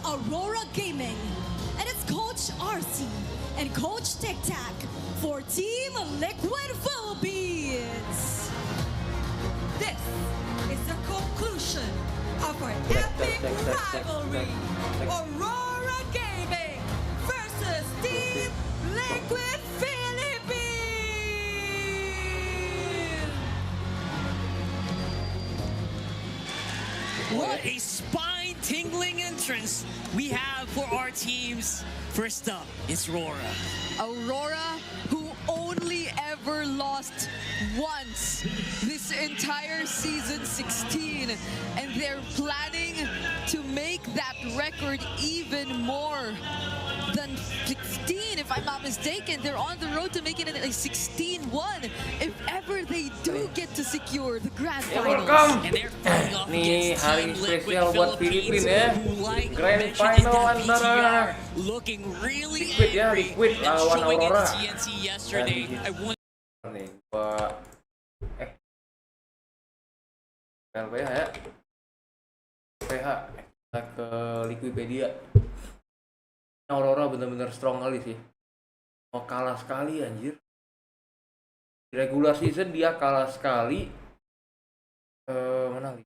Aurora Gaming, and it's Coach RC and Coach Tic Tac for Team Liquid Philippines. This is the conclusion of our epic rivalry. Aurora Gaming versus Team Liquid Philippines. What a spine-tingling entrance we have for our teams. First up, it's Aurora. Aurora, who only ever lost once this entire season 16, and they're planning to make that record even more than 16, if I'm not mistaken. They're on the road to making it like 16-1 if ever they do get to secure the grand finals. And they're fighting off against Team Liquid Philippines, who like Grand mentioned in final that antara PTR, looking really Liquid ya, angry Liquid and lawan showing in Aurora. TNC yesterday. I want Nih, gua TLPH ya. TLPH kita ke Liquipedia. Aurora bener-bener strong kali sih. Mau kalah sekali anjir. Di regular season dia kalah sekali. Mana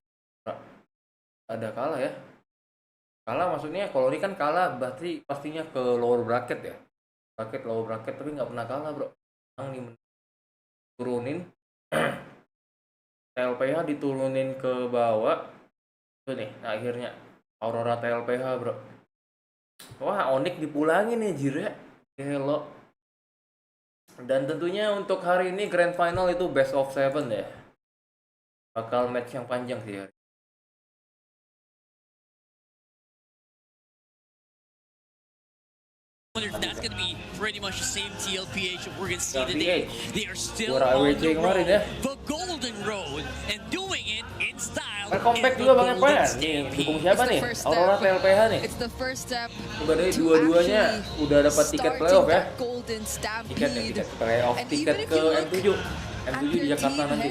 ada kalah ya. Kalah maksudnya kalau ini kan kalah berarti pastinya ke lower bracket ya. Lower bracket tapi nggak pernah kalah bro. Yang nih turunin TLPH diturunin ke bawah. Tuh nih, nah akhirnya Aurora TLPH bro. Wah, Onyx dipulangin nih jir ya. Hello. Dan tentunya untuk hari ini Grand Final itu best of 7 ya. Bakal match yang panjang sih hari. wonder if that's going to be pretty much the same TLPH that we're going to see today. They are still Juara on AWC the kemarin road, ya. the golden road, and doing it in style. Comeback in juga the Bang golden Epan. Nih, stampede. dukung siapa nih? Aurora TLPH nih. It's the first step. Udah dari dua-duanya udah dapat tiket playoff ya. Golden Tiket playoff, tiket ke M7. M7 di Jakarta nanti.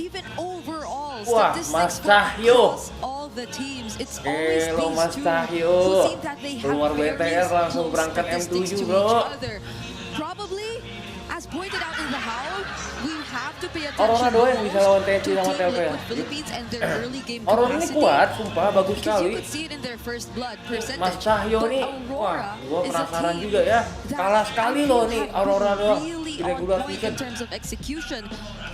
Even overall, wah, Mas Cahyo. all the teams, it's Hello always Mas these two Cahyo. who seem that they have Keluar very BTR langsung close berangkat statistics M7 to bro. each other. Probably, as pointed out in the how, we have to pay attention Aurora doang yang bisa lawan TNC to sama Team TLPH. Liquid Philippines and their early game Aurora ini capacity. kuat, sumpah bagus Because sekali. you could see it in their first blood percentage. Mas Cahyo But nih, Aurora wah, gua is a penasaran team juga ya. that Kalah sekali I loh feel nih have Aurora been doang really di on regular point season. in terms of execution.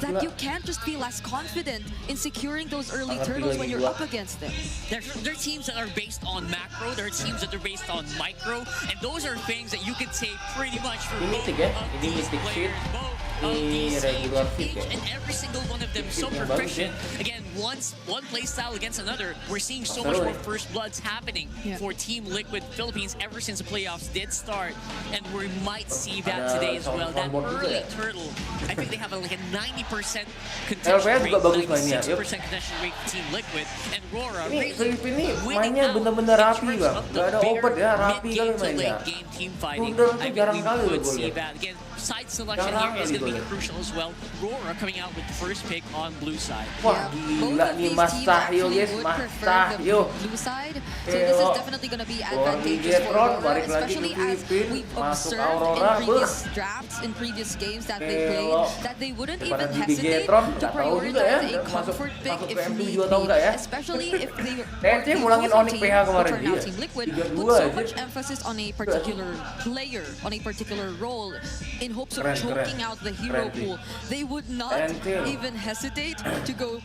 That you can't just feel as confident in securing those early turtles when you're up against them. They're teams that are based on macro, there are teams that are based on micro, and those are things that you can say pretty much for Ini both mythic ya, of ini these mythic players, sheet. both of Ini these regular teams, sheet ya. and every single one of them so Sheet yang bagus proficient. ya. Again, one play style against another, we're seeing so Seru much more nih. first bloods happening for Team Liquid Philippines ever since the playoffs did start, and we might see that Ada today as well. That soundboard juga early ya. turtle, I think they have like a 90% TLPH contention juga rate, bagus mainnya, yuk. 96% contention rate for Team Liquid, and Aurora Ini really Filipina nih winning mainnya out bener-bener in rapi terms bang, of the gak ada bare obat ya, rapi kali mid-game to mainnya. late game team fighting. Bundel tuh I think jarang we kali loh would gue see lihat. that. Again, side selection Jarang here is kali going to gue be lihat. crucial as well. Aurora coming out with the first pick on blue side. Wah gila nih Mas Cahyo guys, Mas Cahyo. Blue side. So this is definitely going to be advantageous for Bigetron, Aurora, balik lagi especially ke as Filipin, we've masuk observed Aurora, in previous drafts, in previous games that they played, that they wouldn't even Daripada di hesitate Bigetron, to nggak tahu juga ya, prioritize a masuk comfort pick ke if M7 need atau enggak ya. be, especially if they TNC ngulangin Onyx PH kemarin, which are now iya. Team Liquid, 3-2 put so aja. much emphasis on a particular player, on a particular role, in hopes of Keren, choking keren. out the hero Keren sih. pool. They would not TNC. even hesitate to go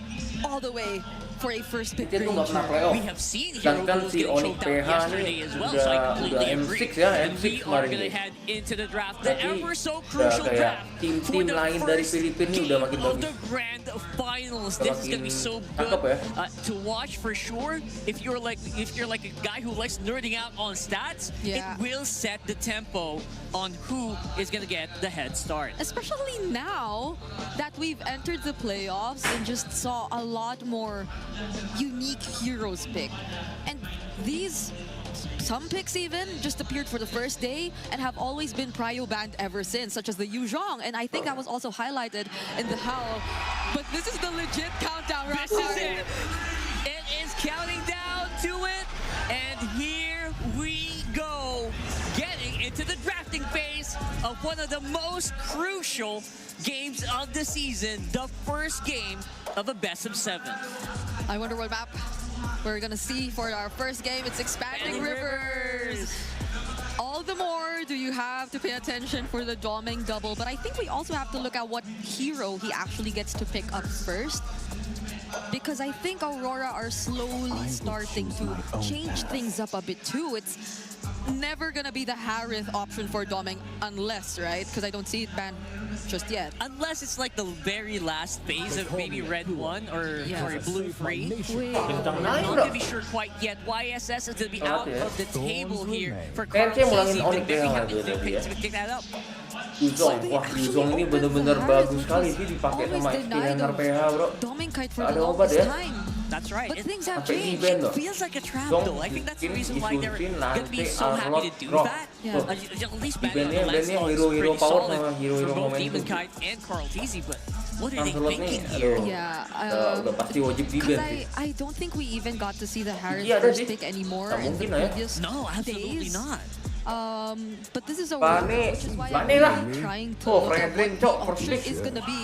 all the way for a first pick Dia tuh nggak pernah range. playoff. We have seen hero Sedangkan pools si getting Onyx choked out PH yesterday nih as well, so I completely udah agree. M6 ya, And M6 we are kemarin going to nih. head into the draft, the Berarti ever so udah crucial kayak draft for tim-tim the lain dari first Filipina nih udah makin game of bagus. the grand finals. Udah This is going to be makin so cakep good ya. to watch for sure. If you're like a guy who likes nerding out on stats, Yeah. it will set the tempo on who is going to get the head start. Especially now that we've entered the playoffs and just saw a lot more unique heroes pick. And these, some picks even, just appeared for the first day and have always been prio banned ever since, such as the Yuzhong. And I think that was also highlighted in the Howl. But this is the legit countdown right This is it. It is counting down to it. And And here we go, getting into the drafting phase of one of the most crucial games of the season, the first game of a best of 7. I wonder what map we're gonna see for our first game. It's Expanding Rivers. All the more do you have to pay attention for the Doming double, but I think we also have to look at what hero he actually gets to pick up first. Because I think Aurora are slowly starting to change things up a bit too. It's never gonna be the Harith option for Doming unless, right? Because I don't see it banned just yet. Unless it's like the very last phase of maybe Red 1 or Blue 3. I'm not gonna be sure quite yet. YSS is gonna be out of the table here for Carl TZ. Been very happy to pick that up. Yuzong, wah Yuzong ini bener-bener bagus sekali sih dipakai sama Expanding PH, bro. Ada obat ya. That's right. But things have Sampai changed. event loh. It feels like a trap though. I think that's the reason why they're gonna be so happy to do that. At least banning the last one is pretty solid for both Demon Kite and Carl TZ, but what are they thinking here? Yeah, udah pasti wajib di-ban sih. I don't think we even got to see the Harris Iya, ada first sih. pick anymore Tak in the mungkin lah ya. previous No, absolutely days. not. But this is a Bani, which is why Bani I'm lah. really trying to Oh, look at Franklin, what Cok, the first option pick. is gonna be.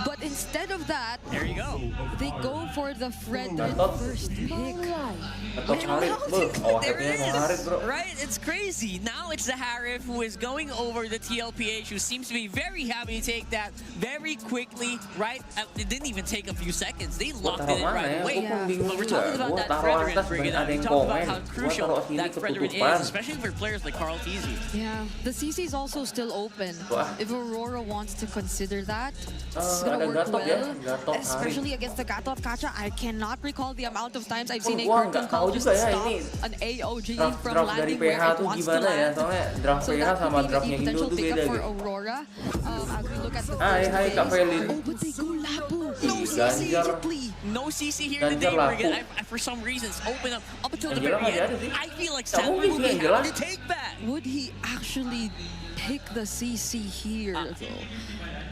But instead of that, There you go. they go for the Frederick Gatot. first pick. Atau Harith, There headnya sama Harith, bro. Right? It's crazy. Now it's the Harith who is going over the TLPH, who seems to be very happy to take that very quickly, right? It didn't even take a few seconds. They locked it in right away. Gue pun bingung But we're juga. talking about Gue that taruh Frederick atas bringing banyak up. ada We yang talked about komen. how Gue crucial taruh sini that Frederick ketutupan. is, especially for players like Carl TZ. Yeah, the CC is also still open. Wah. If Aurora wants to consider that, it's ada gonna work Gatot ya, well. Gatot Especially against the Gatot Kacha. I cannot recall the amount of times I've seen a Gua curtain nggak call tahu just juga ya stop ini an AOG from draft dari landing where PH it tuh wants to gimana ya, land. soalnya draft So PH that sama could be draftnya the Indo potential tuh pickup beda for gitu. Aurora. As we look at the Hai first Kak phase. Felin. Oh, but they go Lapu. Ganjar. No CC here Ganjar today, Morgan. laku. For some reason, it's open up until the Angela very masih end. ada sih. I feel like Tak Sam mungkin will sih be Angela. happy to take that. Would he actually pick the CC here, though?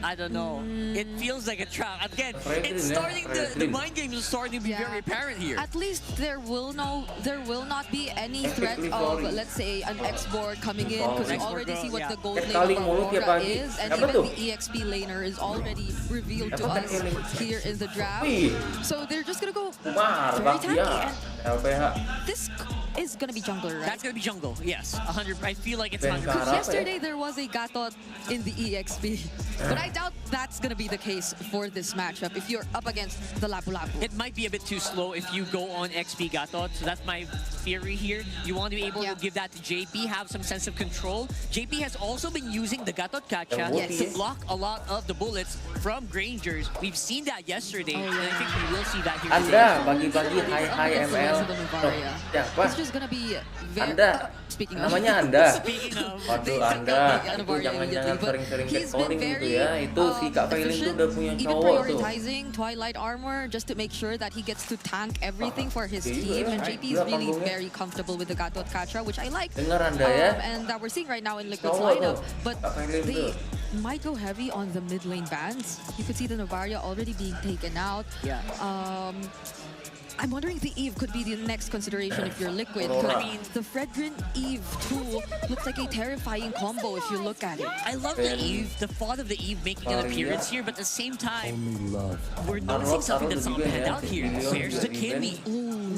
I don't know. It feels like a trap. Again, Franklin, it's yeah, starting the Franklin. mind games are starting to be very apparent here. At least there will not be any threat Technically, of, sorry. let's say, an X-board coming in, because you X-board already see what yeah. the gold Kayak lane taling of mulut tiap Aurora pagi. is, and Apa even tuh? the EXP laner is already revealed to Apa us taling? here in the draft. Wih. So they're just gonna go Umar, very tanky, Baktia, and LPH. this is gonna be jungler, right? That's gonna be jungle. Yes, 100. I feel like it's Ben 100. Kara. Yesterday there was a Gatot in the EXP, but I doubt that's gonna be the case for this matchup if you're up against the Lapu Lapu. It might be a bit too slow if you go on XP Gatot, so that's my theory here. You want to be able to give that to JP, have some sense of control. JP has also been using the Gatot Kacha Yes. to block a lot of the bullets from Grangers. We've seen that yesterday, and I think we will see that here today. Anda bagi-bagi hai ML. Siapa? It's just gonna be very. Anda. Speaking of, Namanya Anda. Speaking of, Waduh Anda, itu jangan-jangan sering-sering catcalling gitu ya. Itu si Kak Felin tuh udah punya even cowok tuh. prioritizing Twilight Armor just to make sure that he gets to tank everything for his team, and JP is Gila really panggungnya. very comfortable with the Gatot Kacha, which I like. Dengar Anda ya. And that we're seeing right now in Liquid's Cowok lineup, tuh, but Kak Felin they tuh. might go heavy on the mid lane bans. You could see the Novaria already being taken out. Yeah. I'm wondering if the Eve could be the next consideration if you're Liquid. Aurora. I mean, the Fredrin Eve too looks like a terrifying combo if you look at it. I love the Eve, the thought of the Eve making an appearance here, but at the same time, we're noticing something that's not panned out here. Where's the Kimmy?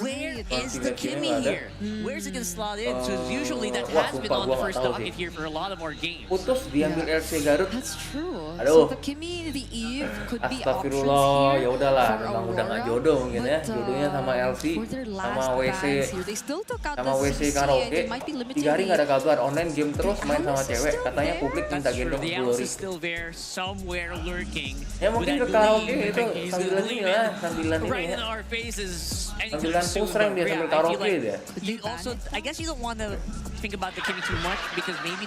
Where is the Kimmy here? Where's it gonna slot in? So usually that has been on the first docket here for a lot of our games. Putus diambil LC Garut. That's true. Aduh. So the Kimmy, the Eve could be options Astagfirullah, here ya udahlah, for memang udah nggak Aurora, jodoh mungkin ya. but, Jodohnya sama LC, for their sama last WC, bans here, they still took out sama the WC CC, and karaoke. they might be limiting 3 hari nggak ada the- kabar, online game terus main sama Alice is cewek. still Katanya there? publik minta That's true. gendong The 10 Alice ribu. is still there, somewhere lurking. Ya mungkin With ke that karaoke gleam, itu he's sambilan ini gleaming lah, sambilan ini right ya. in our faces anytime Sambilan soon. push rank but dia yeah, sambil I feel karaoke like dia. you also, I guess you don't want to think about the Kimmy too much because maybe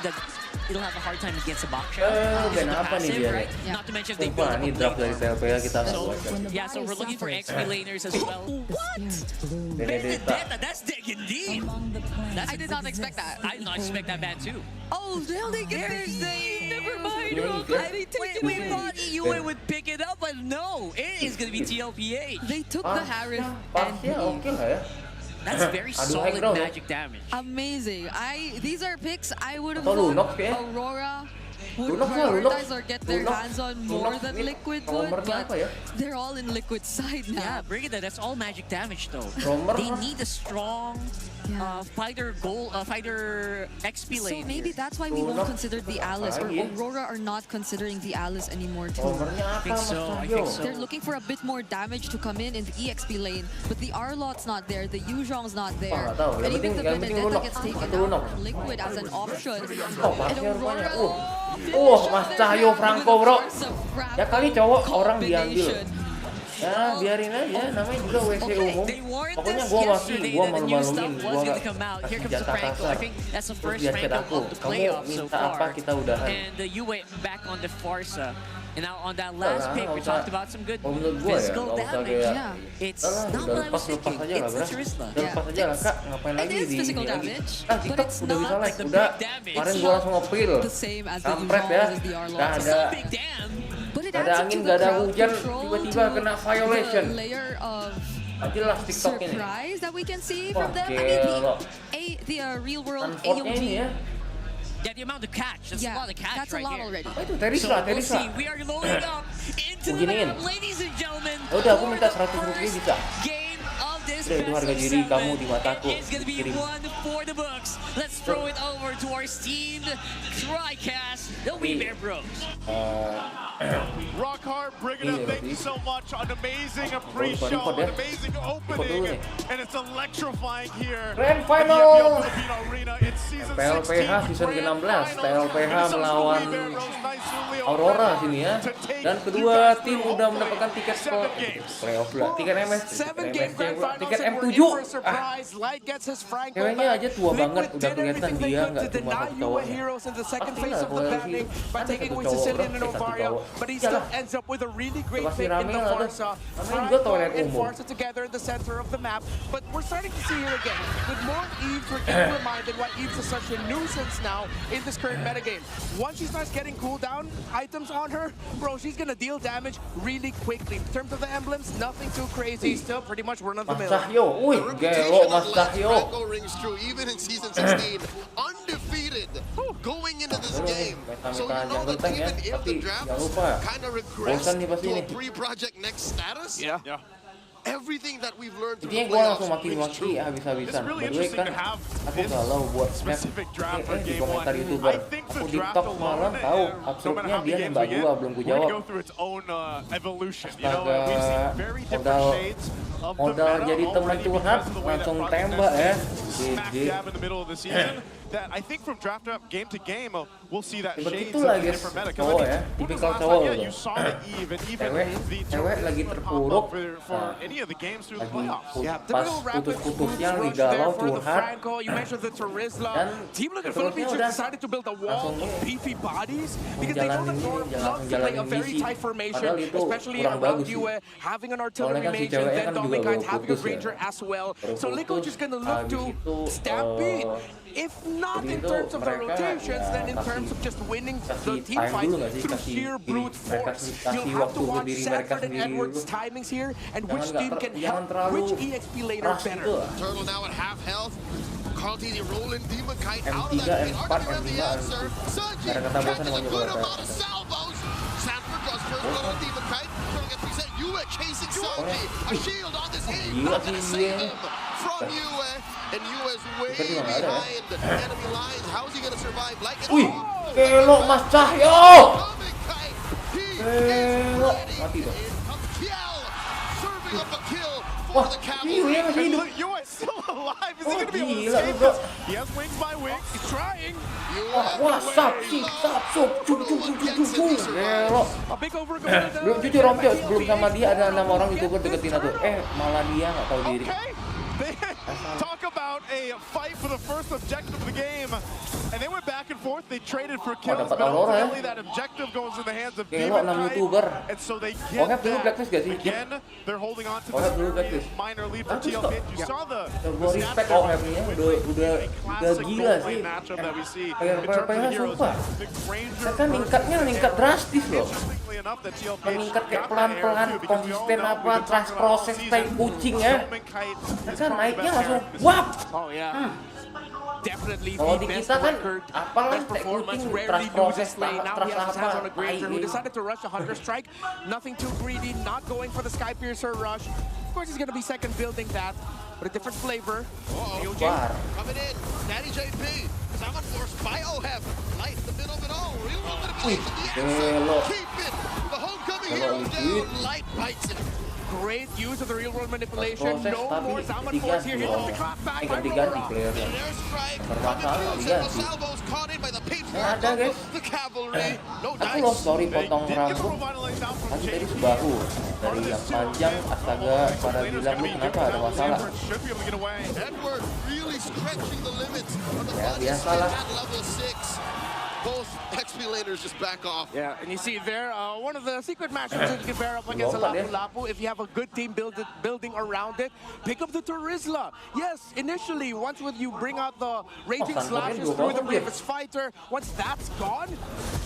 it'll have a hard time against a box shot. Ben The apa nih passive, dia? right? Yeah. Not to mention if they Sumpah, build up ini a draft plate dari armor. TLPH kita nggak So, buat. yeah, so we're looking for XP laners as well. What? Benedetta. That's big indeed. I did not expect that. I did not expect that bad too. Oh, now they get There's the Never mind. Yeah, They take it We away. thought EUA would pick it up, but no, it is going to be TLPH. They took the Harith and Pasnya the oke lah ya. That's very Aduh, solid high ground, magic damage. Amazing. These are picks I would have Atau thought Lunox ya? Aurora would Lunox lah, Lunox. prioritize or get their Lunox. hands on more Lunox than mid. Liquid Nomornya would, but apa ya? they're all in Liquid's side Yeah, now. bring it. That's all magic damage though. Romer They mah. need a strong fighter XP So lane. maybe here. that's why we won't Lunox. consider the Alice, or Apalagi? Aurora are not considering the Alice anymore too. Romernya apa think Mas so, I Cahyo? think so. They're looking for a bit more damage to come in the EXP lane, but the Arlot's not there, the Yuzhong's not there, nggak tahu. and Yang even the penting Benedetta Lunox. gets taken Satu Lunox. out from Liquid as an option. Oh, And pasnya rupanya. Aurora, Mas Cahyo Franco, bro. Ya kali cowok orang diambil. combination. Ya biarin aja, namanya juga WC umum. They warned Pokoknya us gua yesterday gua that the new malu-maluin, stuff gua was nggak going to come out. Here kasih comes the jatah Franco. I kasar. think that's the Terus first dia chat Franco aku, of the kamu playoffs so minta apa far. kita udahan. And you went back on the Farsa. And now on that last Lah, pick, we nggak usah. talked about some good Kalau menurut gua ya, physical nggak usah damage. kayak, Yeah. It's Udah lah, not udah what I was lepas thinking. aja lah, It's the bro. Charisma. Udah lepas aja lah, Kak. Ngapain lagi is di physical ini lagi? damage, Ah, but TikTok it's udah not bisa like, the udah. big damage. Kemarin gua langsung ngepil. The same as the Kampret Yuzhong ya. as the Arlot. Nggak ada. Big damn. But it Nggak ada adds angin, to nggak the ada crowd hujan, control, tiba-tiba to kena violation. the layer of Nantilah TikTok ini. surprise that we can see Wah, from them. I gelo. mean, the real world Unfortunately ini ya. Yeah, the amount of catch. That's a lot of catch that's a right lot here. already. Apa itu? Teris So lah, we'll Teris see. lah. We are loading up into the Beginiin. map, ladies and gentlemen. Ya udah, aku for minta the 100 rupiah first bisa. game of this Udah, itu best harga of diri seven. kamu di mataku. It is gonna be Kirim. one for the books. Let's throw it over to our esteemed TriCast, the We Bear Bros. Rock hard, bring it up. Thank you so much. An amazing pre-show, Ikut ya. an amazing Ikut dulu opening, nih. and it's electrifying here. Grand at the final. MPL Filipino Arena in season TLPH 16, season grand ke-16. final. TLPH And it's melawan also We Bear Bros, nice newly Aurora opened sini ya. to take Dan you kedua guys tim through, udah hopefully, mendapatkan tiket 7 games. playoff pula. Tiket MS, Seven-game grand finals, tiket and we're M7. in for a Ah, surprise. Light gets his Franco ceweknya back. aja tua banget, Liquid udah did kelihatan everything they dia could nggak to cuma deny satu UA cowoknya. Heroes in the second Pasti phase lah of the kalau planning sih, by ada taking satu away cowok, Sicilian bro. and Satu Ovario, cowok. but he Iyalah. still ends up with a really great Pasti pick in rame the lah tuh. Farsa. Namanya juga toilet and umum. Farsa together in the center of the map, but we're starting to see here again. With more Eves, we're getting reminded why Eves is such a nuisance now in this current metagame. Once she starts getting cooldown items on her, bro, she's gonna deal damage really quickly. In terms of the emblems, nothing too crazy. Still pretty much run of the Mas mill. Cahyo, wih, gelo Mas Cahyo. Franco rings true even in season 16, undefeated going into this game. So you know that Jangan even ya, if the tapi draft jangan lupa. kind of regressed Bosan nih pasti to a nih. pre-project next status, Yeah. everything that we've learned through Intinya the gue playoffs langsung rings maki-maki true. habis-habisan. It's really By the way interesting kan, to have aku this galau buat snap specific draft for di game komentar one. YouTuber. I think the Aku di draft talk alone, malam tahu no absurdnya matter how dia many games nembak we get, gua belum ku we're gonna jawab. go through its own evolution. You know, Astaga, we've seen very different modal- shades of the modal meta jadi teman already curhat, because of the way that langsung Project tembak ya. smack GG. dab in the middle of the season. That I think from draft up game to game, we'll see that Seperti shades itulah of the guys, different meta. 'Cause cowok I ya, mean, when was tipikal the last cowok time, yeah, loh. you saw the Eve and even the Cewek lagi charisma terpuruk, pop up for nah, any of the games through the lagi playoffs. Yeah, pas typical rapid putus-putusnya lagi rush there galau for the curhat. Franco. You mentioned the Dan Terizla. Team Liquid seterusnya Philippines udah just decided to build a wall langsung of beefy bodies because they know that Norm loves to play a very tight formation, Padahal itu especially kurang around bagus sih. UA, having an artillery Soalnya kan si mage and ceweknya then kan juga Dominguez baru having a putus ya. ranger as well. Baru So Liquid putus, just gonna look habis to itu, stampede. If not jadi in itu terms of the mereka rotations, ya then in kasih- terms of just winning the kasih team time fight dulu nggak sih? through Kasih sheer brute mereka force. kasih You'll have waktu to watch berdiri mereka Sanford and sendiri Edwards' dulu. timings here and Jangan which nggak team can jangan help terlalu which EXP laner rush better. gitu lah. Turtle now at half health. Carl TZ rolling Demon Kite out of M3, that pit. M4, Arguably around the M5, answer. Sanji Ada kata bosan catches a mau good nyoba amount of salvos. Sanford goes first blood on Demon Kite. Turtle gets reset. Yue chasing Sanji. A shield on this Eve. Gila Not gonna sih, save Yue. him from Yue. And Yue's way Bukan juga nggak ada ya? behind the enemy lines. How's he gonna survive? Like it. Wih, Oh! gelo Mas Cahyo. Demon Kite. He Gelo, is ready. mati tuh. In comes PIALA, serving up a kill for Wah, the Yue cavalry. masih And hidup. look, Yue is still alive. Is he Oh, gonna be able to gila, escape bro. this? He has wings by wings. He's trying. Wah, sap, sip, sap, sup, cum, cum, cum, cum, cum, cum. Gelo. A big overgoing. Belum jujur Om Tio, sebelum sama dia ada 6 orang YouTuber deketin aku. Malah dia nggak tahu diri. Okay. They talk talk about a fight for the first objective of the game. And they went back and forth. They traded for kills, dapat but Aurora, ultimately that objective goes in the hands of Kayak lo 6 Demon YouTuber. Kite. And so they Oh, get dulu that. blacklist gak sih? Again, they're holding on to Oh, this dulu very blacklist. minor lead for Bagus TLPH. kok. You saw the Gua respect OHM-nya, udah classic gila goal sih. line matchup that we see Kayak in terms of the PIALA heroes. sumpah. The Granger Mereka meningkat drastis loh. Interestingly enough, that TLPH Meningkat kayak got that pelan-pelan, air too, because we all konsisten know apa, we've been trust talking about all proses season. kayak kucing ya. Demon Kite is Mereka probably the naiknya best langsung air. wap. Oh yeah. Definitely Kalau the di best kita kan record, apalah best kayak performance, kucing, rarely trust loses proses, lane. Now he trust has his hands on a apa, Granger who tai. decided to rush a Hunter Strike. Nothing too greedy, not going for the Sky Piercer rush. Of course, he's going to be second building that, but a different flavor. AOG War. Coming in, Daddy JP. Someone forced by OHEV. Light in the middle of it all. Real little bit of the answer. Belok. Keep it. The homecoming Belok hero dikit. down. Light bites it. Great use of the real world manipulation. Proses No tapi more Zaman diganti Force here. He loh. gets the clap back by Ganti-ganti Aurora. playernya. An airstrike Bermasalah coming through. diganti. Several salvos caught in by the Nggak patriarch ada, guys. of the cavalry. No Aku loh dice. sorry They potong did get the rambut. revitalize out from Lagi tadi JP. sebahu dari yang panjang, astaga pada bilang lu kenapa ada masalah. Should be able to get away. Edward really stretching the limits on the Ya, body biasalah. at level 6. Both XP laners just back off. Yeah, and you see there, one of the secret matchups that you can pair up against a Lompat, Lapu Lapu, if you have a good team building around it, pick up the Turizla. Yes, initially, once when you bring out the Raging Santornya Slashes dua through the bawah dia. Bravest Fighter, once that's gone,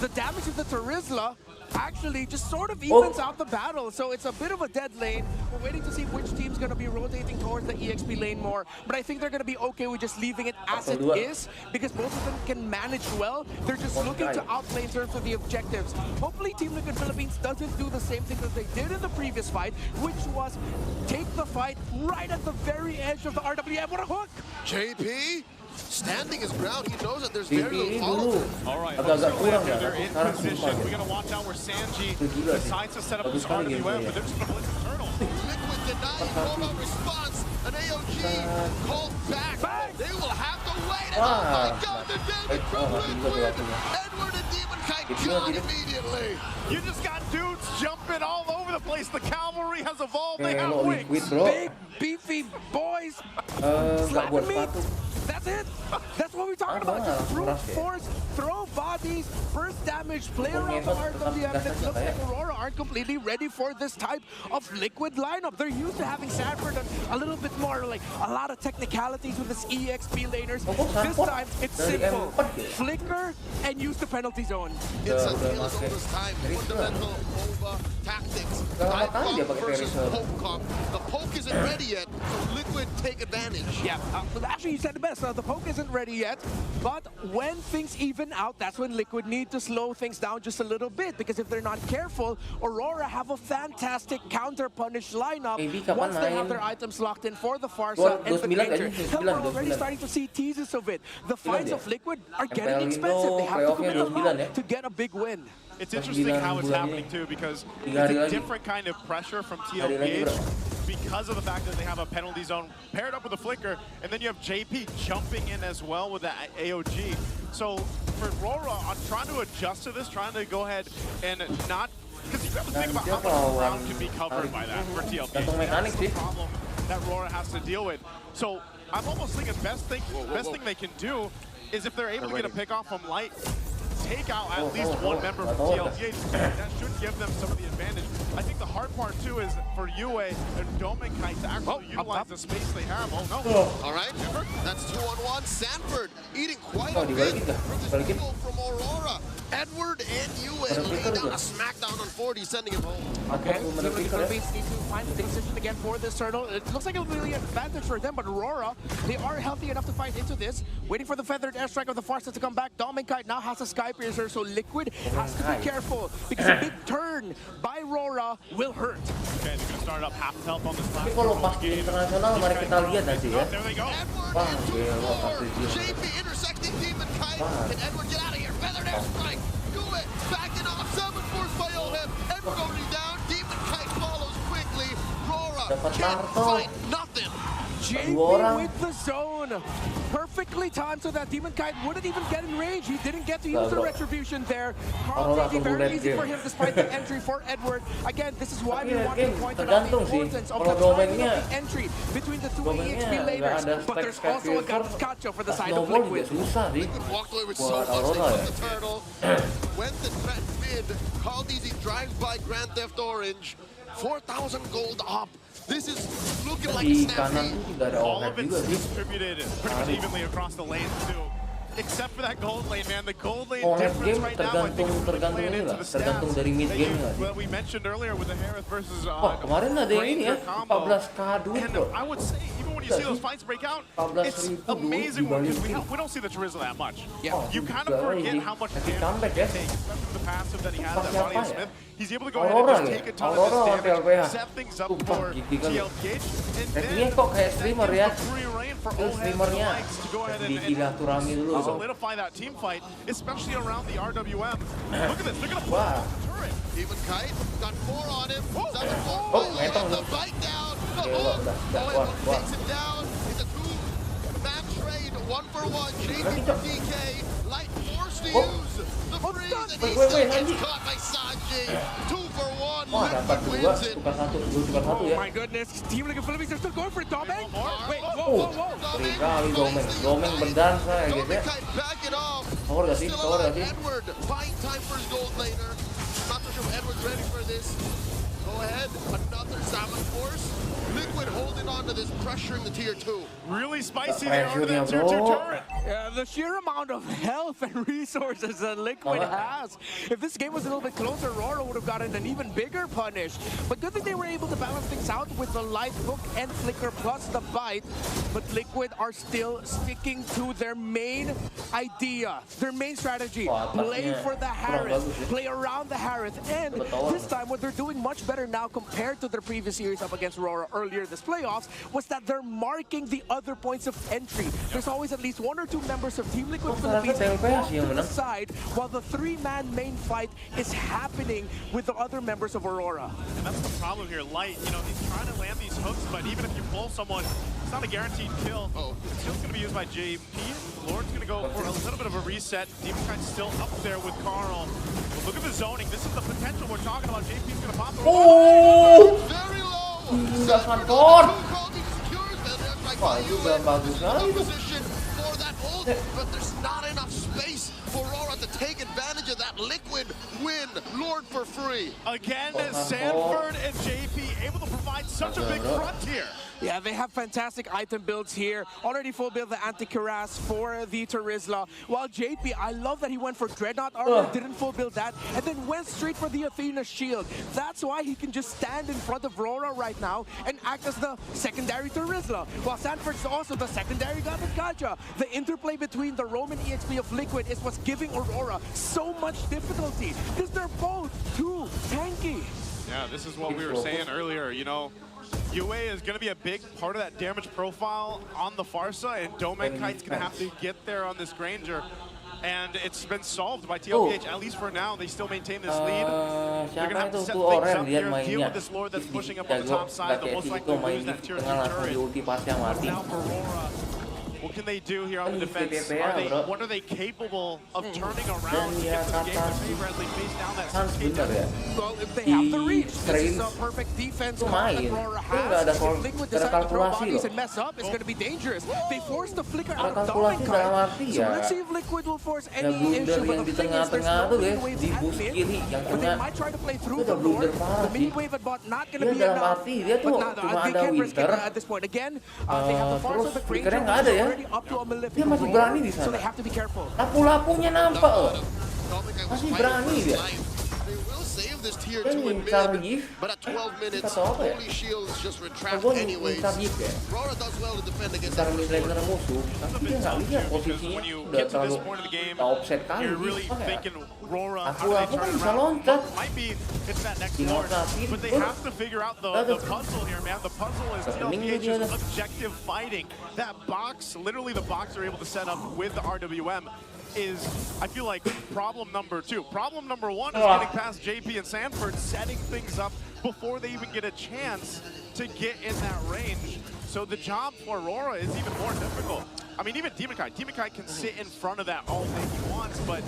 the damage of the Turizla actually just sort of evens out the battle. So it's a bit of a dead lane. We're waiting to see which team's going to be rotating towards the EXP lane more. But I think they're going to be okay with just leaving it as it Dua. is, because both of them can manage well. They're just looking to outplay in terms of the objectives. Hopefully Team Liquid Philippines doesn't do the same thing that they did in the previous fight, which was take the fight right at the very edge of the RWM. What a hook! JP standing his ground. He knows that there's JP very ini little dulu follow-through. All right, agak-agak kurang ya, they're tapi in sekarang position. sumpah We're deh. gonna watch out where Sanji Itu gila sih. decides to set up Bagus his sekali RWM, gameplaynya. but they're just gonna blitz the turtle. Liquid denying Roma response. An AOG called back. They will have to wait. And oh my God, the damage from Liquid. Edward and Demon Kite gone immediately. You just got dudes jumping all over the place. The cavalry has evolved. They Kayak have lo wings. liquid bro. Big, beefy boys Nggak buat slapping me. sepatu. That's it. That's what we're talking about. Just brute force, throw bodies, burst damage, play around the RWM. It looks like Aurora aren't completely ready for this type of Liquid lineup. They're used to having Sanford a little bit more, like a lot of technicalities with his EXP laners. This time, it's simple. Flicker and use the penalty zone. It's a udah deal as pakai old as time. Fundamental OVA tactics. Berapa Dive kali dia bomb pakai versus Perisher? poke comp. The poke isn't ready yet, so Liquid take advantage. Yeah, actually you said the best. The poke isn't ready yet, but when things even out, that's when Liquid need to slow things down just a little bit, because if they're not careful, Aurora have a fantastic counter-punish lineup kapan once they have main? their items locked in for the Farsa and the 29 Granger. kayaknya, Hell, we're 29. already starting to see teases of it. The fights dia. of Liquid are getting MPL expensive. They have to playoffnya commit a 29 lot ya. to get a big win. It's interesting how it's 9 bulan happening ini. too, because 3 it's hari a lagi. different kind of pressure from Hari lagi, TLPH bro. because of the fact that they have a penalty zone paired up with a flicker, and then you have JP jumping in as well with the AOG. So for Aurora, on trying to adjust to this, trying to go ahead and not, because you have to think about how much ground can be covered by that for TLPH. Gantung mekanik That's the sih. problem that Aurora has to deal with. So I'm almost thinking best thing they can do is if they're able to get a pick off from Light, take out at least one member from TLPH. That should give them some of the advantage. I think the hard part too is for UA and Dominic Kite to actually utilize the space they have. Oh no. All right, that's 2-on-1. Sanford eating quite a dibalikin bit dah. from this Balikin. duel from Aurora. Edward and UA laying down a smackdown on 40, sending him home. Okay, Aku Team Liquid menepi Philippines need to find the decision again for this turtle. It looks like it'll be an advantage for them, but Aurora, they are healthy enough to fight into this. Waiting for the feathered airstrike of the Farsa to come back. Dominic Kite now has a Sky Piercer, so Liquid has to be careful, because a big turn by Aurora will hurt. Okay, they're gonna start up half health on this Tapi last kalau turtle pas di game. internasional mari kita lihat nanti ya. There they go. Edward Wah, into gila, 4. pasti dia. JP intersecting Demon Kite. Can Edward get out of here? Feathered airstrike. Do it. Backing off. Summon force by OHEV. Edward already down. Demon Kite follows quickly. Aurora Dapat can't turtle. fight nothing. JP orang. with the zone. Perfectly timed so that Demon Kite wouldn't even get in range. He didn't get to use the retribution there. Carl Aurora taking tunggu very late easy game. for him despite the entry for Edward. Again, this is why we Tapi want to game point out the tergantung sih. importance of Kalau the timing domainnya, of the entry between the two domainnya EXP nggak laners. ada But there's stack also a filter, gotcha for the pas side of snowball juga Liquid. susah sih. Liquid walked away with so Buat much Aurora from ya. the turtle. Went the threat mid. Called easy drives by Grand Theft Orange. 4,000 gold up. This is looking like a Di kanan stampede. tuh tidak ada All overhead of it's juga sih. distributed pretty much evenly across the lanes too. Except for that gold lane, man. The gold lane Overhead difference game right now, I think, is really tergantung playing ini into lah, the tergantung stats dari mid that game nggak sih? well, we mentioned earlier with the Harith versus Wah, kemarin ada yang ini ya, Ranger combo. 14k duit And bro. I would say, even when you see those fights break out, 14.000 it's duit amazing because dibalikin. we don't see the Charizard that much. Yeah. Oh, You kind juga of forget ini. how much Kasih damage comeback he ya. takes, especially the passive that he has, Pas that siapa Bonnie ya? Smith. He's able to go ahead and Aurora just ya? take a ton of Aurora this lawan damage, TLPH. set things up Sumpah, for gigi kali. TLPH, and Ratingnya then kok kayak streamer ya. the free reign for Itu all hands and streamernya likes to go ahead and disilaturahmi dulu. solidify that team fight, especially around the RWM. Look at this, they're gonna pull Wah. out the turret. Even Kite got 4 on him. 7-4. Oh, metong the tuh. bite down. The Gila, hook. udah, Oh, wah, it wah. takes him down. It's a 2-man trade. 1-for-1. JP Nanti, for Cok. DK. Light forced to Oh. use the freeze, and he Wait, still nanti. gets caught by Sanji. 2-for-1. Wah, dapat Liquid dua, wins it. tukar satu, tukar satu Oh ya. my goodness, Team Liquid Philippines are still going for it, Domeng. Wait, Oh, whoa. sering kali Domeng berdansa ya guys ya. Kite back it off. Power gak sih? Still Power alive. gak sih? Edward buying time for his gold laner. Not so sure if Edward's ready for this. Go ahead, another salmon force. Liquid holding on to this, pressuring the tier 2. Really spicy there under Pressure-nya, that tier 2 bro. turret. Yeah, the sheer amount of health and resources that Liquid has. If this game was a little bit closer, Aurora would have gotten an even bigger punish. But good thing they were able to balance things out with the light hook and flicker plus the bite. But Liquid are still sticking to their main idea, their main strategy. Wah, Play atasnya for the kurang Harith, bagus ya. play around the Harith. And Betul. this time what they're doing much better now compared to their previous series up against Aurora earlier this playoffs was that they're marking the other points of entry. There's always at least 1 or 2 members of Team Liquid Philippines TLPH off yang to the menang. side while the 3-man main fight is happening with the other members of Aurora. And that's the problem here. Light, you know, he's trying to land these hooks, but even if you pull someone, it's not a guaranteed kill. The skill's going to be used by JP. Lord's going to go for a little bit of a reset. Demon Kite's still up there with Carl. But look at the zoning. This is the potential we're talking about. JP's going to pop the Oh, Very low. Hingga Sanford hardcore. on the 2 called, he secures the attack Wah, by itu UA. udah bagus sekali No tuh. position for that ult, but there's not enough space for Aurora to take advantage of that. Liquid win. Lord for free. Again, Oh, Sanford and JP able to provide such a big front here. Yeah, they have fantastic item builds here. Already full build the anti-cuirass for the Terizla. While JP, I love that he went for Dreadnought armor, didn't full build that, and then went straight for the Athena shield. That's why he can just stand in front of Aurora right now and act as the secondary Terizla. While Sanford's also the secondary God of Gacha. The interplay between the Roman EXP of Liquid is what's giving Aurora so much difficulty, because they're both too tanky. Yeah, this is what we were saying earlier, you know. UA is going to be a big part of that damage profile on the Farsa, and Domeng Kite's going to have to get there on this Granger. And it's been solved by TLPH, at least for now. They still maintain this lead. They're going to have to set things up here, deal with this Lord that's pushing up on the top side. They'll most likely lose that tier 2 turret. Now for Aurora, what can they do here on the defense? What are they capable of turning around to get this game to favor as they face down that Sans 16 bener ya. Well, if they have the reach, this is a Screens perfect defense itu call that main. Aurora Itu nggak ada has. kal- If Liquid nggak ada decide to throw kalkulasi bodies loh. and mess up, it's going to be dangerous. They force the flicker Ada out of kalkulasi dalam Domeng arti So ya. let's see if Liquid will force Ya any blunder issue. But yang the di thing is, there's tengah-tengah no tuh guys, mini waves di at boost mid. kiri yang But they kena. might try to play through Itu the udah blunder Lord. parah The mini sih. wave at bot not going Dia to be dalam enough. arti, dia tuh But now, cuma they ada can't risk it Winter. at this point. Again, they have the Farsa, Terus the flickernya Granger, nggak ada ya. already up to a Malefic Dia masih roll, berani di so sana. they have to be careful. Lapu-lapunya nampak loh. Domeng was Masih fighting berani for his dia. life. They will save this tier Dia 2 in ngincar mid, gift. but at 12 minutes, Atau apa ya? Holy Shields just Kalau retract gue anyways. ngincar gift ya. Aurora does well to defend against Ngincar that mid first laner Lord. musuh, tapi dia nggak lihat posisinya when you udah get to terlalu this point of the game, offset kali. you're really Apa ya? thinking, Aurora, how Aku do they kan turn it bisa around? loncat. Might be it's that next Di Lord, loncatin, but they betul. have to figure out the puzzle here, man. The puzzle is Kening dia TLPH's dah. objective fighting. That box, literally the box they're able to set up with the RWM is, I feel like, problem number 2. Problem number 1 is getting past JP and Sanford, setting things up before they even get a chance to get in that range. So the job for Aurora is even more difficult. I mean, even Demonkite can sit in front of that all day he wants, but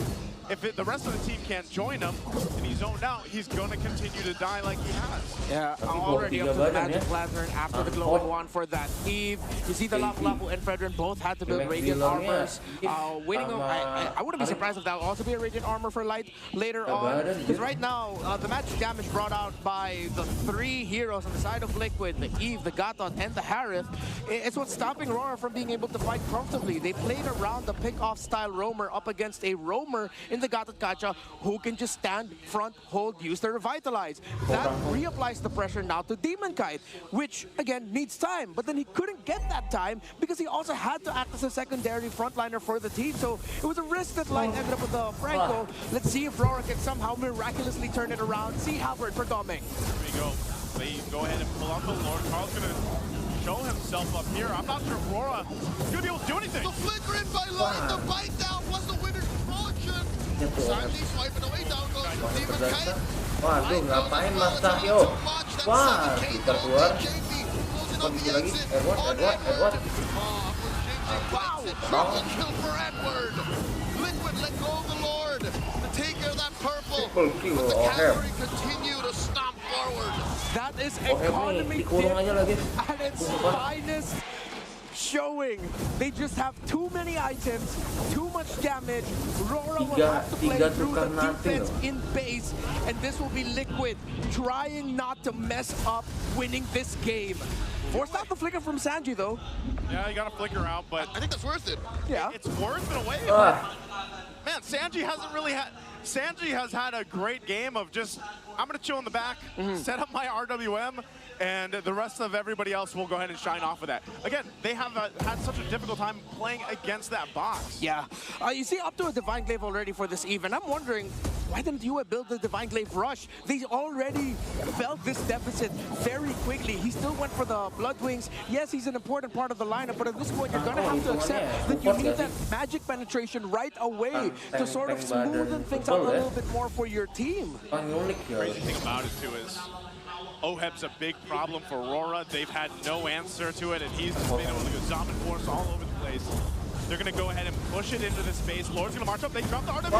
if the rest of the team can't join him and he's zoned out, he's going to continue to die like he has. Yeah, already up to the Magic Lantern after the glowing one for that Eve. You see the Lapu and Fredrin both had to build Radiant Armors. I wouldn't be surprised if that will also be a Radiant Armor for Light later on. Because right now, the magic damage brought out by the 3 heroes on the side of Liquid, the Eve, the Gatot, and the Harith, it's what's stopping Aurora from being able to fight comfortably. They played around the pick-off style roamer up against a roamer in the Gatot Kacha who can just stand, front, hold, use their Revitalize. That reapplies the pressure now to Demonkite, which, again, needs time. But then he couldn't get that time because he also had to act as a secondary frontliner for the team. So it was a risk that Light ended up with the Franco. Let's see if Aurora can somehow miraculously turn it around. See Halberd for Doming. Here we go. They go ahead and pull out the Lord. Carl's going to show himself up here. I'm not sure if Aurora is going to be able to do anything. The flicker in by Light, the bite down was the winner's fortune. Sanji swiping away, down goes Demonkite. Waduh, ngapain Mas Cahyo? Wah, kita keluar. Kondisi lagi, Edward. Wow, triple kill for Edward. Liquid let go of the Lord to take care of that purple. But the cavalry continue to stomp forward. That is economy at its finest showing. They just have too many items, too much damage. Aurora will have to play through the defense in base, and this will be Liquid trying not to mess up winning this game. Forced out the flicker from Sanji though. Yeah, you got to flicker out, but I think that's worth it. Yeah, it's worth it away. Man, Sanji has had a great game of just, I'm going to chill in the back, set up my RWM, and the rest of everybody else will go ahead and shine off of that. Again, they have had such a difficult time playing against that box. Yeah. You see up to a Divine Glaive already for this Eve, and I'm wondering, why didn't you build the Divine Glaive Rush? They already felt this deficit very quickly. He still went for the Blood Wings. Yes, he's an important part of the lineup, but at this point, you're going to have to accept that you need that magic penetration right away to sort of smoothen things out a little bit more for your team. Crazy thing about it, too, is Oheb's a big problem for Aurora. They've had no answer to it, and he's just been able to go Zombie Force all over the place. They're going to go ahead and push it into the space. Lord's going to march up. They drop the RWM.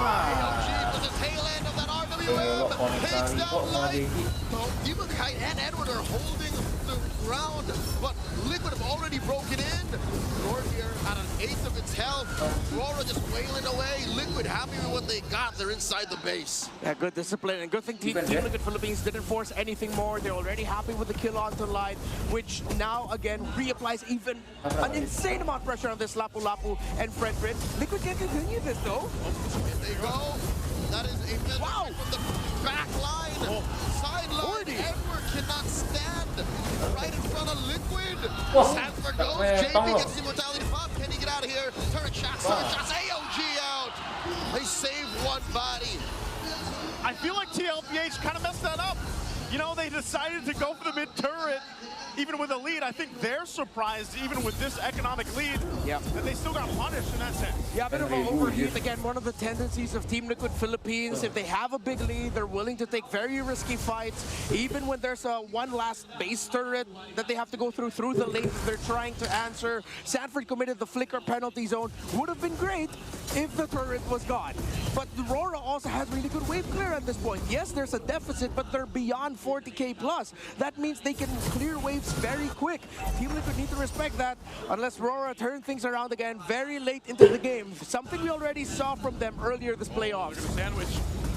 To the tail end of that RWM. Takes down Light. Demonkite and Edward are holding the ground, but Liquid have already broken in. Lord here at an 1/8 of its health. Aurora just wailing away. Liquid happy with what they got. They're inside the base. Yeah, good discipline, and good thing Team Liquid Philippines didn't force anything more. They're already happy with the kill onto Light, which now again reapplies even an insane amount of pressure on this Lapu and Fredrin. Liquid can continue this though. Here they go. That is a message from the back line. Sideline. Edward cannot stand right in front of Liquid. Sanford goes. JP gets the mortality pop. Can he get out of here? Turret shots. AOG out. They save one body. I feel like TLPH kind of messed that up. You know, they decided to go for the mid turret. Even with a lead, I think they're surprised, even with this economic lead, that they still got punished in that sense. Yeah, a bit of an overheat. Again, one of the tendencies of Team Liquid Philippines, if they have a big lead, they're willing to take very risky fights, even when there's one last base turret that they have to go through the lanes they're trying to answer. Sanford committed the flicker penalty zone. Would have been great if the turret was gone. But Aurora also has really good wave clear at this point. Yes, there's a deficit, but they're beyond 40k plus. That means they can clear waves very quick. Team Liquid need to respect that unless Aurora turn things around again very late into the game. Something we already saw from them earlier this playoffs. Look at the sandwich.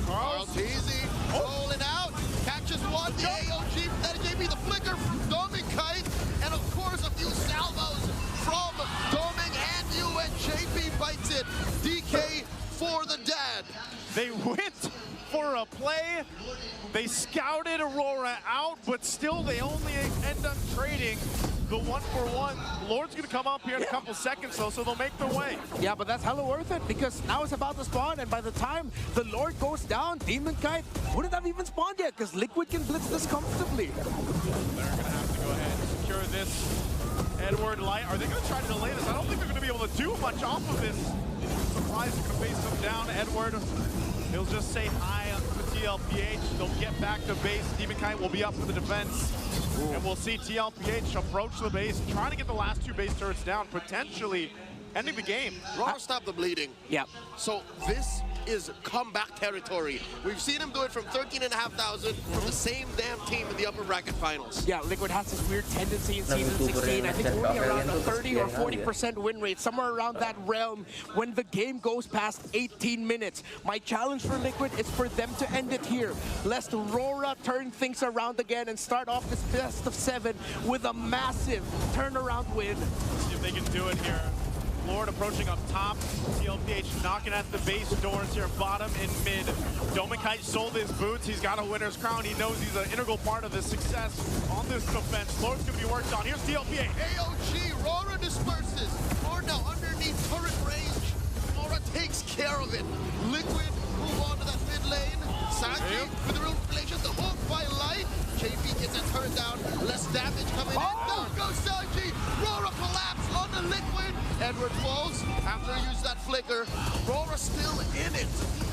Carl's easy, rolling out, catches one, the AOG, that JP, the flicker from Demonkite, and of course a few salvos from Doming and you, and JP bites it. DK for the dad. They went for a play. They scouted Aurora out, but still they only end up trading the 1-for-1. Lord's gonna come up here in a couple seconds though, so they'll make their way. Yeah, but that's hella worth it because now it's about to spawn, and by the time the Lord goes down, Demonkite wouldn't have even spawned yet because Liquid can blitz this comfortably. They're gonna have to go ahead and secure this. Edward, Light, are they gonna try to delay this? I don't think they're gonna be able to do much off of this. Surprise, they're gonna face them down. Edward, he'll just say hi to TLPH. They'll get back to base. Demonkite will be up for the defense. And we'll see TLPH approach the base, trying to get the last 2 base turrets down, potentially ending the game. Rora stopped the bleeding. Yeah. So this is comeback territory. We've seen him do it from 13,500 from the same damn team in the upper bracket finals. Yeah, Liquid has this weird tendency in season 16. I think only around a 30 or 40% win rate, somewhere around that realm when the game goes past 18 minutes. My challenge for Liquid is for them to end it here, lest Aurora turn things around again and start off this best of 7 with a massive turnaround win. See if they can do it here. Lord approaching up top. TLPH knocking at the base doors here, bottom and mid. Demonkite sold his boots. He's got a winner's crown. He knows he's an integral part of the success on this defense. Lord's going to be worked on. Here's TLPH. AOG, Rora disperses. Lord now underneath turret range. Rora takes care of it. Liquid move on to that mid lane. Sanji with the real relation. The hook by Light. JP gets that turret down. Less damage coming in. Down goes Sanji. Rora collapse on the Liquid. Edward falls after he used that flicker. Rora still in it.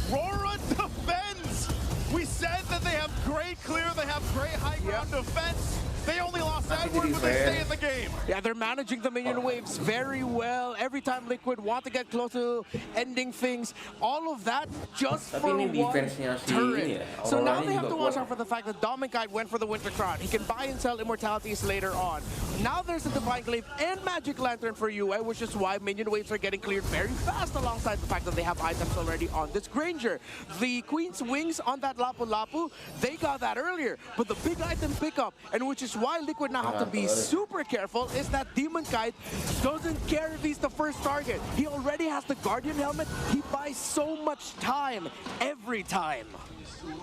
Rora defends. We said that they have great clear, they have great high ground defense. They only lost Edward, but they stay in the game. Yeah, they're managing the minion waves very well. Every time Liquid want to get close to ending things, all of that just for one turret. So now they have to watch out for the fact that Demonkite went for the Winter Crown. He can buy and sell immortalities later on. Now there's a Divine Glaive and Magic Lantern for UA, which is why minion waves are getting cleared very fast alongside the fact that they have items already on this Granger. The Queen's Wings on that Lapu Lapu, they got that earlier, but the big item pickup, and which is why Liquid now have to be super careful, is that Demonkite doesn't care if he's the first target. He already has the Guardian helmet. He buys so much time every time.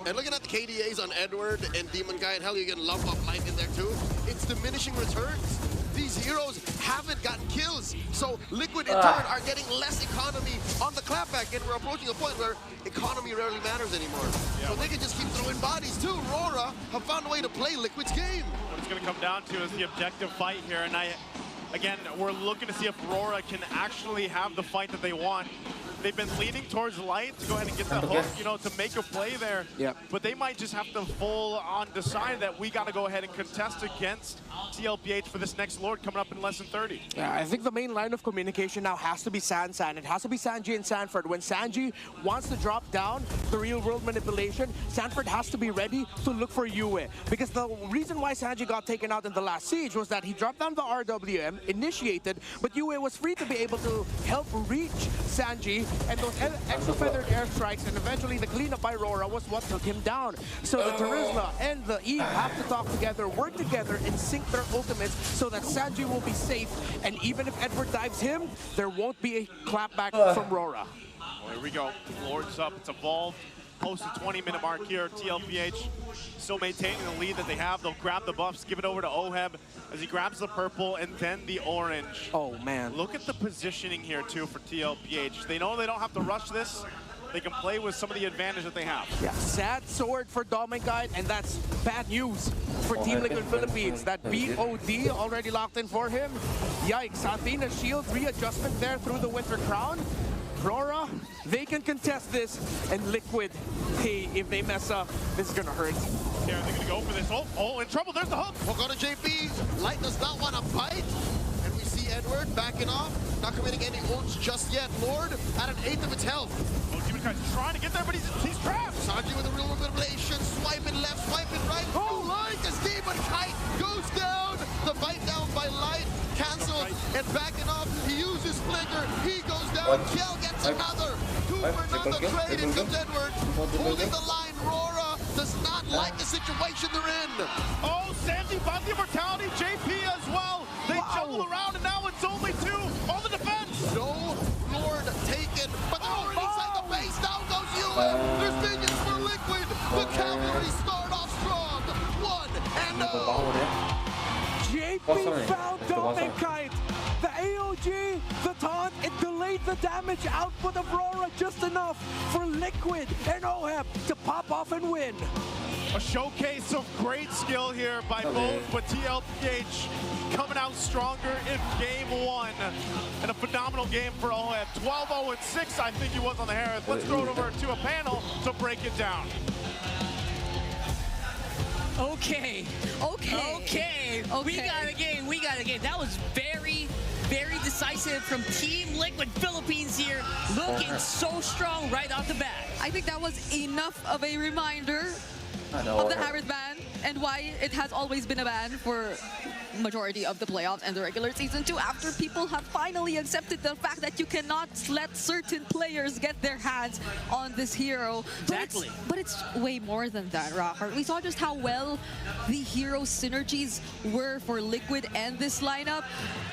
And looking at the KDAs on Edward and Demonkite, hell, you get lump up Light in there too. It's diminishing returns. These heroes haven't gotten kills, so Liquid in turn are getting less economy on the clapback, and we're approaching a point where economy rarely matters anymore. Yeah. So they can just keep throwing bodies too. Aurora have found a way to play Liquid's game. What it's going to come down to is the objective fight here, and again, we're looking to see if Aurora can actually have the fight that they want. They've been leaning towards Light to go ahead and get the hook, you know, to make a play there. Yeah. But they might just have to full on decide that we got to go ahead and contest against TLPH for this next Lord coming up in less than 30. Yeah, I think the main line of communication now has to be San. It has to be Sanji and Sanford. When Sanji wants to drop down the real world manipulation, Sanford has to be ready to look for Yue. Because the reason why Sanji got taken out in the last siege was that he dropped down the RWM, initiated, but Yue was free to be able to help reach Sanji, and those extra feathered airstrikes and eventually the cleanup by Aurora was what took him down. So the Terizla and the Eve have to talk together, work together, and sync their ultimates so that Sanji will be safe. And even if Edward dives him, there won't be a clapback from Aurora. Well, here we go. Lord's up. It's evolved. Close to 20-minute mark here. TLPH still maintaining the lead that they have. They'll grab the buffs, give it over to Oheb as he grabs the purple and then the orange. Oh, man. Look at the positioning here, too, for TLPH. They know they don't have to rush this. They can play with some of the advantage that they have. Yeah, sad sword for Demonkite, and that's bad news for Team Liquid Philippines. That BOD already locked in for him. Yikes, Athena shield readjustment there through the Winter Crown. Aurora, they can contest this, and Liquid, hey, if they mess up, this is gonna hurt. Yeah, they're gonna go for this. Oh, in trouble, there's the hook. Hook on to JP. Light does not want to bite. And we see Edward backing off, not committing any ults just yet. Lord at an 1/8 of its health. Oh, Demonkite's trying to get there, but he's trapped. Sanji with a real manipulation, swiping left, swiping right. Oh, Light as Demonkite goes down. The bite down by Light, canceled, and backing off. He uses flicker, he goes down. Kjell gets another. Two for another trade. In comes Edward, holding the line. Aurora does not like the situation they're in. Oh, Sanji bought the immortality, JP as well. They juggle around, and now it's only 2 on the defense. No Lord taken, but they're already inside the base. Down goes Yue. There's minions for Liquid. The cavalry start off strong. 1-0. JP found Demonkite. The AOG, the taunt, it delayed made the damage output of Aurora just enough for Liquid and OHEB to pop off and win. A showcase of great skill here by both, but TLPH coming out stronger in game one. And a phenomenal game for OHEB. 12-0-6, I think he was on the Harris. Let's throw it over to a panel to break it down. Okay. We got a game. That was very decisive from Team Liquid Philippines here. Looking so strong right off the bat. I think that was enough of a reminder of the Harris ban and why it has always been a ban for majority of the playoffs and the regular season too, after people have finally accepted the fact that you cannot let certain players get their hands on this hero. Exactly. But it's way more than that, Rocker. We saw just how well the hero synergies were for Liquid and this lineup.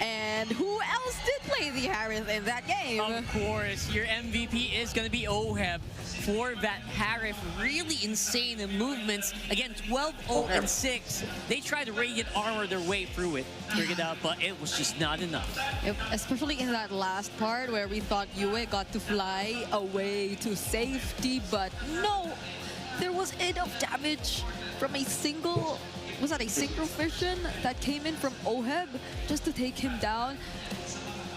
And who else did play the Harris in that game? Of course, your MVP is going to be OHEB for that Harris. Really insane movements. Again, 12-0-6. They tried to Radiant Armor their way through it, figured it out, but it was just not enough. Especially in that last part where we thought Yue got to fly away to safety, but no, there was enough damage from a single, was that a synchro fission that came in from OHEB just to take him down.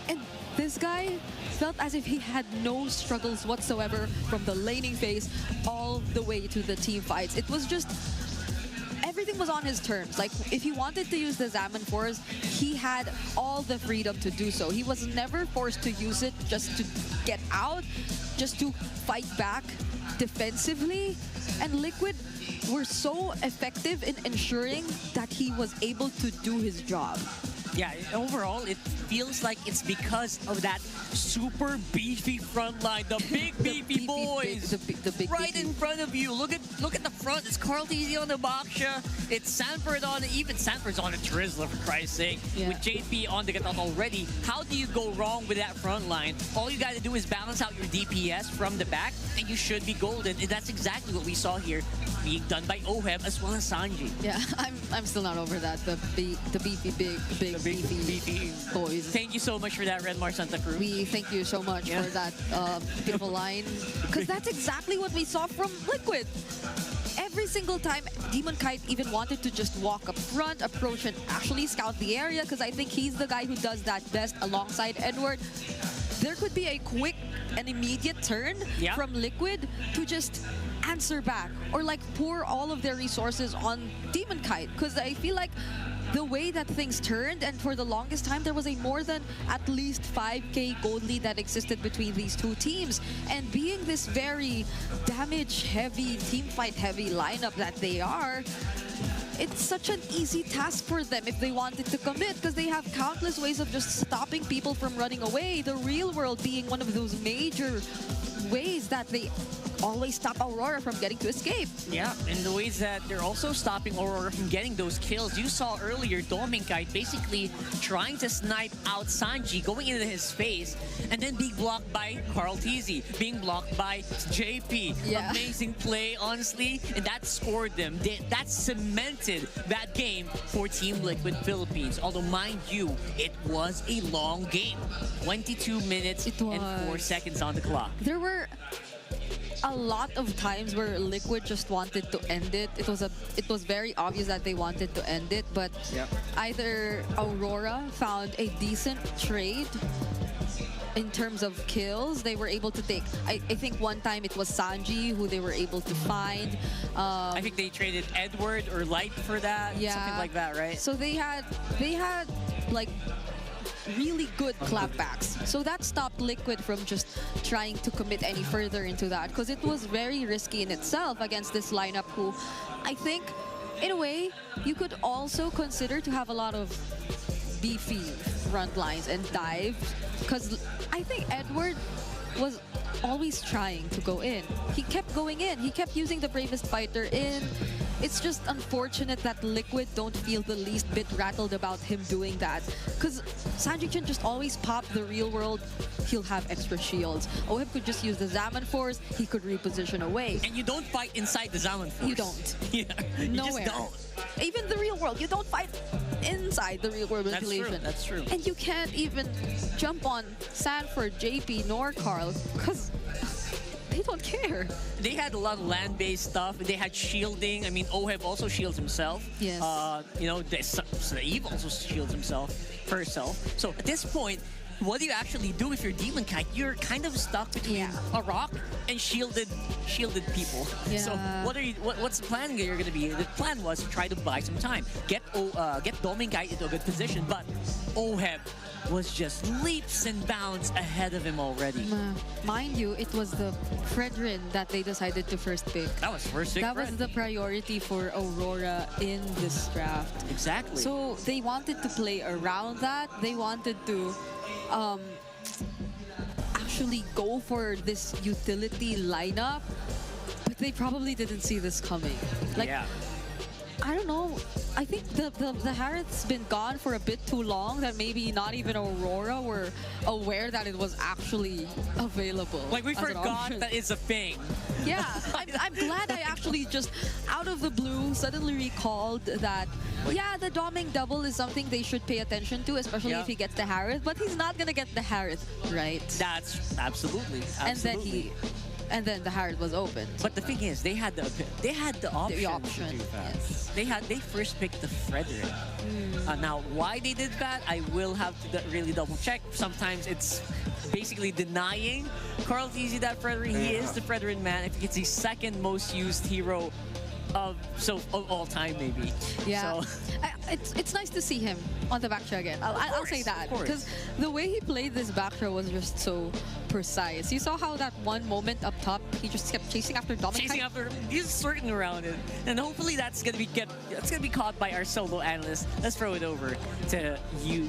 And this guy felt as if he had no struggles whatsoever from the laning phase all the way to the team fights. It was just, everything was on his terms. Like, if he wanted to use the Zaman Force, he had all the freedom to do so. He was never forced to use it just to get out, just to fight back defensively. And Liquid were so effective in ensuring that he was able to do his job. Yeah, overall, it feels like it's because of that super beefy front line, the big beefy boys, the big right beefy. in front of you. Look at the front. It's Carlteasy on the Baksha. It's Sanford on, even Sanford's on a Drizzler, for Christ's sake. Yeah. With JP on the Gatot already, how do you go wrong with that front line? All you got to do is balance out your DPS from the back, and you should be golden. And that's exactly what we saw here being done by OHEB as well as Sanji. Yeah, I'm still not over that. The beefy beefy boys. Thank you so much for that, Redmar Santa Cruz. We thank you so much for that beautiful line, because that's exactly what we saw from Liquid. Every single time, Demon Kite even wanted to just walk up front, approach and actually scout the area, because I think he's the guy who does that best alongside Edward. There could be a quick and immediate turn from Liquid to just answer back or like pour all of their resources on Demon Kite, because I feel like the way that things turned, and for the longest time there was a more than at least 5k gold lead that existed between these two teams, and being this very damage heavy, team fight heavy lineup that they are, it's such an easy task for them if they wanted to commit, because they have countless ways of just stopping people from running away, the real world being one of those major ways that they always stop Aurora from getting to escape. Yeah, and the ways that they're also stopping Aurora from getting those kills. You saw earlier Dominkite basically trying to snipe out Sanji, going into his face, and then being blocked by Carlteasy, being blocked by JP. Yeah. Amazing play, honestly, and that scored them. That cemented that game for Team Liquid Philippines. Although, mind you, it was a long game. 22 minutes and 4 seconds on the clock. There were a lot of times where Liquid just wanted to end it. It was very obvious that they wanted to end it, but either Aurora found a decent trade in terms of kills. They were able to take, I think one time it was Sanji who they were able to find. I think they traded Edward or Light for that, something like that, right? So they had like really good clapbacks. So that stopped Liquid from just trying to commit any further into that, because it was very risky in itself against this lineup who I think, in a way, you could also consider to have a lot of beefy front lines and dives, because I think Edward was always trying to go in. He kept going in. He kept using the bravest fighter in. It's just unfortunate that Liquid don't feel the least bit rattled about him doing that, because Sanji can just always pop the real world. He'll have extra shields. OHEB could just use the Zaman Force. He could reposition away. And you don't fight inside the Zaman Force. You don't. Yeah, you Nowhere. just don't. even the real world, you don't fight inside the real world manipulation. That's true. And you can't even jump on Sanford, JP, nor Carl, because they don't care. They had a lot of land-based stuff. They had shielding. I mean, Oheb also shields himself. Yes. You know, Eve also shields herself. So at this point, what do you actually do if you're Demon Kite? You're kind of stuck between a rock and shielded people. Yeah. So what's the plan you're gonna be? The plan was to try to buy some time, get Demon Kite into a good position, but Oheb was just leaps and bounds ahead of him already. Mind you, it was the Fredrin that they decided to first pick. That was first pick. That was the priority for Aurora in this draft. Exactly. So they wanted to play around that. They wanted to actually go for this utility lineup, but they probably didn't see this coming. Like, yeah. I don't know. I think the Harith's been gone for a bit too long that maybe not even Aurora were aware that it was actually available. Like, we as an forgot option. that it's a thing. Yeah, I'm glad I actually just out of the blue suddenly recalled that, yeah, the Doming double is something they should pay attention to, especially if he gets the Harith, but he's not gonna get the Harith, right? That's absolutely. And then the Harith was open. But the thing is, they had the option to do that. Yes. They first picked the Fredrin. Now, why they did that, I will have to really double check. Sometimes it's basically denying Carl TZ that Fredrin. He is the Fredrin man. I think it's the second most used hero of all time, maybe. Yeah, So, it's nice to see him on the backshot again. I'll say that because the way he played this backshot was just so precise. You saw how that one moment up top, he just kept chasing after Dominic. He's circling around it, and hopefully that's gonna be caught by our solo analyst. Let's throw it over to you.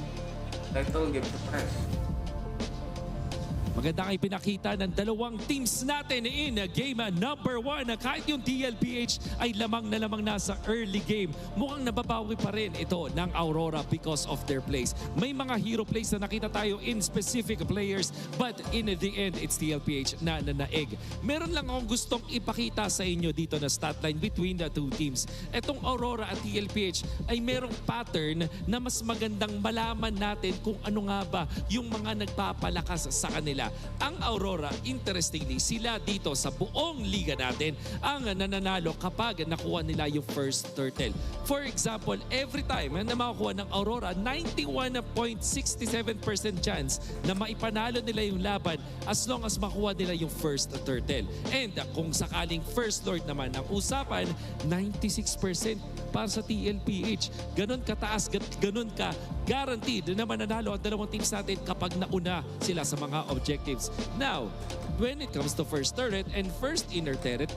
Title game to press. Magandang ipinakita ng dalawang teams natin in game number 1. Kahit yung TLPH ay lamang na sa early game, mukhang nababawi pa rin ito ng Aurora because of their plays. May mga hero plays na nakita tayo in specific players, but in the end, it's TLPH na nanaig. Meron lang akong gustong ipakita sa inyo dito na statline between the two teams. Etong Aurora at TLPH ay merong pattern na mas magandang malaman natin kung ano nga ba yung mga nagpapalakas sa kanila. Ang Aurora, interestingly, sila dito sa buong liga natin ang nananalo kapag nakuha nila yung first turtle. For example, every time na makakuha ng Aurora, 91.67% chance na maipanalo nila yung laban as long as makuha nila yung first turtle. And kung sakaling first lord naman ang usapan, 96% para sa TLPH. Ganon kataas, ganon ka guaranteed na mananalo ang dalawang teams natin kapag nauna sila sa mga objectives. Now, when it comes to first turret and first inner turret,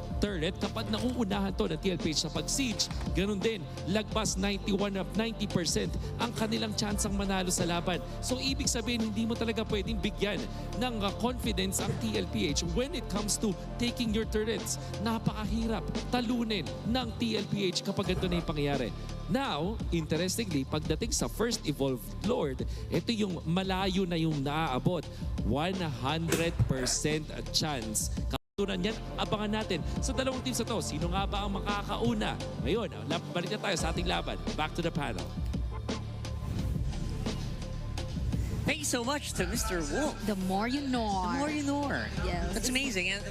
kapag nauunahan to ng TLPH sa pag-siege, ganun din, lagpas 91 of 90% ang kanilang tsansang manalo sa laban. So, ibig sabihin, hindi mo talaga pwedeng bigyan ng confidence ang TLPH when it comes to taking your turrets. Napakahirap talunin ng TLPH kapag ganito na yung pangyayari. Now, interestingly, pagdating sa first evolved lord, ito yung malayo na yung naaabot. 100% chance. Katunan yan, abangan natin sa dalawang teams na to. Sino nga ba ang makakauna? Ngayon, balik na tayo sa ating laban. Back to the panel. Thank you so much to Mr. Wolf. The more you know. The more you know. Yes. That's amazing. And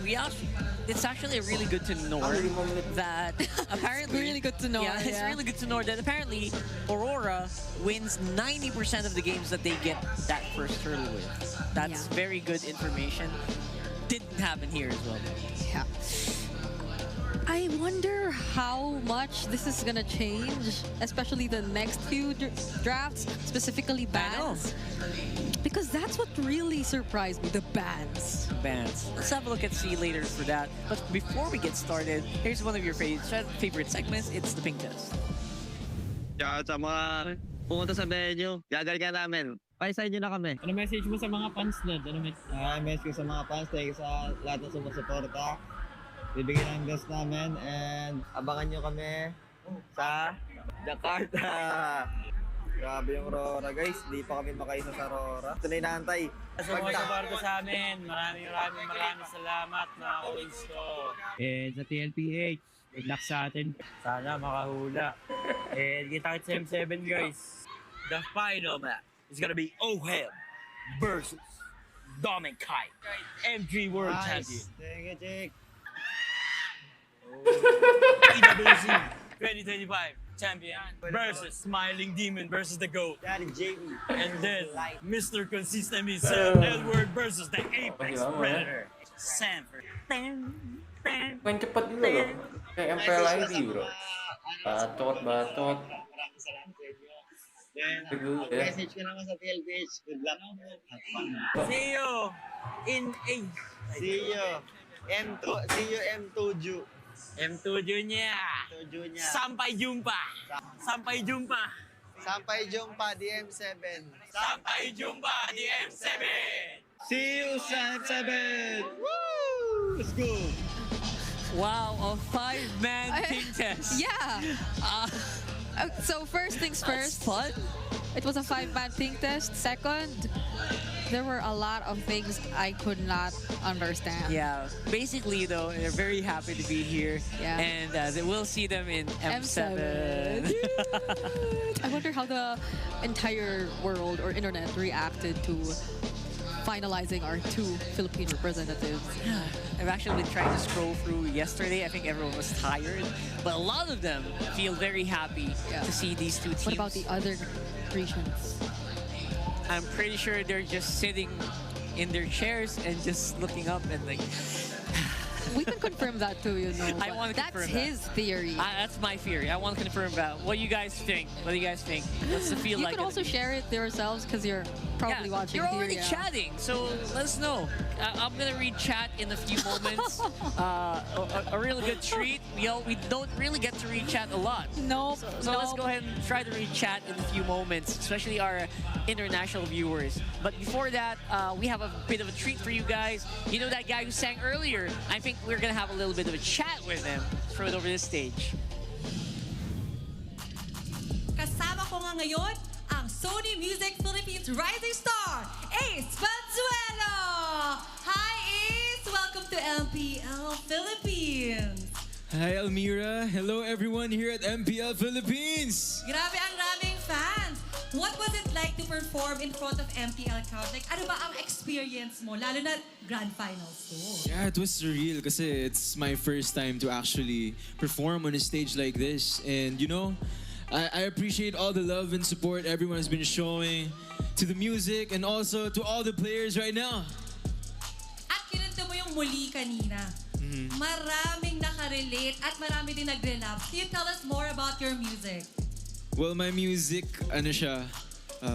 it's actually really good to know that apparently... It's really good to know. Yeah, it's really good to know that apparently Aurora wins 90% of the games that they get that first turtle with. That's very good information. Didn't happen here as well. Yeah. I wonder how much this is gonna change, especially the next few drafts, specifically bans. Because that's what really surprised me, the bans. Bans. Let's have a look at C later for that. But before we get started, here's one of your favorite segments. It's the ping test. Shout out sa mga pumunta sa venue. Gagaling namin. Paisahin nyo na kami. Ano message mo sa mga fans na? Message ko sa mga fans. Thank you sa lahat ng sumusuporta. Bibigyan ang best namin and abangan nyo kami sa Jakarta. Grabe yung Aurora guys, di pa kami makaisa sa Aurora. Ito na inaantay. Sumusuporta sa amin. Maraming salamat mga audience ko. And sa TLPH, Good luck sa atin. Sana makahula. And kita sa M7 guys. The final match is gonna be OHEM versus Dominkai, M3 World Champion. Thank you, Jake. EWC 2025 champion versus Smiling Demon versus the GOAT. Daddy JB. And then Mr. Consistent himself, Edward versus the Apex Predator, Sanford. Main cepet juga loh. Kayak MPL ID bro. Bacot. Maraming salamat sa inyo. Then, message ko naman sa TLPH. Good luck. See you in A. See you. See you M2 Ju. M2 Junior. Junior. Sampai jumpa. Sampai jumpa. Sampai jumpa di M7. Sampai jumpa di M7. See you sa M7. Woo! Let's go. Wow, a 5-man team test. Yeah. So first things That's first. fun. It was a 5-man thing test. Second, there were a lot of things I could not understand. Yeah, basically though, they're very happy to be here. Yeah. And we'll see them in M7. I wonder how the entire world or internet reacted to finalizing our 2 Philippine representatives. I've actually been trying to scroll through yesterday. I think everyone was tired, but a lot of them feel very happy to see these 2 teams. What about the other regions? I'm pretty sure they're just sitting in their chairs and just looking up and like... We can confirm that too, you know. I want to That's confirm his theory. That's my theory. I want to confirm that. What do you guys think? What do you guys think? What's the feel You like? can also share it yourselves because you're probably watching. You're already here, chatting, so let us know. I'm gonna read chat in a few moments. A really good treat. We don't really get to read chat a lot. Nope. So let's go ahead and try to read chat in a few moments, especially our international viewers. But before that, we have a bit of a treat for you guys. You know that guy who sang earlier? I think we're gonna have a little bit of a chat with him. Throw it over this stage. Kasama ko nga ngayon ang Sony Music Philippines rising star, Ace Valenzuela! Hi Ace! Welcome to MPL Philippines! Hi Almira! Hello everyone here at MPL Philippines! Grabe ang raming fans! What was it like to perform in front of MPL crowd? Like, ano ba ang experience mo? Lalo na Grand Finals to. Yeah, it was surreal kasi it's my first time to actually perform on a stage like this. And you know, I appreciate all the love and support everyone has been showing to the music and also to all the players right now. At kinanta mo yung muli kanina. Maraming nakarelate at marami din nag-relapse. Can you tell us more about your music? Well, my music, ano siya,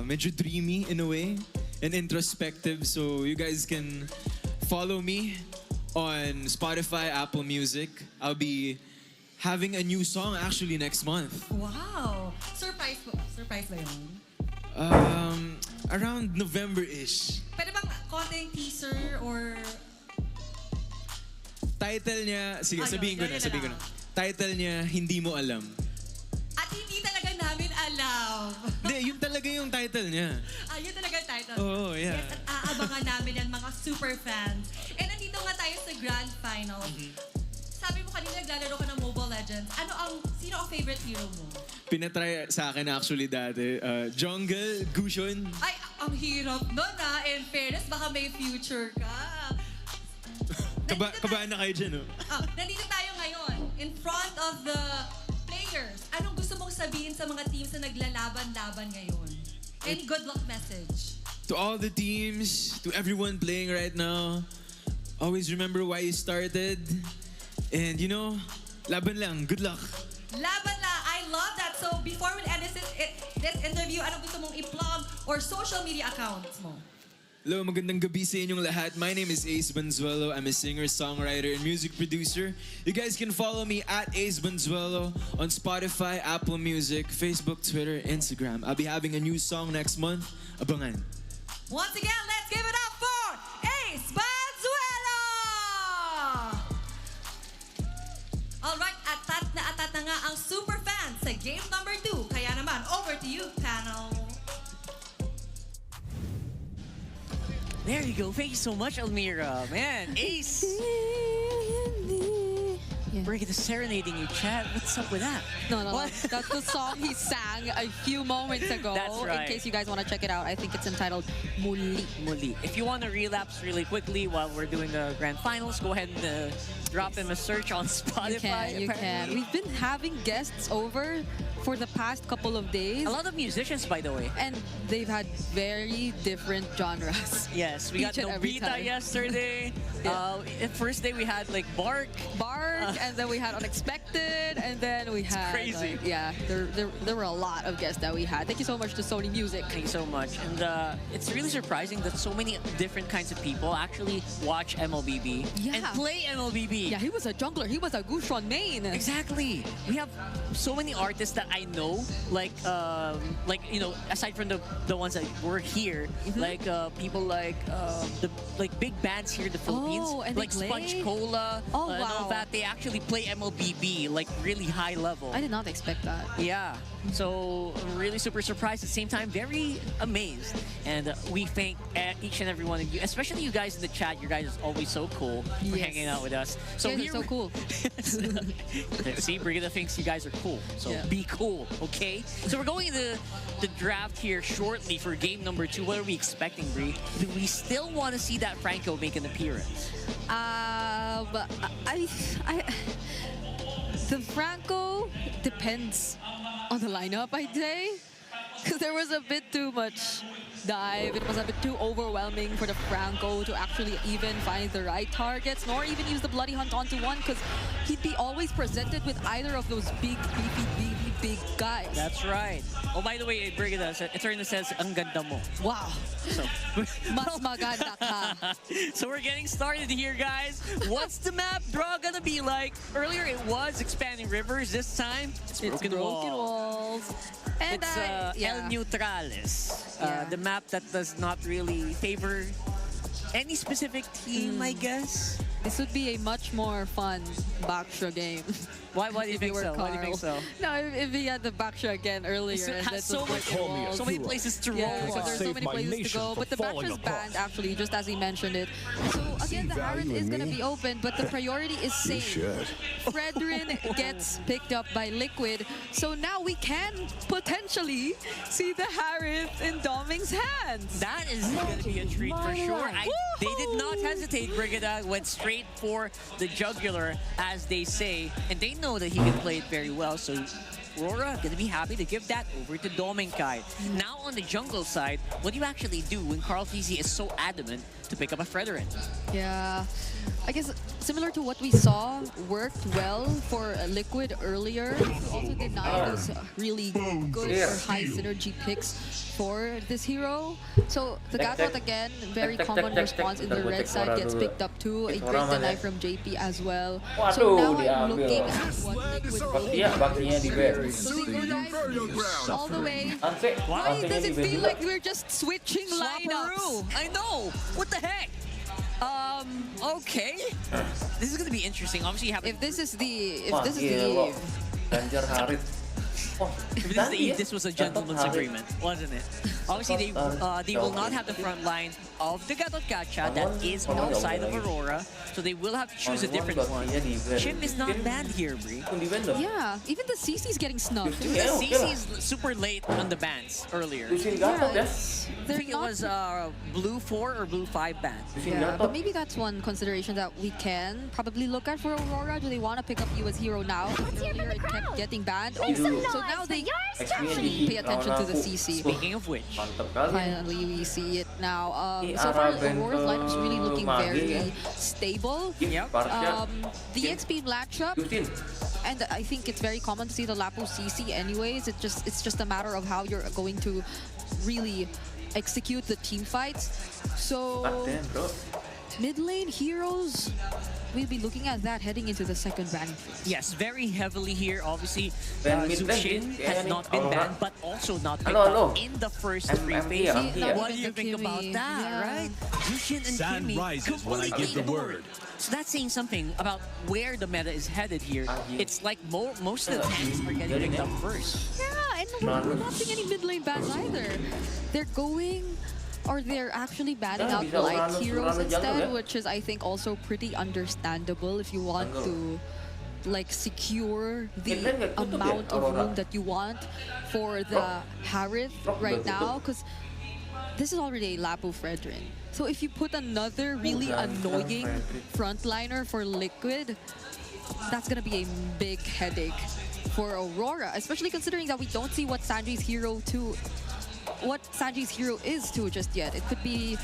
medyo dreamy in a way and introspective. So you guys can follow me on Spotify, Apple Music. I'll be having a new song actually next month. Wow! Surprise ba yun? Around November-ish. Pwede bang konting teaser or... Title niya, sige, Ayun, sabihin ko na. Title niya, Hindi Mo Alam. At hindi talaga namin alam. Hindi, yun talaga yung title niya. Yun talaga ang title. Oo, yeah. Yes, at aabangan namin yan mga super fans. And nandito nga tayo sa Grand Final. Sabi mo kanina naglalaro ka ng Mobile Legends. Sino ang favorite hero mo? Pinatry sa akin actually dati. Jungle, Gushon. Ay, ang hirap nun In fairness, baka may future ka. Kabahan na kayo dyan, no? Nandito tayo ngayon in front of the players. Anong gusto mong sabihin sa mga teams na naglalaban-laban ngayon? Any good luck message? To all the teams, to everyone playing right now, always remember why you started. And you know, laban lang. Good luck. Laban lang. I love that. So before we end this interview, anong gusto mong i-plug or social media accounts mo? Hello, magandang gabi sa inyong lahat. My name is Ace Banzuelo. I'm a singer, songwriter, and music producer. You guys can follow me at Ace Banzuelo on Spotify, Apple Music, Facebook, Twitter, Instagram. I'll be having a new song next month. Abangan. Once again, let's give it up for Ace Banzuelo! Alright, atat na nga ang super fans sa game number 2. Kaya naman, over to you, panel. There you go. Thank you so much, Almira. Man, Ace. Yeah. Brigida serenading you, Chad. What's up with that? No, no, What? that's the song he sang a few moments ago. That's right. In case you guys want to check it out, I think it's entitled Muli. Muli. If you want to relapse really quickly while we're doing the grand finals, go ahead and drop him a search on Spotify. You can. We've been having guests over for the past couple of days. A lot of musicians, by the way. And they've had very different genres. Yes, we got Each and every Nobita time. yesterday. First day we had like Bark, and then we had Unexpected, and then we had crazy. Yeah, there were a lot of guests that we had. Thank you so much to Sony Music. Thank you so much. And it's really surprising that so many different kinds of people actually watch MLBB and play MLBB. Yeah, he was a jungler. He was a Gushron main. Exactly. We have so many artists that I know, like you know, aside from the ones that were here, like people like big bands here in the Philippines, and like they play? Sponge Cola, Oh, and all wow. that. They actually play MLBB like really high level. I did not expect that. Yeah. So I'm really super surprised. At the same time, very amazed. And we thank each and every one of you, especially you guys in the chat. You guys are always so cool for Yes. hanging out with us. So You guys are here so cool. See, Brigida thinks you guys are cool. So Yeah. be cool, okay? So we're going into the draft here shortly for game number 2. What are we expecting, Bri? Do we still want to see that Franco make an appearance? The Franco depends on the lineup, I'd say. Because there was a bit too much dive. It was a bit too overwhelming for the Franco to actually even find the right targets, nor even use the Bloody Hunt onto one, because he'd be always presented with either of those big, big guys. That's right. Oh, by the way, Brigida, Eterna says, ang ganda mo. Wow. So, Mas maganda ka. So we're getting started here, guys. What's the map draw gonna be like? Earlier it was expanding rivers. This time it's broken walls. And it's El Neutrales, Yeah. the map that does not really favor any specific team, I guess. This would be a much more fun Baksha game. Why do you If think were so? Why do you think Carl. so? No, if he had the Baksha again earlier. It and has then so those broken walls. many places to Yeah, roll. so there's so many places to go. But the Baksha's banned, actually, just as he mentioned it. So again, the Harith is going to be open, but the priority is same. Fredrin gets picked up by Liquid. So now we can potentially see the Harith in Doming's hands. That is going to be a treat for sure. They did not hesitate. Brigida went straight for the jugular, as they say, and they know that he can play it very well. So Aurora gonna be happy to give that over to Dominkai. Now on the jungle side, what do you actually do when Carl TZ is so adamant to pick up a Fredrin? Yeah, I guess similar to what we saw worked well for Liquid earlier. Also denied those really good or high synergy picks for this hero. So the Gatot again, very common response in the red side, gets picked up too. A great deny from JP as well. So now I'm looking at what Liquid will do. Iya, baktinya di band. So they go dive all the way. Why does it feel like we're just switching lineups? I know! What the heck? Okay. This is gonna be interesting. Obviously, you have. If this is the Ganjar Harith. This was a gentleman's agreement, wasn't it? Obviously, they will not have the front line of the Gatot Gacha that is outside of Aurora, so they will have to choose a different one. Chip is not banned here, Bri. Yeah, even the CC's getting snuffed. The CC is super late on the bans earlier. Yeah, I think it was Blue 4 or Blue 5 ban. Yeah, but maybe that's one consideration that we can probably look at for Aurora. Do they want to pick up you as hero now? Earlier it kept getting banned. Oh, so now they actually pay attention to the CC. Speaking of which, finally we see it now. So far, Aurora's lineup is really looking very stable. The XP matchup, and I think it's very common to see the Lapu CC anyways. It's just a matter of how you're going to really execute the team fights. So mid lane heroes, we'll be looking at that heading into the second banning phase. yes, very heavily here. Obviously, Zushin has not been banned, but also not picked Hello. up in the first 3 phases. What do you think about that, right? Zushin and Kimmy completely ignored. So that's saying something about where the meta is headed here. It's like most of the tanks are getting picked up first. Yeah, and we're not seeing any mid lane bans either. They're going, or they're actually banning out light heroes instead, which is, I think, also pretty understandable if you want to like secure the Inland nggak tutup ya, amount of Aurora? room that you want for the Harith right udah now, tutup. because this is already a Lapu Fredrin. So if you put another really annoying frontliner for Liquid, that's gonna be a big headache for Aurora, especially considering that we don't see what Sanji's hero is too just yet. It could be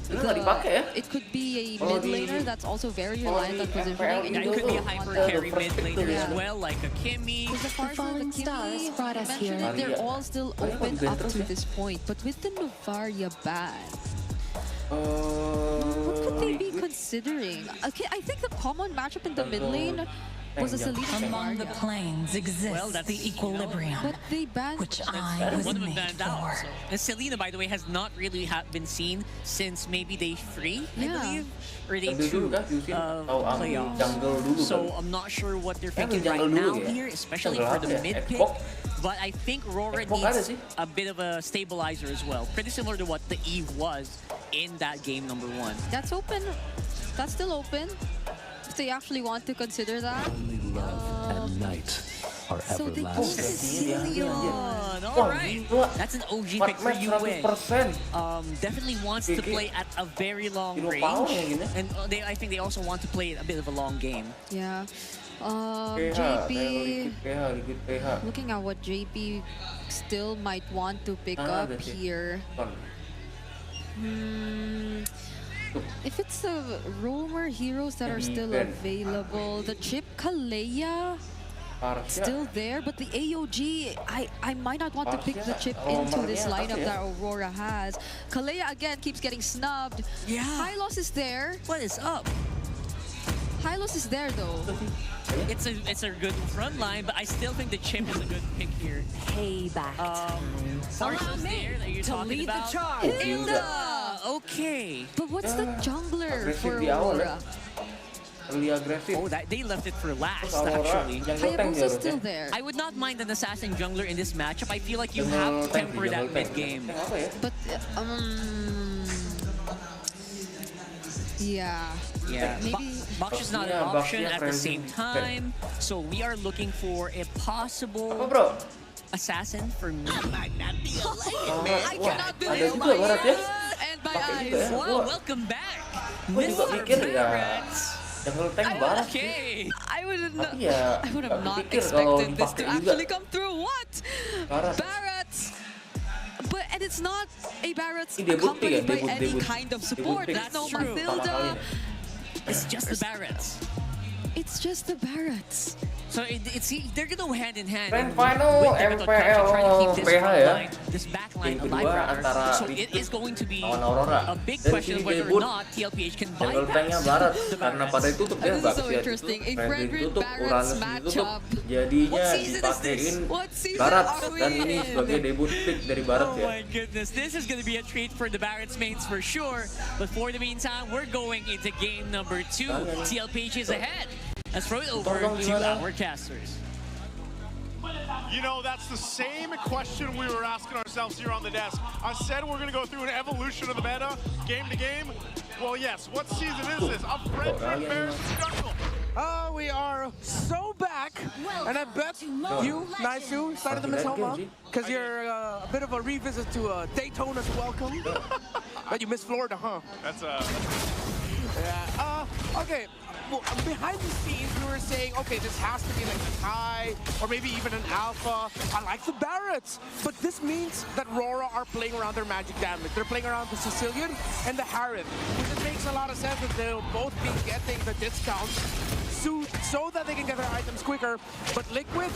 it could be a mid laner that's also very reliant on positioning. It could be a hyper carry mid laner as well, like a Kimmy. The falling stars brought us here. They're all still open up to this point, but with the Novaria ban, what could they be considering? Okay, I think the common matchup in the mid lane was a Selena Among the Novaria. planes exists That's the equilibrium, But they banned which I was One of them made banned out. for. So. And Selena, by the way, has not really been seen since maybe day 3, I believe, or day 2 playoffs. So I'm not sure what they're thinking right now here, especially for the mid pick. But I think Aurora needs a bit of a stabilizer as well, pretty similar to what the Eve was in that game number 1. That's open. That's still open. If they actually want to consider that. Only love and night are So they go everlasting. Sicilian. All right, that's an OG pick for you. Definitely wants to play at a very long range, and I think they also want to play a bit of a long game. Yeah. JP. Looking at what JP still might want to pick up here. If it's the roamer heroes that are still available, the chip Kalea still there, but the AOG, I might not want to pick the chip into this lineup that Aurora has. Kalea again keeps getting snubbed. Yeah. Hylos is there. What is up? Hylos is there though. It's a good front line, but I still think the chip is a good pick here. Payback. Sarsha's there that you're talking lead the about. charge. Hilda! Okay. But what's the jungler for Aurora? Really aggressive. Oh, they left it for last, actually. Hayabusa's still there. I would not mind an assassin jungler in this matchup. I feel like you have to temper that mid game. But yeah. Yeah, Maybe Box is not an option at the same time, so we are looking for a possible assassin for me. I cannot believe my ears and my eyes. Well, welcome back, Mr. Barrett. Okay. I would have not expected this to actually come through. What? Barrett's. And it's not a Barrett's accompanied by any kind of support. There's no Mathilda. It's just the Barretts. It's just the Barretts. So they're gonna go hand in hand. GRANDFINAL MPL PH ya. This backline Game alive, kedua antara so it is going to be Aurora. a big Dari question sini whether or debut. not TLPH can Jungle tanknya bypass Barat the karena pada Barretts. ditutup ya, This is Barat so interesting. A Fredrin ditutup, Barrett's Uranus ditutup, matchup. jadinya What season is this? dipakein What season Barat are we dan ini in? sebagai debut pick dari Barat Oh ya. my goodness, this is going to be a treat for the Barrett's mains for sure. But for the meantime, we're going into game number 2. TLPH is ahead. Let's throw it over to our casters. You know, that's the same question we were asking ourselves here on the desk. I said we're going to go through an evolution of the meta, game to game. Well, yes, what season is this? A Fredrin versus Jungle. We are so back, and I bet you, Naisu, started to miss Homa, because you're a bit of a revisit to Daytona's welcome. But you missed Florida, huh? That's Yeah. Okay. Well, behind the scenes, we were saying, okay, this has to be like a tie, or maybe even an alpha. I like the Barretts, but this means that Aurora are playing around their magic damage. They're playing around the Sicilian and the Harith, which it makes a lot of sense that they'll both be getting the discounts so that they can get their items quicker. But Liquid,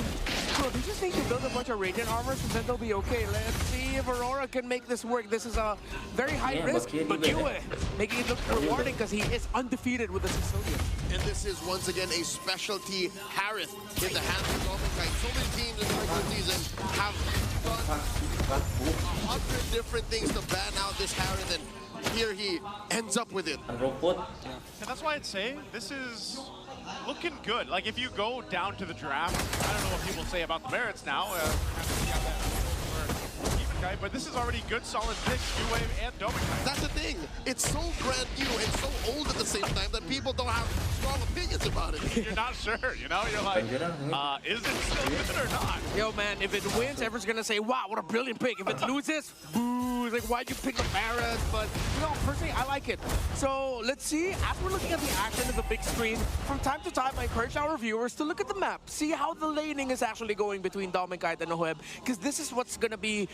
bro, they just need to build a bunch of Radiant armors and then they'll be okay. Let's see if Aurora can make this work. This is a very high risk, but Yue making it look rewarding because he is undefeated with the Sicilian. And this is once again a specialty Harith in the hands of Dominicite. So many teams in the regular season have done 100 different things to ban out this Harith, and here he ends up with it. And that's why I'd say this is looking good. Like, if you go down to the draft, I don't know what people say about the Barretts now. Kite, but this is already good, solid picks, Yue and Dominicite. That's the thing. It's so brand new and so old at the same time that people don't have strong opinions about it. You're not sure, you know? You're like, is it still good or not? Yo, man, if it wins, everyone's gonna say, wow, what a brilliant pick. If it loses, boo, like, why'd you pick the Barrett? But, you know, personally, I like it. So, let's see, as we're looking at the action of the big screen, from time to time, I encourage our viewers to look at the map, see how the laning is actually going between Dominicite and Oheb, because this is what's gonna be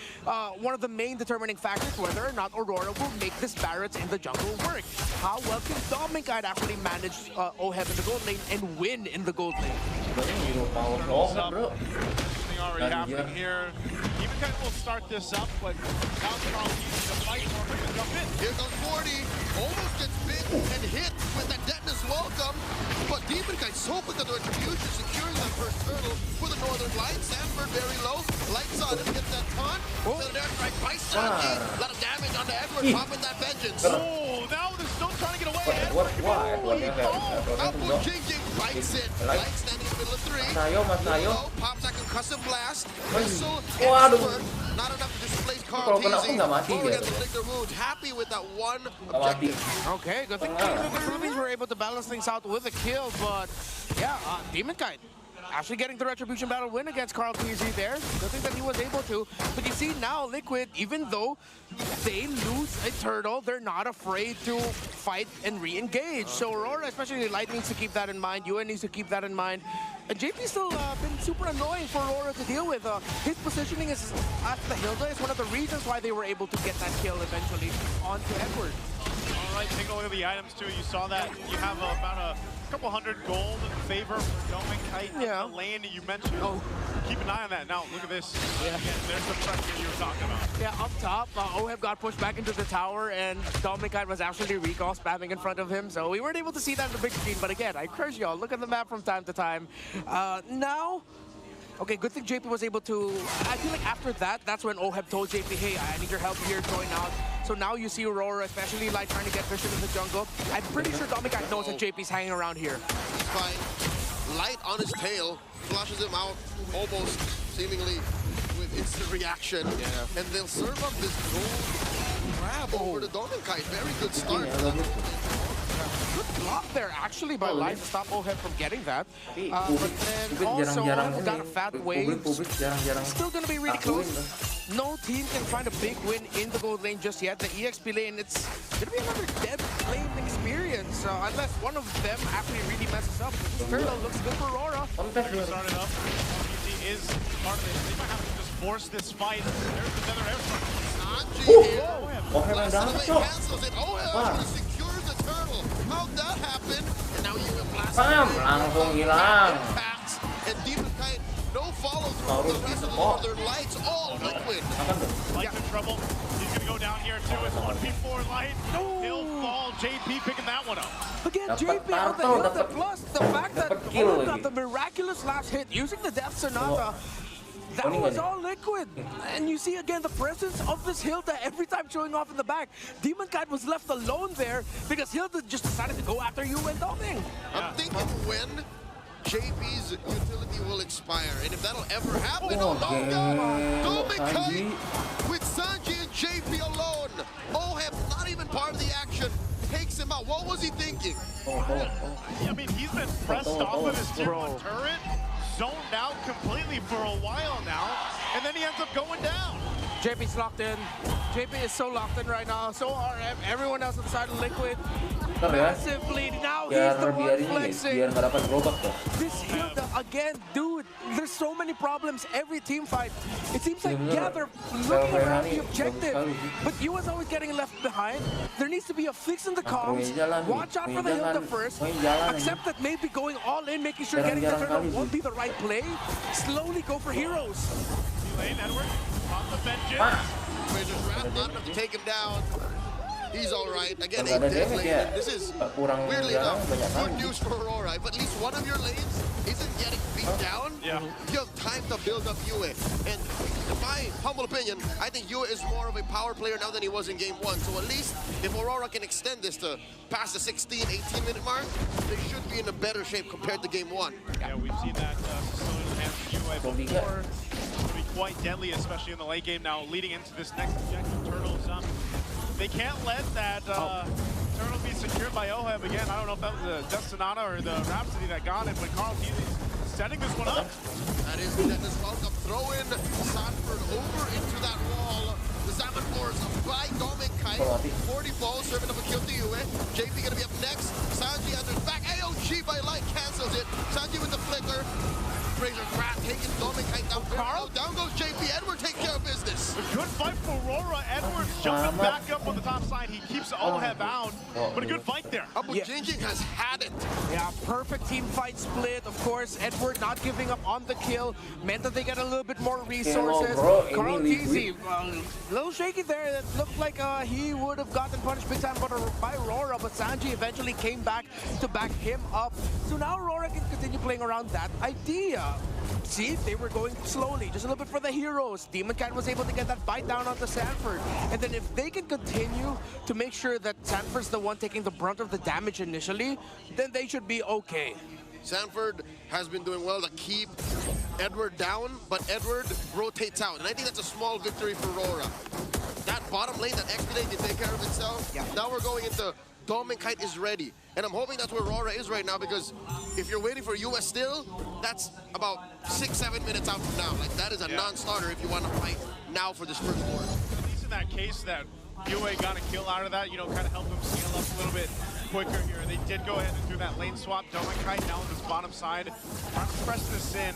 one of the main determining factors whether or not Aurora will make this Barrett in the jungle work. How well can Dominicite actually manage Oheb in the gold lane and win in the gold lane? Something already happening here. Even kind of will start this up, but now Carl needs to fight or to jump in. Here goes 40, almost gets bit and hit with that deadness welcome, but Demonkite so quick on the retribution, securing that first turtle for the northern line. Sanford very low, lights on him, gets that ton, then an airstrike by Sanji, a lot of damage on the Edward, popping that vengeance. Oh, now they're still trying to get away. Apple King bites it, Light standing in the middle of 3. Low, pops that concussive blast, missile, expert, not enough to displace Carl Teasy. Over gets to lick the wounds, happy with that one objective. Okay, good thing the Philippines were able to balance things out with a kill, but yeah, Demonkite actually getting the Retribution battle win against Carl TZ there. Good thing that he was able to. But you see now, Liquid, even though they lose a turtle, they're not afraid to fight and re-engage. So Aurora, especially Light, needs to keep that in mind. UN needs to keep that in mind. And JP's still been super annoying for Aurora to deal with. His positioning is at the Hilda is one of the reasons why they were able to get that kill eventually onto Edward. All right, taking a look at the items too. You saw that you have about a couple hundred gold in favor for Dominicite in the lane you mentioned. Keep an eye on that. Now, look at this. Again, there's the pressure you were talking about. Yeah, up top, Oheb got pushed back into the tower, and Dominicite was actually recall spamming in front of him, so we weren't able to see that in the big screen. But again, I encourage y'all, look at the map from time to time. Now, okay, good thing JP was able to, I feel like after that, that's when Oheb told JP, hey, I need your help here, join out. So now you see Aurora, especially Light, trying to get Vision in the jungle. I'm pretty sure Dominicite knows that JP's hanging around here. Fine. Light on his tail, flushes him out almost seemingly with instant reaction. Yeah. And they'll serve up this gold grab over the Dominicite. Very good start. Good block there, actually, by Light to stop Oheb from getting that. But then also, Oheb got a fat wave. Still going to be really close. No team can find a big win in the gold lane just yet. The EXP lane, it's going to be another dead lane experience. Unless one of them actually really messes up. This turtle looks good for Aurora. Started up. He is part of this. They might have to just force this fight. There's another airstrike. Cancels it. Oheb secures the turtle. How'd that happen? And now you have blast. Impacts. And Demonkite, no follow through. The rest of the Northern Lights, all Liquid. Light's in trouble. He's going to go down here too. It's 1v4 Light. He'll fall. JP picking that one up. Again, JP on the Hilda, plus the fact that Oheb got the miraculous last hit using the Death Sonata. That was all Liquid. And you see again the presence of this Hilda every time showing off in the back. Demonkite was left alone there because Hilda just decided to go after you and Doming. I'm thinking when JP's utility will expire, and if that'll ever happen, Dominicite with Sanji and JP alone. Oheb not even part of the action. Takes him out. What was he thinking? I mean, he's been pressed off of his tier 1 turret, zoned out completely for a while now, and then he ends up going down. JP's locked in. JP is so locked in right now. So are everyone else on the side of Liquid. Massive lead. Now he's the one flexing. This Hilda, again, dude, there's so many problems every team fight. It seems like, yeah, they're looking around the objective, but you was always getting left behind. There needs to be a fix in the comms. Watch out for the Hilda first. Accept that maybe going all in, making sure getting the turtle won't be the right play. Slowly go for heroes. Lane, Edward, on the vengeance. Not enough to take him down. He's all right. Again, 8 days later. This is weirdly enough good news for Aurora. If at least one of your lanes isn't getting beat down, you have time to build up Yue. And in my humble opinion, I think Yue is more of a power player now than he was in Game 1. So at least if Aurora can extend this to past the 16, 18-minute mark, they should be in a better shape compared to Game 1. Yeah, we've seen that Yue before. quite deadly, especially in the late game now, leading into this next objective, Turtles. They can't let that Turtle be secured by Oheb again. I don't know if that was the Destinata or the Rhapsody that got it, but Carl Healy's setting this one up. That is Dennis welcome. Throw in Sanford over into that wall. The Salmon Force by Dominkai. 40 balls, serving up a kill to Yue. JP gonna be up next. Sanji enters back. AOG by Light cancels it. Sanji with the flicker. Razor Grab taking Dominkai down. Carl down goes JP. Edward taking care of business. A good fight for Aurora. Edwards jumping back up on the top side. He keeps Oheb out, but a good fight there. Abu Jinjing has had it. Yeah, perfect team fight split. Of course, Edward not giving up on the kill meant that they get a little bit more resources. Carl Teasy, a little shaky there. It looked like he would have gotten punished big time by Aurora, but Sanji eventually came back to back him up. So now Aurora can continue playing around that idea. See, they were going slowly, just a little bit for the heroes. Demon Cat was able to get that bite down onto Sanford. And then if they can continue to make sure that Sanford's the one taking the brunt of the damage initially, then they should be okay. Sanford has been doing well to keep Edward down, but Edward rotates out. And I think that's a small victory for Aurora. That bottom lane, that expedite can take care of itself. Yeah. Now we're going into Dominkite is ready. And I'm hoping that's where Aurora is right now, because if you're waiting for US still, that's about 6-7 minutes out from now. Like, that is a non-starter if you want to fight now for this first war. At least in that case that UA got a kill out of that, you know, kind of help them scale up a little bit quicker here. They did go ahead and do that lane swap. Dominkite now on this bottom side, trying to press this in,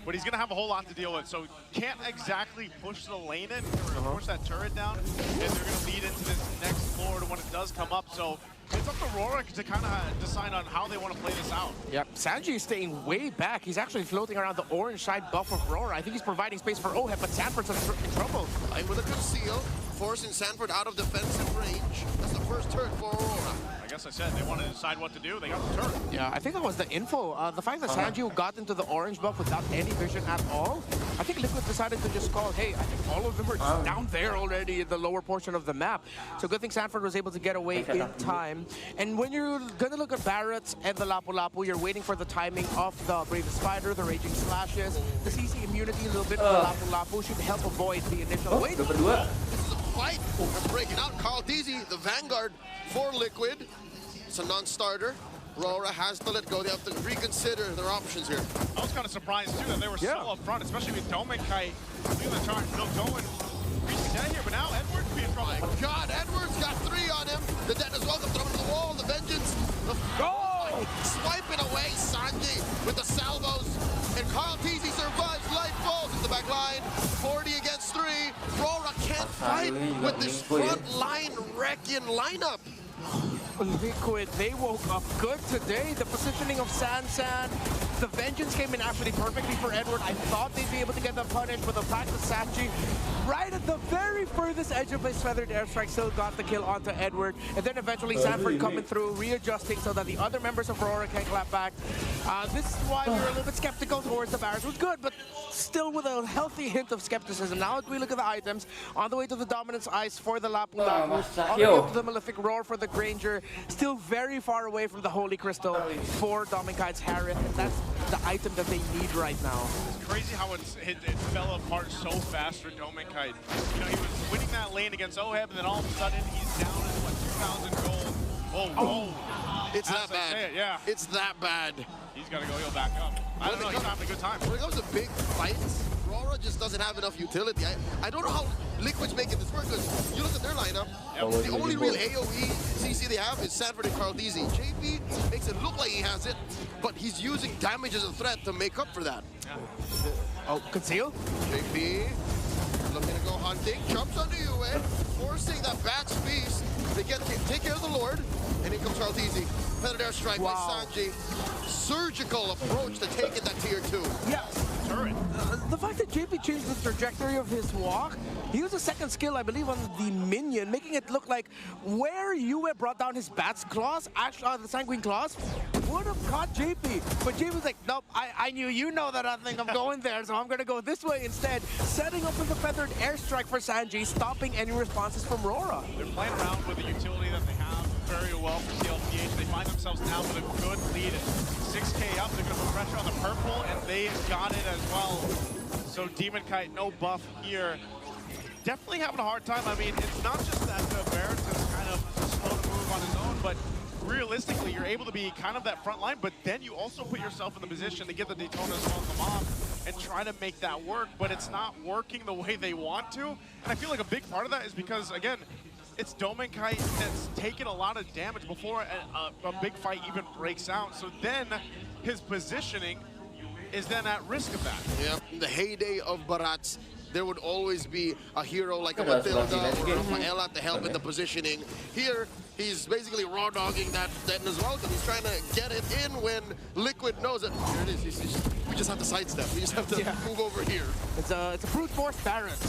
but he's going to have a whole lot to deal with. So can't exactly push the lane in, or push that turret down, and they're going to lead into this next floor when it does come up. So it's up to Aurora to kind of decide on how they want to play this out. Yep, Sanji is staying way back. He's actually floating around the orange side buff of Aurora. I think he's providing space for Oheb, but Sanford's in trouble. Line with a conceal, forcing Sanford out of defensive range. That's the first turret for Aurora. I guess I said they want to decide what to do. They got the turret. Yeah, I think that was the info. The fact that Sanji got into the orange buff without any vision at all, I think Liquid decided to just call, hey, I think all of them are just down there already in the lower portion of the map. So good thing Sanford was able to get away in time. And when you're going to look at Barrett and the Lapu Lapu, you're waiting for the timing of the Brave Spider, the Raging Slashes, the CC immunity, a little bit of the Lapu Lapu should help avoid the initial wait. This is a fight. They're breaking out. Carl Deasy, the Vanguard for Liquid. It's a non-starter. Aurora has to let go. They have to reconsider their options here. I was kind of surprised too that they were so up front, especially with Dominkite doing the charge, still going. Reaching down here, but now Edwards be in trouble. My God, Edwards got 3 on him. The dead as well. Throw him to the wall. The vengeance. Swiping away Sanji with the salvos. And Carl Teasy survives. Light falls in the back line. 40 against 3. Aurora can't fight with this front line wrecking lineup. Liquid, they woke up good today. The positioning of Sansan, the Vengeance came in actually perfectly for Edward. I thought they'd be able to get them punished, but the fact that Sachi, right at the very furthest edge of his feathered airstrike, still got the kill onto Edward. And then eventually Sanford coming through, readjusting so that the other members of Aurora can clap back. This is why we were a little bit skeptical towards the barrage. It was good, but still with a healthy hint of skepticism. Now as we look at the items, on the way to the Dominance Ice for the Lapu Lapu, on the way to the Malefic Roar for the Granger, still very far away from the Holy Crystal for Dominkite's Harith, and that's the item that they need right now. It's crazy how it fell apart so fast for Dominkite. You know, he was winning that lane against Oheb, and then all of a sudden he's down to what, 2,000 gold. Oh. It's that bad. Yeah. It's that bad. He's got to go heal back up. I don't know, he's having a good time. When it comes to big fights, Aurora just doesn't have enough utility. I don't know how Liquid's making this work, because you look at their lineup, the only real AoE CC they have is Sanford and Carl Deasy. JP makes it look like he has it, but he's using damage as a threat to make up for that. Oh, conceal? JP looking to go hunting, jumps onto UA, forcing that Bat's Beast. They take care of the Lord, and in comes Carl Deasy. Feathered airstrike by Sanji. Surgical approach to taking that tier 2. Yeah. The fact that JP changed the trajectory of his walk, he used a second skill, I believe, on the minion, making it look like where Yue brought down his Bat's Claws, actually the Sanguine Claws, would have caught JP. But JP was like, nope, I knew you know that I think I'm going there, so I'm going to go this way instead, setting up with the Feathered Airstrike for Sanji, stopping any responses from Aurora. They're playing around with the utility that they have very well for TLPH. They find themselves now with a good lead. 6K up, they're going to put pressure on the purple, and they got it as well. So Demon Kite, no buff here. Definitely having a hard time. I mean, it's not just that Barrett is kind of slow to move on his own, but realistically, you're able to be kind of that front line, but then you also put yourself in the position to get the Daytonas on them off and try to make that work, but it's not working the way they want to. And I feel like a big part of that is because, again, it's Demon Kite that's taken a lot of damage before a big fight even breaks out. So then his positioning is then at risk of that. Yeah, in the heyday of Barats, there would always be a hero like a Matilda or a PIALA to help in the positioning. Here, he's basically raw dogging that as well, because he's trying to get it in when Liquid knows it. Here it is. We just have to sidestep. We just have to move over here. It's a brute force Barrett.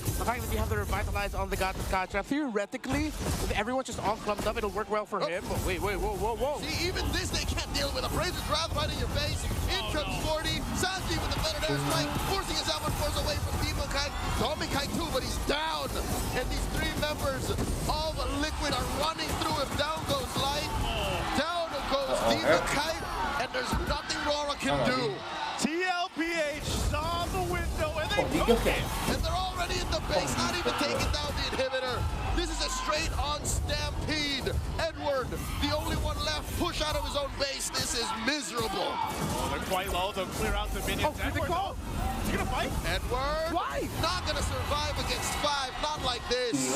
The fact that you have to revitalize on the God of Gotcha, theoretically, if everyone's just all clumped up, it'll work well for him. But wait, whoa. See, even this they can't deal with. A Brazen's Wrath right in your face. In comes 40. Sanji with the feathered airstrike, forcing his Alpha Force away from Demon Kite. Demon Kite too, but he's down. And these three members of Liquid are running through him. Down goes Light. Down goes Demon Kite. And there's nothing Aurora can do. TLPH saw the window and they took it. And they're already in the base, not even taking down the inhibitor. This is a straight-on stampede. Edward, the only one left, push out of his own base. This is miserable. Oh, they're quite low. They'll clear out the minions. Edward, though, is he gonna fight? Edward, why? Not gonna survive against 5, not like this.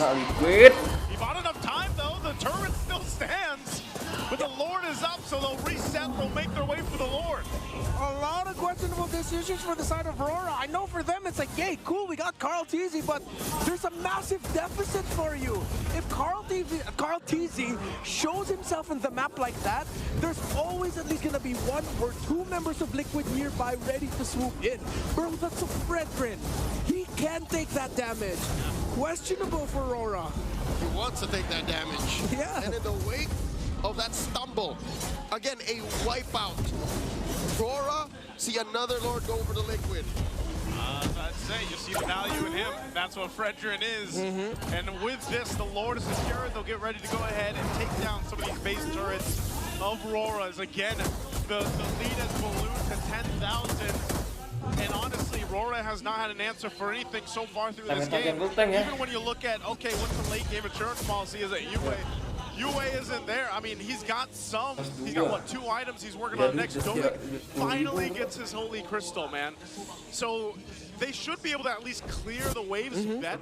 He bought enough time, though. The turret still stands. But the Lord is up, so they'll reset. They'll make their way for the Lord. A lot of questionable decisions for the side of Aurora. I know for them it's like, yay, cool, we got Carl Teasy, but there's a massive deficit for you. If Carl Teasy shows himself in the map like that, there's always at least gonna be 1 or 2 members of Liquid nearby ready to swoop in. Bro, that's a Fredrin. He can take that damage. Questionable for Aurora. He wants to take that damage. Yeah. And in the wake of that stumble, again, a wipeout. Aurora, see another Lord go over to Liquid. I'd say you see the value in him. That's what Fredrin is. And with this, the Lord is secured. They'll get ready to go ahead and take down some of these base turrets of Aurora's. Again, the lead has ballooned to 10,000. And honestly, Aurora has not had an answer for anything so far through this game. Even when you look at, okay, what's the late game insurance policy? Is it Yue isn't there. I mean, he's got some. He's got, what, 2 items he's working on next. Dominic finally gets his Holy Crystal, man. So they should be able to at least clear the waves bet.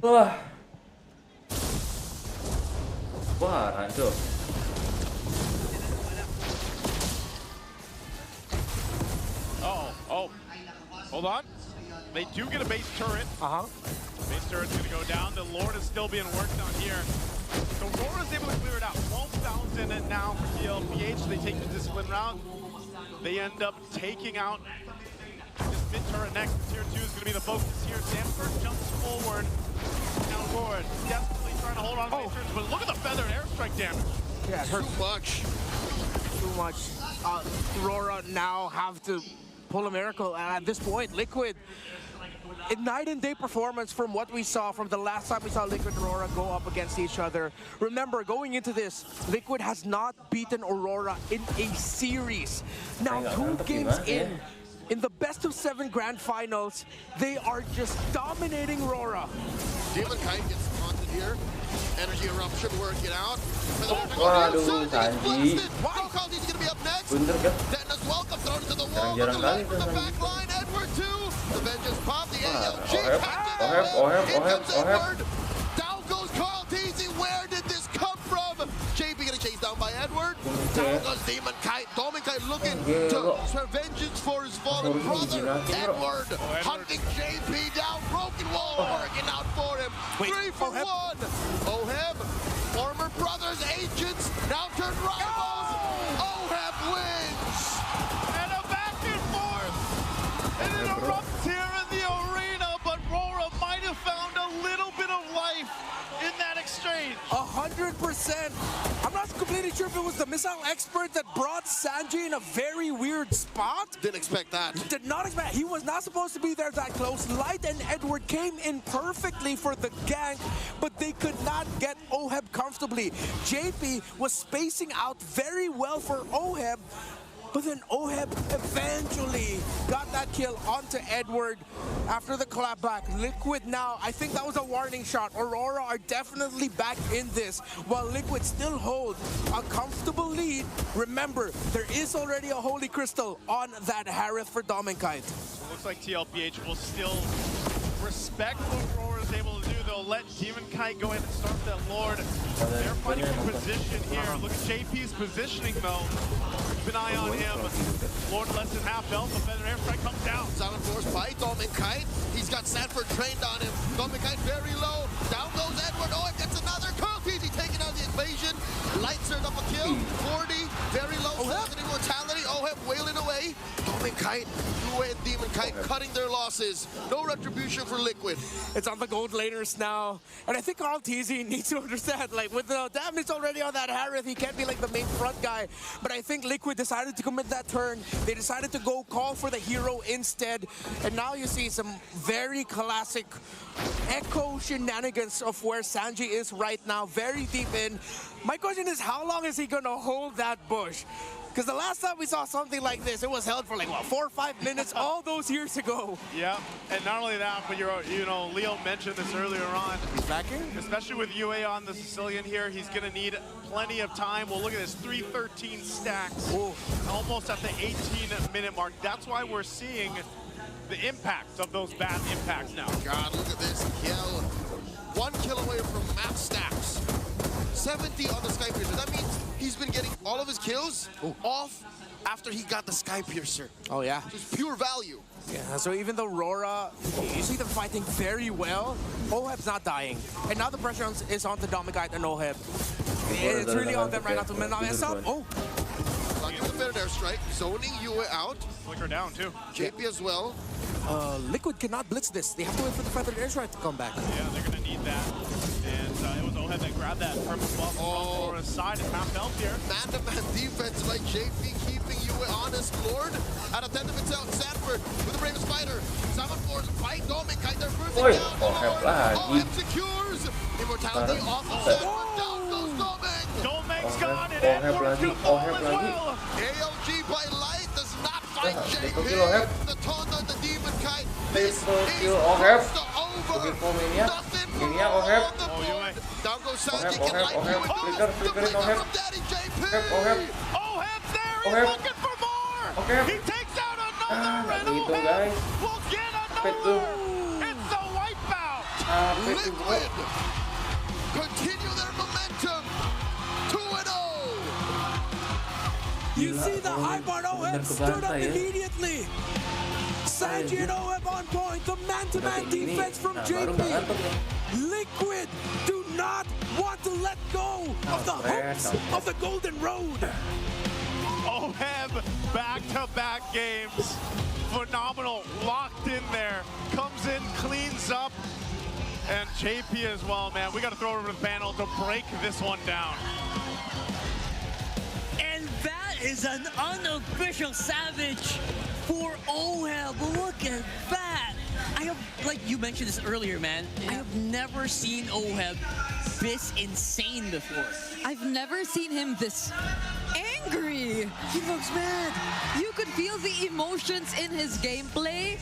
Wah, hancur. Oh, hold on. They do get a base turret. Base turret's gonna go down. The Lord is still being worked on here. So Aurora's able to clear it out. 12,000 and now for TLPH. They take the discipline route. They end up taking out this mid turret next. Tier 2 is gonna be the focus here. Stanford jumps forward. Now Aurora desperately trying to hold on to base turrets, but look at the feathered airstrike damage. Yeah, it hurts too much. Too much. Aurora now have to pull a miracle. And at this point, Liquid, a night and day performance from what we saw from the last time we saw Liquid and Aurora go up against each other. Remember, going into this, Liquid has not beaten Aurora in a series. Now, 2 games in the best of 7 grand finals, they are just dominating Aurora. Demon Kite gets haunted here. Energy eruption working out. Waduh, Sanji. He's gonna be up next. Bener kan? Dennis welcome thrown into the wall. Jarang kali From the tuh back line, Edward too. The vengeance pop, the ALG. Oheb. Down goes Carl Teasy. Where did this come from? JP gonna chase down by Edward. Down goes Demon Kite. Demon Kite looking to swear vengeance for his fallen brother. Edward hunting JP down. Broken wall working out for him. 3 for 1. Oheb, former brothers, agents, now turned rivals. Oheb wins. And a back and forth. And it erupts here in the arena, but Aurora might have found a little bit of life in that exchange. 100%. I'm not completely sure if it was the missile expert that brought Sanji in a very weird spot. Didn't expect that. Did not expect. He was not supposed to be there that close. Light and Edward came in perfectly for the gank, but they could not get Oheb comfortably. JP was spacing out very well for Oheb. But then Oheb eventually got that kill onto Edward after the clapback. Liquid now, I think that was a warning shot. Aurora are definitely back in this, while Liquid still hold a comfortable lead. Remember, there is already a Holy Crystal on that Harith for Dominkite. So it looks like TLPH will still respect what Aurora is able to do. They'll let Demon Kite go in and start that Lord. They're fighting for position here. Look at JP's positioning though. Keep an eye on him. Lord less than half health. The feather airstrike comes down. Silent force by Dominkite. He's got Sanford trained on him. Dominkite very low. Down goes Edward. Oh, it gets another kill. Easy taking out the invasion. Lights are up a kill. 40. Very low. Immortality. Oheb wailing away. Dominkite, Yue and Demon Kite cutting their losses. No retribution for Liquid. It's on the gold laners now. And I think Carl TZ needs to understand, like, with the damage already on that Harith, he can't be like the main front guy. But I think Liquid decided to commit that turn. They decided to go call for the hero instead. And now you see some very classic echo shenanigans of where Sanji is right now, very deep in. My question is, how long is he gonna hold that bush? Because the last time we saw something like this, it was held for like, what, 4 or 5 minutes all those years ago. Yeah, and not only that, but Leo mentioned this earlier on. He's backing? Especially with UA on the Sicilian here, he's going to need plenty of time. Well, look at this, 313 stacks. Ooh. Almost at the 18-minute mark. That's why we're seeing the impact of those bad impacts now. God, look at this kill. 1 kill away from map stacks. 70 on the Sky Piercer. That means he's been getting all of his kills off after he got the Sky Piercer. Oh, yeah. Just pure value. Yeah, so even though Aurora, you see them fighting very well, Oheb's not dying. And now the pressure is on the Dominkite and Oheb. It's really on them right now to mess up. Oh! Lucky with the Feather Airstrike, zoning Yue out. Flicker down, too. JP as well. Liquid cannot blitz this. They have to wait for the Feather Airstrike to come back. Yeah, they're going to need that. And it was Oheb that grabbed that purple buff from Aurora's side and half health here. Man-to-man defense by JP keeping Yue honest. Lord out of 10 of itself. Sanford with the Bravest Fighter. 7 force fight Dominkite. They're first down. Oheb secures. Immortality off of Sanford. Down goes Domink. Domink's gone and Edward's going to fall as well. AOG by Light does not fight JP. The taunt on the Demon Kite. This is over. Nothing for on the board. Down goes Sanji. Can Light do it? The flicker from Daddy JP. Oheb's there. He's looking for more. He takes out another and Oheb will get another. It's the wipeout. Liquid continue their momentum. 2-0. You see the hype on Oheb stood up immediately. Sanji and Oheb on point. The man-to-man defense from JP. Liquid do not want to let go of the hopes of the Golden Road. Oheb back-to-back games. Phenomenal. Locked in there. Comes in, cleans up. And JP as well, man. We got to throw over to the panel to break this one down. And that is an unofficial savage for Oheb. Look at that. I have, like you mentioned this earlier, man. I have never seen Oheb this insane before. I've never seen him this angry. He looks mad. You could feel the emotions in his gameplay.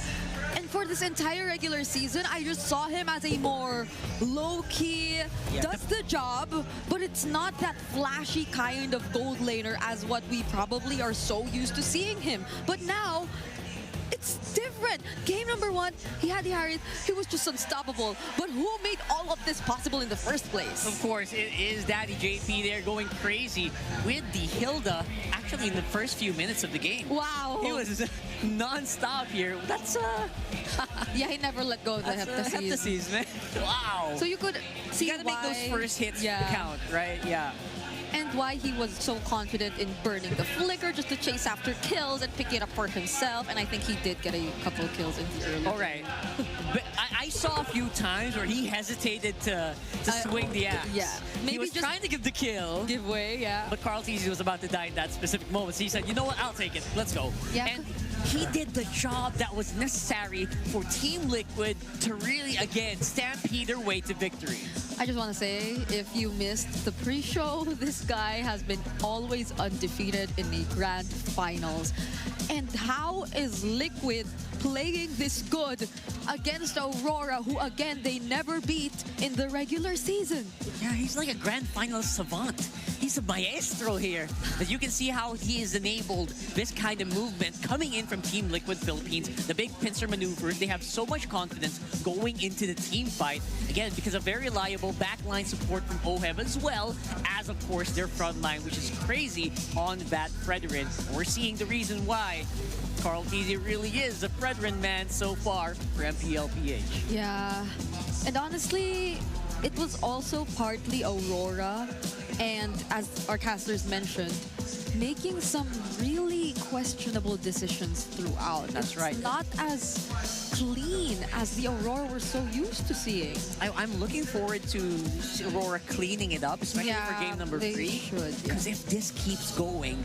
And for this entire regular season, I just saw him as a more low-key, does the job, but it's not that flashy kind of gold laner as what we probably are so used to seeing him. But now, it's different. Game number 1, he had the Harith. He was just unstoppable. But who made all of this possible in the first place? Of course, it is Daddy JP there going crazy with the Hilda actually in the first few minutes of the game. Wow. He was non-stop here. That's yeah, he never let go of the heptases, man. Wow. So you could see you gotta why, make those first hits count, right? Yeah. And why he was so confident in burning the flicker just to chase after kills and pick it up for himself. And I think he did get a couple of kills in the early. All right. But I saw a few times where he hesitated to swing the axe. Yeah. Maybe he was just trying to give the kill. Give way, yeah. But Carl TZ was about to die in that specific moment. So he said, you know what, I'll take it. Let's go. Yeah. And he did the job that was necessary for Team Liquid to really, again, stampede their way to victory. I just want to say, if you missed the pre-show, this guy has been always undefeated in the grand finals. And how is Liquid playing this good against Aurora, who again, they never beat in the regular season? Yeah, he's like a grand final savant. He's a maestro here. As you can see how he has enabled this kind of movement coming in from Team Liquid Philippines. The big pincer maneuvers, they have so much confidence going into the team fight. Again, because of very reliable backline support from OHEB, as well as, of course, their front line, which is crazy on that Fredrin. We're seeing the reason why Carl Tizzy really is a Fredrin man so far for MPLPH. Yeah, and honestly, it was also partly Aurora, and as our casters mentioned, making some really questionable decisions throughout. That's right. It's not as clean as the Aurora we're so used to seeing. I'm looking forward to Aurora cleaning it up, especially for game number 3. Because if this keeps going,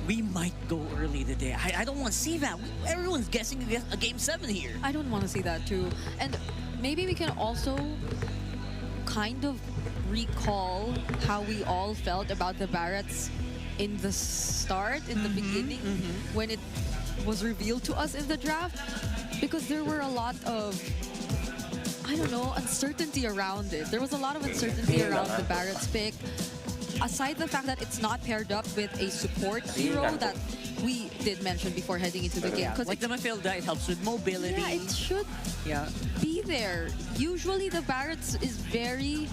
we might go early today. I don't want to see that. Everyone's guessing a game 7 here. I don't want to see that too. And maybe we can also kind of recall how we all felt about the Barretts in the start, in the beginning, when it was revealed to us in the draft, because there were a lot of, I don't know, uncertainty around it. There was a lot of uncertainty around the Barretts pick. Aside the fact that it's not paired up with a support hero that we did mention before heading into the game. Like the Mafilda, it helps with mobility. Yeah, it should be there. Usually the Barretts is very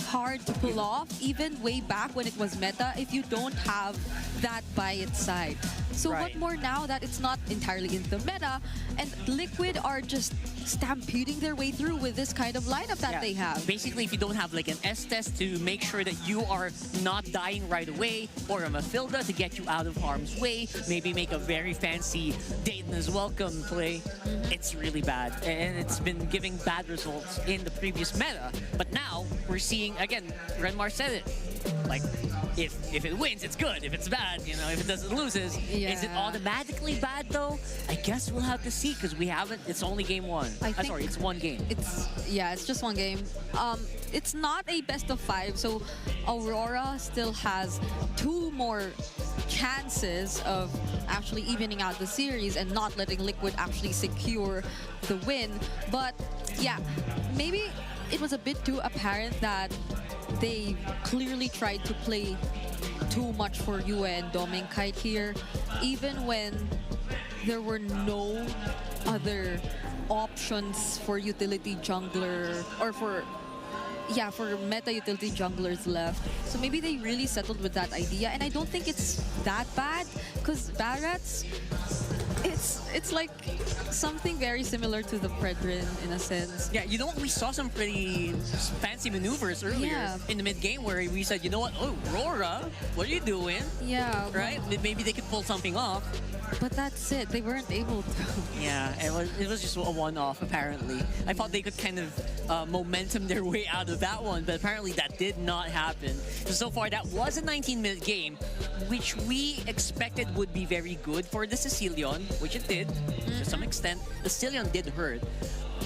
hard to pull off, even way back when it was meta, if you don't have that by its side. So what more now that it's not entirely in the meta, and Liquid are just stampeding their way through with this kind of lineup that they have. Basically, if you don't have like an S-test to make sure that you are not dying right away, or a Mafilda to get you out of harm's way, maybe make a very fancy Dayton's Welcome play, it's really bad. And it's been giving bad results in the previous meta. But now, we're seeing, again, Renmar said it, like, if it wins, it's good. If it's bad, you know, if it doesn't loses, is it automatically bad though? I guess we'll have to see, because we haven't, it's only game 1. Sorry, it's one game. It's just one game. It's not a best of 5, so Aurora still has 2 more chances of actually evening out the series and not letting Liquid actually secure the win. But yeah, maybe it was a bit too apparent that they clearly tried to play too much for Yue and Dominkite here, even when there were no other options for utility jungler, or for meta utility junglers left. So maybe they really settled with that idea, and I don't think it's that bad, because Barretts, it's like something very similar to the Fredrin in a sense. Yeah, you know what? We saw some pretty fancy maneuvers earlier in the mid game where we said, you know what? Oh, Aurora, what are you doing? Yeah. Right? Maybe they could pull something off. But that's it. They weren't able to. Yeah, it was just a one-off, apparently. I thought they could kind of momentum their way out of that one, but apparently that did not happen. So far, that was a 19-minute game, which we expected would be very good for the Sicilian, which it did, to some extent. The Sicilian did hurt.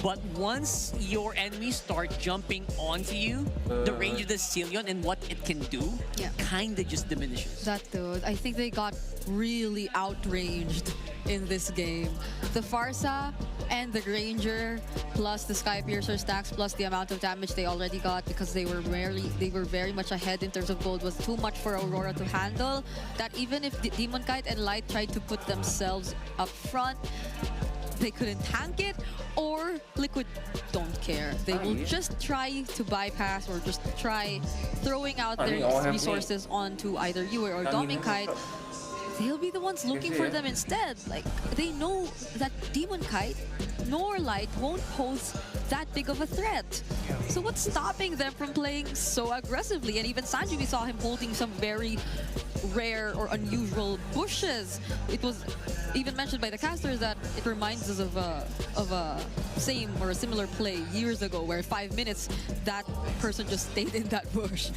But once your enemies start jumping onto you, the range of the Sicilian and what it can do kind of just diminishes. That dude, I think they got really outranged in this game. The Farsa and the Granger, plus the Skypiercer stacks, plus the amount of damage they already got, because they were very much ahead in terms of gold, was too much for Aurora to handle. That even if Demon Kite and Light tried to put themselves up front, they couldn't tank it, or Liquid don't care. They will just try to bypass, or just try throwing out their resources onto either Yue or Dominkite. They'll be the ones looking for them instead. Like, they know that Demon Kite nor Light won't pose that big of a threat. So what's stopping them from playing so aggressively? And even Sanji, we saw him holding some very rare or unusual bushes. It was even mentioned by the casters that it reminds us of a same or a similar play years ago where 5 minutes that person just stayed in that bush.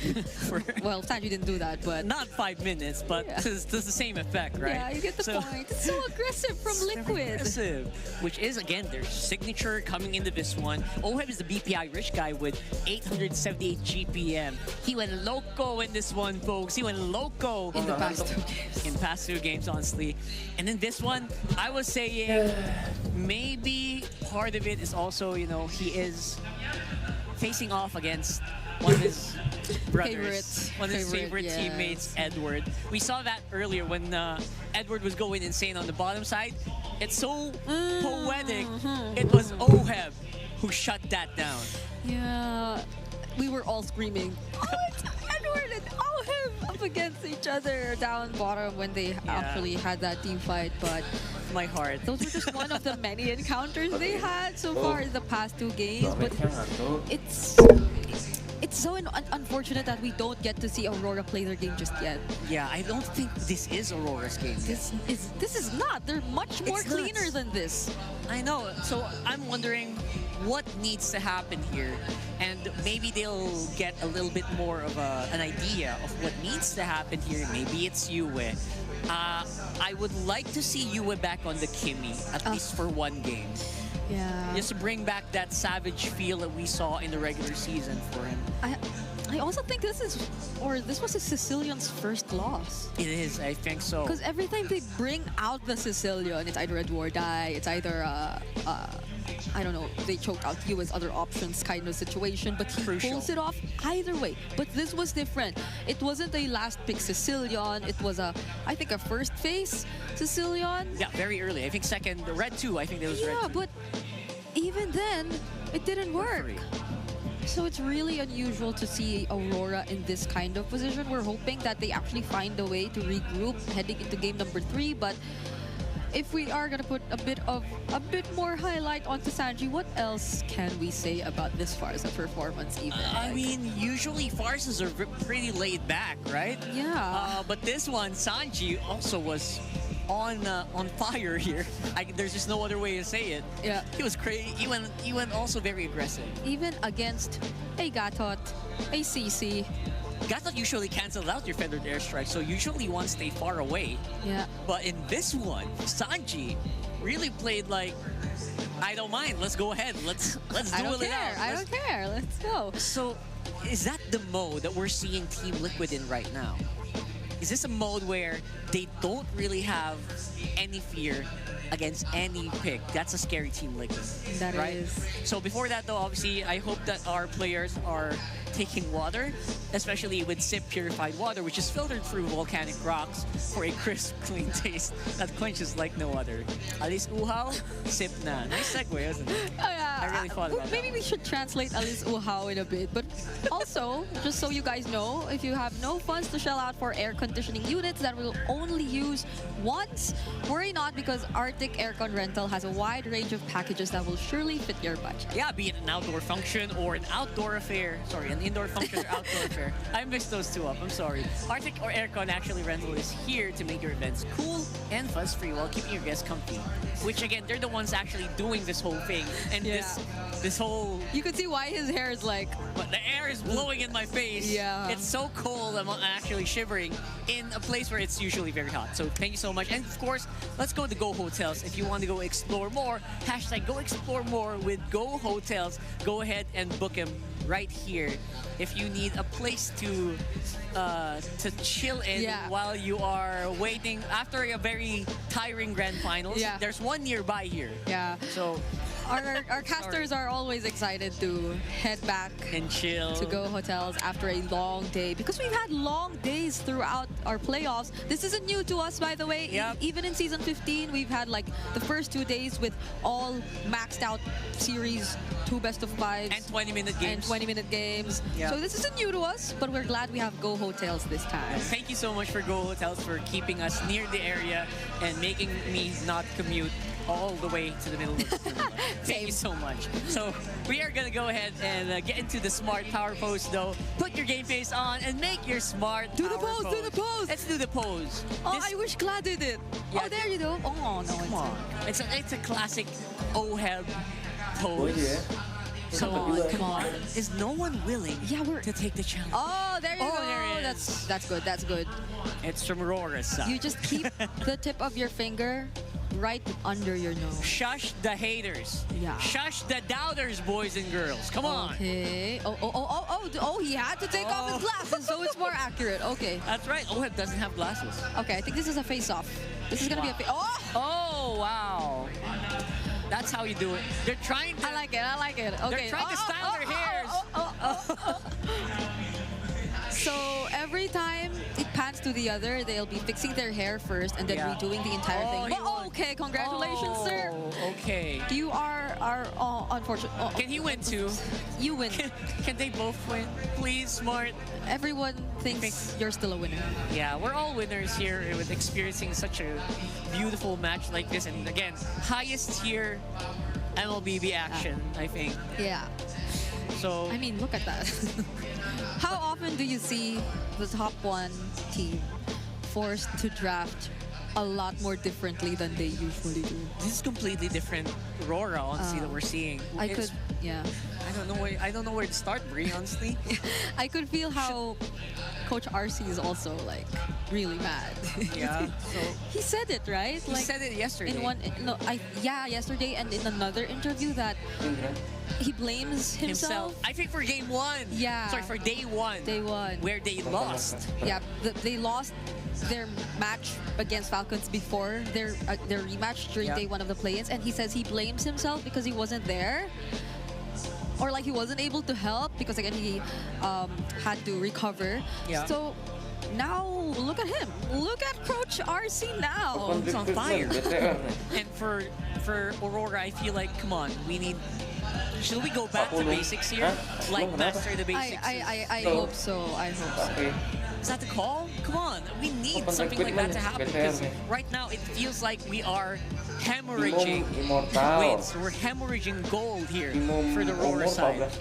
Well, Sanji didn't do that, but not 5 minutes, but it's the same effect, right? yeah, you get the point. It's so aggressive from Liquid. Aggressive, which is again their signature coming into this one. OHEB is the BPI rich guy with 878 GPM. He went loco in this one, folks. He went loco in the past 2 games. In past 2 games, honestly. And then this one, I was saying maybe part of it is also, you know, he is facing off against one of his brothers, one of his favorite teammates, Edward. We saw that earlier when Edward was going insane on the bottom side. It's so poetic. It was OHEB who shut that down. Yeah, we were all screaming, oh, it's Edward and OHEB up against each other down bottom when they actually had that team fight, but my heart. Those were just one of the many encounters they had so far in the past 2 games, but it's so unfortunate that we don't get to see Aurora play their game just yet. Yeah, I don't think this is Aurora's game. This is not. They're much more cleaner than this. I know. So I'm wondering what needs to happen here, and maybe they'll get a little bit more of an idea of what needs to happen here. Maybe it's Yue. I would like to see Yue back on the Kimmy, at least for 1 game. Yeah. Just to bring back that savage feel that we saw in the regular season for him. I also think this was a Sicilian's first loss. It is, I think so. Because every time they bring out the Sicilian, it's either a do or die, it's either I don't know, they choked out Yue's other options kind of situation, but he pulls it off either way. But this was different. It wasn't a last pick Sicilian, it was I think a first phase Sicilian. Yeah, very early. I think second, red 2, I think there was red 2. Yeah, but even then, it didn't work. So it's really unusual to see Aurora in this kind of position. We're hoping that they actually find a way to regroup heading into game number 3, but if we are gonna put a bit more highlight onto Sanji, what else can we say about this Farsa performance even? I mean, usually Farses are pretty laid back, right? Yeah. But this one, Sanji also was on fire here. There's just no other way to say it. Yeah. He was crazy. He went also very aggressive. Even against a Gatot, a CC. Gatot usually cancels out your feathered airstrike, so usually one stay far away. Yeah. But in this one, Sanji really played like, I don't mind. Let's go ahead. Let's duel it out. I don't care. Let's go. So, is that the mode that we're seeing Team Liquid in right now? Is this a mode where they don't really have any fear against any pick? That's a scary Team Liquid, That right? is. So before that though, obviously, I hope that our players are taking water, especially with SIP purified water, which is filtered through volcanic rocks for a crisp, clean taste that quenches like no other. Alis uhaw, sip na. Nice segue, isn't it? I really thought about Maybe we should translate Alis Uhaw in a bit, but also, just so you guys know, if you have no funds to shell out for air conditioning units that will only use once, worry not, because Arctic Aircon Rental has a wide range of packages that will surely fit your budget. Yeah, be it an outdoor function or an outdoor affair. Sorry, an indoor function or outdoor affair. I mixed those two up, I'm sorry. Arctic or Aircon actually rental is here to make your events cool and fuss-free while keeping your guests comfy. Which again, they're the ones actually doing this whole thing. And this whole... You can see why his hair is like... But the air is blowing in my face. Yeah. It's so cold, I'm actually shivering in a place where it's usually very hot. So thank you so much. And of course, let's go to Go Hotels. If you want to go explore more, hashtag go explore more with Go Hotels. Go ahead and book them right here. If you need a place to chill in while you are waiting after a very tiring grand finals, there's one nearby here. Yeah. So our casters are always excited to head back and chill to Go Hotels after a long day, because we've had long days throughout our playoffs. This isn't new to us, by the way. Even in season 15, we've had like the first 2 days with all maxed out series, 2 best-of-5s and 20-minute games. 20-minute games. So this isn't new to us, but we're glad we have Go Hotels this time. Thank you so much for Go Hotels for keeping us near the area and making me not commute all the way to the middle of the tournament. Thank you so much. So we are going to go ahead and get into the smart power pose, though. Put your game face on and make your smart Do the power pose, do the pose. Let's do the pose. Oh, I wish Glad did it. Yeah, oh, there you go. Oh, no. Come on. It's a classic OHEB pose. So, come on. Is no one willing to take the challenge? Oh, there you go. There it is. That's good. That's good. It's from Aurora's side. You just keep the tip of your finger right under your nose. Shush the haters. Yeah. Shush the doubters, boys and girls. Come on. Okay. Oh, he had to take off his glasses, so it's more accurate. Okay. That's right. OHEB doesn't have glasses. Okay, I think this is a face-off. This is gonna be a face. Oh! Oh, wow. That's how you do it. They're trying to... I like it. Okay. They're trying to style their hairs. So every time it pans to the other, they'll be fixing their hair first and then redoing the entire thing. Oh, okay, congratulations, sir. Okay. You are unfortunate. Oh, can he win too? You win. Can they both win? Please, Smart. Everyone thinks you're still a winner. Yeah, we're all winners here with experiencing such a beautiful match like this. And again, highest tier MLBB action, I think. Yeah. So I mean, look at that. How often do you see the top one team forced to draft a lot more differently than they usually do? This is completely different Aurora, honestly, that we're seeing. I don't know where to start, Brie, honestly. I could feel how Coach RC is also like really mad. Yeah. So he said it, right? He said it yesterday. Yesterday, and in another interview that he blames himself. I think for game one. Yeah. Sorry, for day one. Day one. Where they lost. Yeah, they lost their match against Falcons before their rematch during day one of the play-ins, and he says he blames himself because he wasn't there. Or like he wasn't able to help because again he had to recover. Yeah. So now look at him. Look at Coach RC now. He's on fire. And for Aurora, I feel like, come on, we need... Should we go back to basics here? Like master the basics? I hope so. I hope so. Is that the call? Come on, we need something like that to happen because right now it feels like we are hemorrhaging wins. We're hemorrhaging gold here for the Aurora side.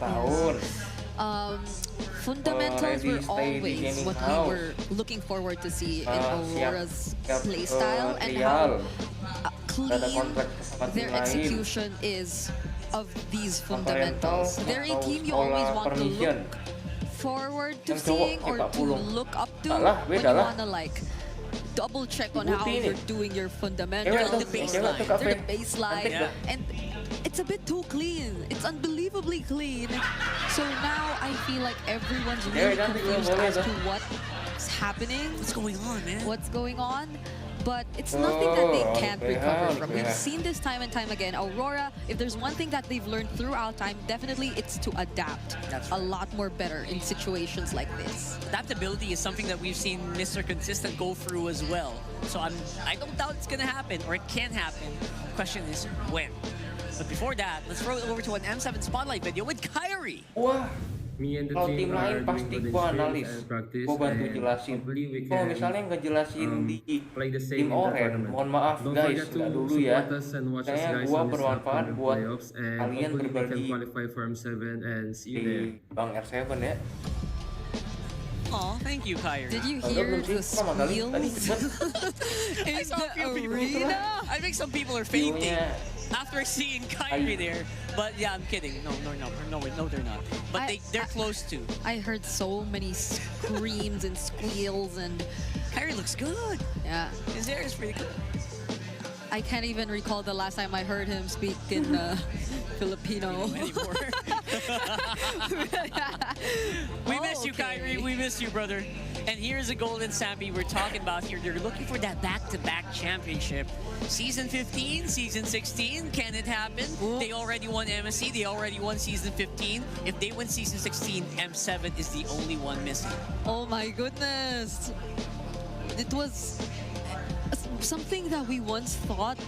Fundamentals were always what we were looking forward to see in Aurora's playstyle and how clean their execution is of these fundamentals. They're a team you always want to look forward to seeing or to look up to when you want to like double check on how you're doing your fundamentals. They're the baseline. They're the baseline. And it's a bit too clean. It's unbelievably clean. So now I feel like everyone's really confused as to what's happening. What's going on, man? What's going on? But it's nothing that they can't recover from. We've seen this time and time again. Aurora, if there's one thing that they've learned throughout time, definitely it's to adapt a lot more better in situations like this. Adaptability is something that we've seen Mr. Consistent go through as well. So I don't doubt it's gonna happen, or it can happen. The question is when. But before that, let's throw it over to an M7 Spotlight video with Kyrie. Wah, kalau tim lain pasti gua analis, gua bantu jelasin. Kalau misalnya ngejelasin di tim Oren, mohon maaf guys, nggak dulu ya. Kayaknya gua bermanfaat buat kalian berbagi di Bang R7 ya. Aw, thank you, Kyrie. Did you hear the squeals in the arena? I think some people are fainting after seeing Kyrie there. But yeah, I'm kidding. No, they're not. But they're close to. I heard so many screams and squeals, and Kyrie looks good. Yeah, his hair is pretty good. I can't even recall the last time I heard him speak in Filipino. We miss you, Kyrie. We miss you, brother. And here's a golden Sammy we're talking about here. They're looking for that back-to-back championship. Season 15, Season 16, can it happen? They already won MSC. They already won Season 15. If they win Season 16, M7 is the only one missing. Oh my goodness. It was something that we once thought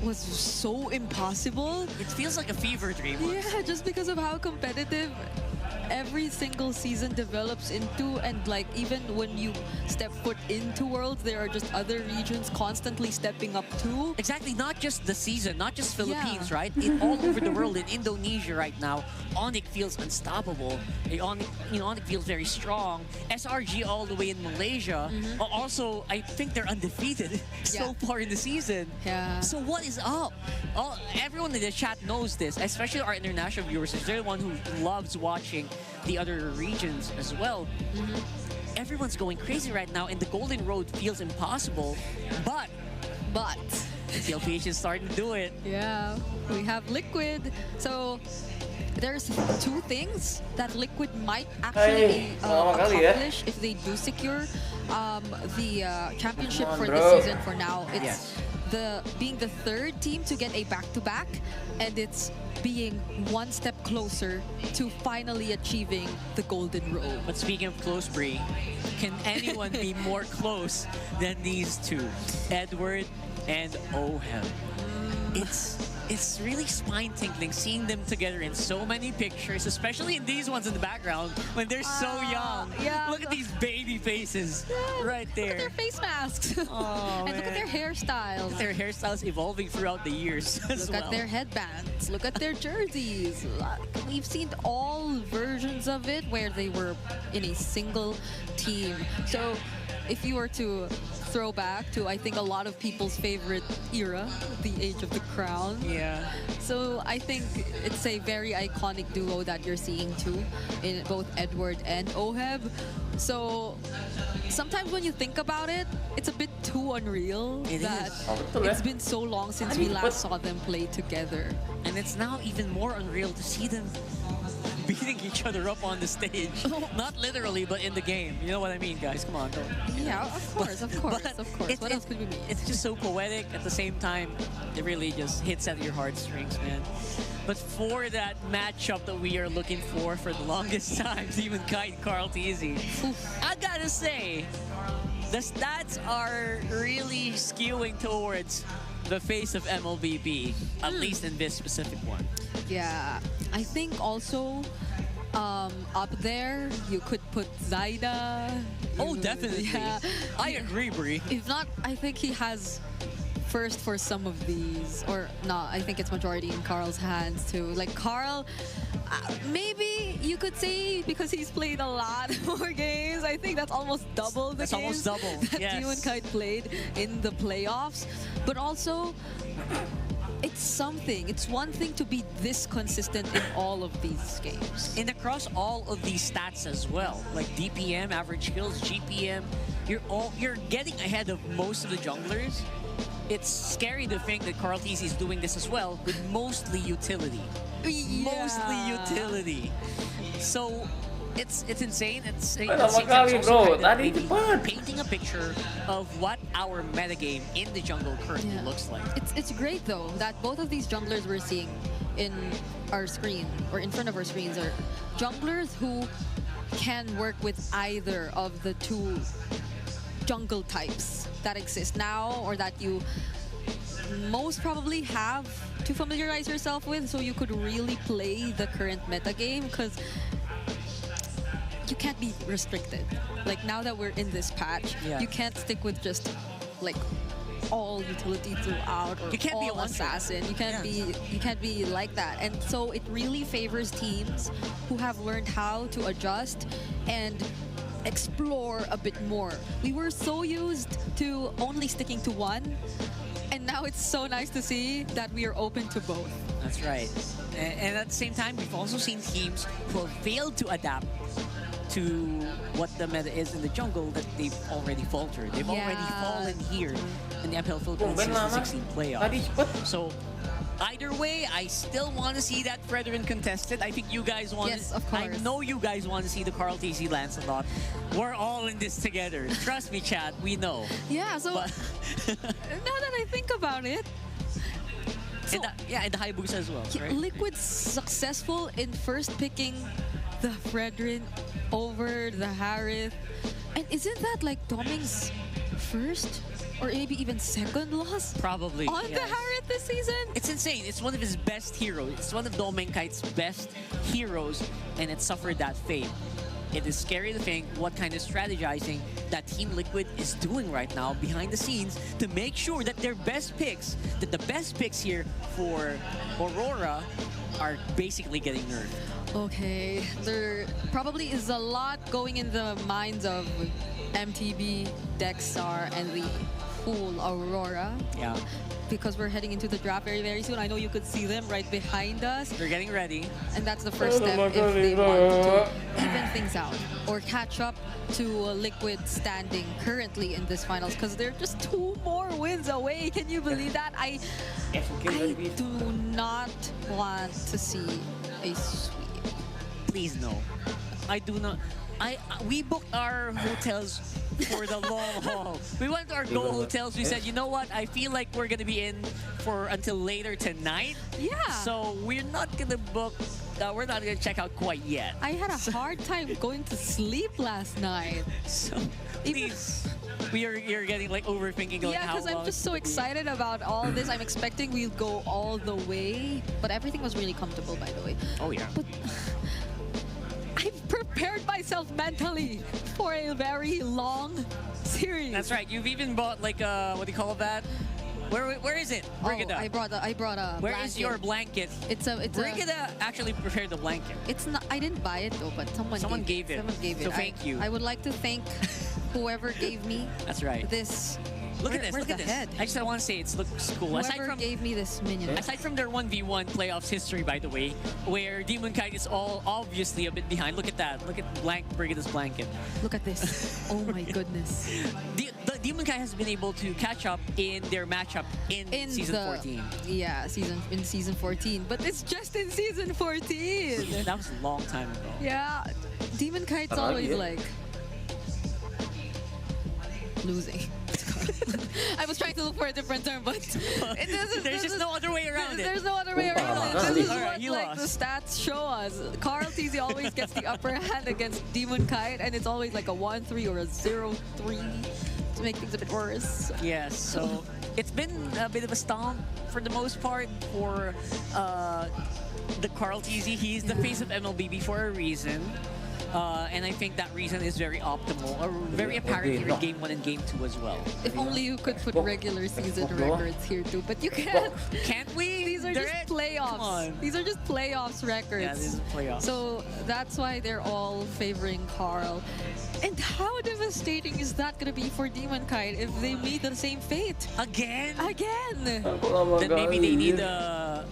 was so impossible. It feels like a fever dream. Yeah, just because of how competitive every single season develops into, and like even when you step foot into Worlds, there are just other regions constantly stepping up too. Exactly, not just the season, not just Philippines, right? All over the world, in Indonesia right now, Onyx feels unstoppable. Onyx feels very strong. SRG all the way in Malaysia. Also, I think they're undefeated so far in the season. Yeah. So what is up? Everyone in the chat knows this, especially our international viewers. They're the one who loves watching the other regions as well. Everyone's going crazy right now, and the Golden Road feels impossible. But TLPH is starting to do it. Yeah, we have Liquid. So there's two things that Liquid might actually accomplish if they do secure the championship for the season. For now, it's being the third team to get a back-to-back, and it's being one step closer to finally achieving the Golden Road. But speaking of close, Bree, can anyone be more close than these two, Edward and Ohem? It's really spine-tingling seeing them together in so many pictures, especially in these ones in the background when they're so young. Yeah. Look at these baby faces right there. Look at their face masks. Oh, and look at their hairstyles. Look at their hairstyles evolving throughout the years as Look at their headbands. Look at their jerseys. We've seen all versions of it where they were in a single team. So if you were to throw back to, I think, a lot of people's favorite era, the Age of the Crown. Yeah. So I think it's a very iconic duo that you're seeing too, in both Edward and Oheb. So sometimes when you think about it, it's a bit too unreal it's been so long since we last saw them play together. And it's now even more unreal to see them beating each other up on the stage. Not literally, but in the game. You know what I mean, guys? Come on. Yeah, of course. What else could we mean? It's just so poetic. At the same time, it really just hits at your heartstrings, man. But for that matchup that we are looking for the longest time, Demon Kite, Carl Tizzy, I gotta say, the stats are really skewing towards the face of MLBB, at least in this specific one. Yeah, I think also up there you could put Zaida. Oh, definitely. Yeah. I agree, Brie. If not, I think he has first for some of these, or not. I think it's majority in Carl's hands too. Like Carl, maybe you could say because he's played a lot more games. I think that's almost double the games that Demon Kite played in the playoffs. But also, it's something. It's one thing to be this consistent in all of these games. And across all of these stats as well, like DPM, average kills, GPM, you're getting ahead of most of the junglers. It's scary to think that Carl Tizzy is doing this as well, with mostly utility. Mostly utility. So it's insane. It's painting a picture of what our metagame in the jungle currently looks like. It's great though that both of these junglers we're seeing in our screen or in front of our screens are junglers who can work with either of the two jungle types that exist now, or that you most probably have to familiarize yourself with, so you could really play the current meta game, because you can't be restricted. Like now that we're in this patch, you can't stick with just like all utility throughout, or you can't all be a assassin. You can't be like that. And so it really favors teams who have learned how to adjust and explore a bit more. We were so used to only sticking to one, and now it's so nice to see that we are open to both. That's right. And at the same time, we've also seen teams who have failed to adapt to what the meta is in the jungle, that they've already faltered. They've already fallen here in the MPL Philippines Season 16 playoffs. So either way, I still want to see that Fredrin contested. I think you guys want I know you guys want to see the Carl Tizzy Lancelot. We're all in this together. Trust me, chat, we know. Yeah, so now that I think about it, so, and the Hayabusa as well, right? Liquid's successful in first picking the Fredrin over the Harith. And isn't that like Doming's first or maybe even second loss Probably. on the Harriet this season. It's insane. It's one of his best heroes. It's one of Domenkite's best heroes, and it suffered that fate. It is scary to think what kind of strategizing that Team Liquid is doing right now behind the scenes to make sure that their best picks, that the best picks here for Aurora are basically getting nerfed. Okay, there probably is a lot going in the minds of MTB, Dexstar, and the whole Aurora. Yeah. Because we're heading into the draft very, very soon. I know you could see them right behind us. They're getting ready. And that's the first step if they want to even things out or catch up to Liquid standing currently in this finals, because they're just 2 more wins away. Can you believe that? I do not want to see a sweep. Please no. I do not. We booked our hotels for the long haul. We went to our Go hotels. We said, you know what? I feel like we're gonna be in for until later tonight. Yeah. So we're not gonna book. We're not gonna check out quite yet. I had a hard time going to sleep last night. So please, you're getting like overthinking. Like, yeah, because I'm just so excited about all this. I'm expecting we'll go all the way, but everything was really comfortable, by the way. Oh yeah. But I've prepared myself mentally for a very long series. That's right. You've even bought like what do you call that? Where is it? Brigida. I brought a Where blanket. is your blanket? It's Brigida actually prepared the blanket. It's not. I didn't buy it though, but someone gave it. Someone gave it. So thank you. I would like to thank whoever gave me. That's right. This. Look at this. Where's Look at the this. head? I just want to say it looks cool. Whoever gave me this minion. Aside from their 1v1 playoffs history, by the way, where Demonkite is all obviously a bit behind. Look at that. Look at Brigida's blanket. Look at this. Oh my goodness. The Demonkite has been able to catch up in their matchup in season 14. Yeah, in season 14. But it's just in season 14. That was a long time ago. Yeah. Demonkite's always like losing. I was trying to look for a different term, but there's just no other way around it. There's no other way around it. This is what he like the stats show us. Carl TZ always gets the upper hand against Demonkite, and it's always like a 1-3 or a 0-3 to make things a bit worse. Yes, so it's been a bit of a stomp for the most part for the Carl TZ. He's the face of MLBB for a reason. And I think that reason is very optimal, or very apparent here in Game 1 and Game 2 as well. If only you could put regular season records here too, but you can't. Can't we? These are just playoffs. These are just playoffs records. Yeah, this is playoffs. So that's why they're all favoring Carl. And how devastating is that going to be for Demonkite if they meet the same fate? Again? Again! Then maybe they need a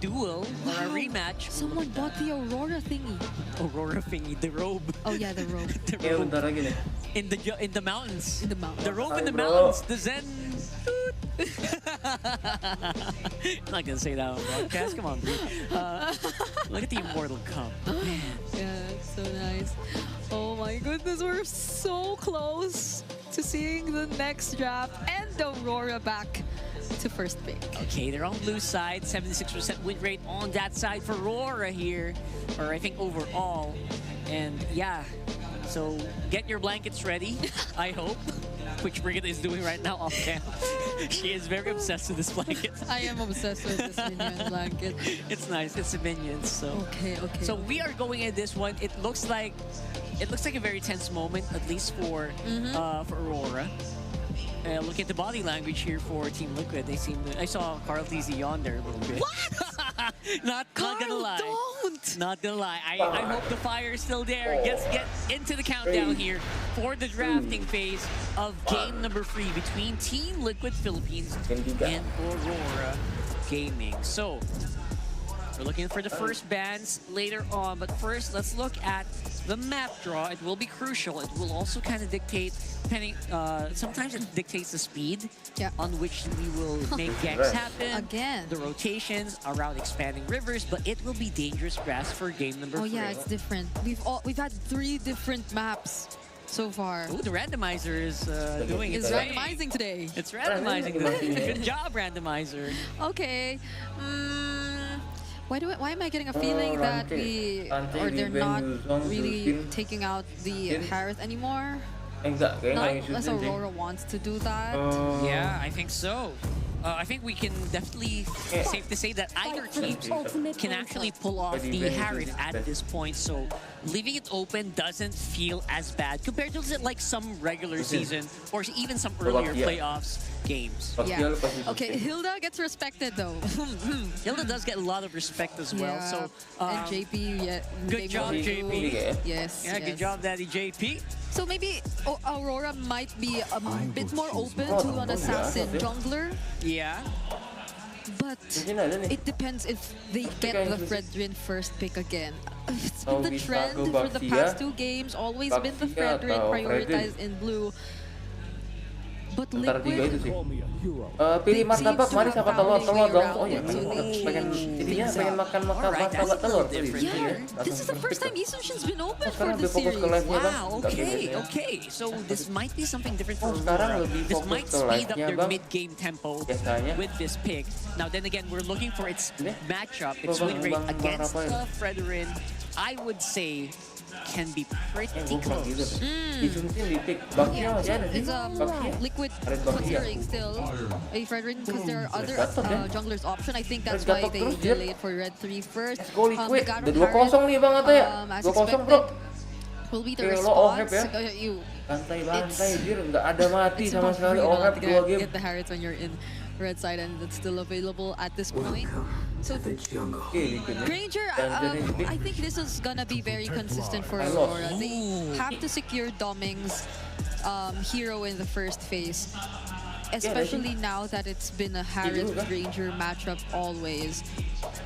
duel or a rematch. Someone bought the Aurora thingy. Aurora thingy, the robe. Oh yeah, the robe. The robe. In the mountains. In the mountains. The robe in the mountains. The Zen. I'm not gonna say that on podcast. Come on, dude. Look at the Immortal Cup. Man. Yeah, it's so nice. Oh my goodness, we're so close to seeing the next draft and Aurora back to first pick. Okay, they're on blue side. 76% win rate on that side for Aurora here, or I think overall. And yeah, so get your blankets ready, I hope. Which Brigida is doing right now off cam. She is very obsessed with this blanket. I am obsessed with this minion blanket. It's nice. It's a minion. So okay. So we are going in this one. It looks like a very tense moment, at least for Aurora. Look at the body language here for Team Liquid. They seem I saw Carl TZ yonder a little bit. What? Not gonna lie. Don't. Not gonna lie. I hope the fire is still there. Get into the countdown here for the drafting phase of game number 3 between Team Liquid Philippines and Aurora Gaming. So we're looking for the first bans later on, but first let's look at the map draw. It will be crucial. It will also kind of dictate, depending, sometimes it dictates the speed on which we will make ganks happen. Again. The rotations around expanding rivers, but it will be dangerous grass for game number 3. Oh yeah, it's different. We've had 3 different maps so far. Ooh, the randomizer is doing its thing. Randomizing today. It's randomizing today. Good job, randomizer. Okay. Why am I getting a feeling that they're not really taking out the Harith anymore? Enggak, kayaknya Not nggak unless ngikutin sih. Aurora wants to do that. Yeah, I think so. I think we can definitely safe to say that either team can actually pull off the Harith at this point. So leaving it open doesn't feel as bad compared to like some regular season or even some earlier playoffs games. Yeah. Okay, Hilda gets respected though. Hilda does get a lot of respect as well. Yeah. So And JP, yeah, good job, JP. Yes. Yeah, good job, Daddy JP. So maybe Aurora might be a bit more open to an assassin jungler, Yeah. but it depends if they get the Fredrin first pick again. It's been the trend for the past 2 games, always been the Fredrin prioritized in blue. But Antara 3 itu Liquid, sih. Pilih martabak, mari siapa telur dong. Oh ya, pengen jadinya pengen makan martabak telur. yeah, this is the first time Isunshin's been open for Sekarang the lebih fokus series. ke live-nya bang. Wow, okay. So this might be something different for sekarang Aurora. lebih This fokus might ke speed up live-nya, their Bang. mid-game tempo Biasanya. with this pick. Now then again, we're looking for its matchup, its Bang, win rate Bang, against Bang, the Fredrin. I would say can be pretty close. Isunshin di pick. Baknya masih ada sih. It's Liquid considering still a Fredrin because there are other junglers option. I think that's why they delayed for Red 3 first. Let's go Liquid. Garo Udah 2-0 nih bang ya. as 2-0 bro. expected, will be the Oke, lo OHEP response. ya. You Bantai, jir. Nggak ada mati it's sama not sekali. really not OHEP to 2 game. get the Harrods when you're in red side and it's still available at this point. So Granger, I think this is gonna be very consistent for Aurora. They have to secure Doming's hero in the first phase, especially now that it's been a Harith Granger matchup always.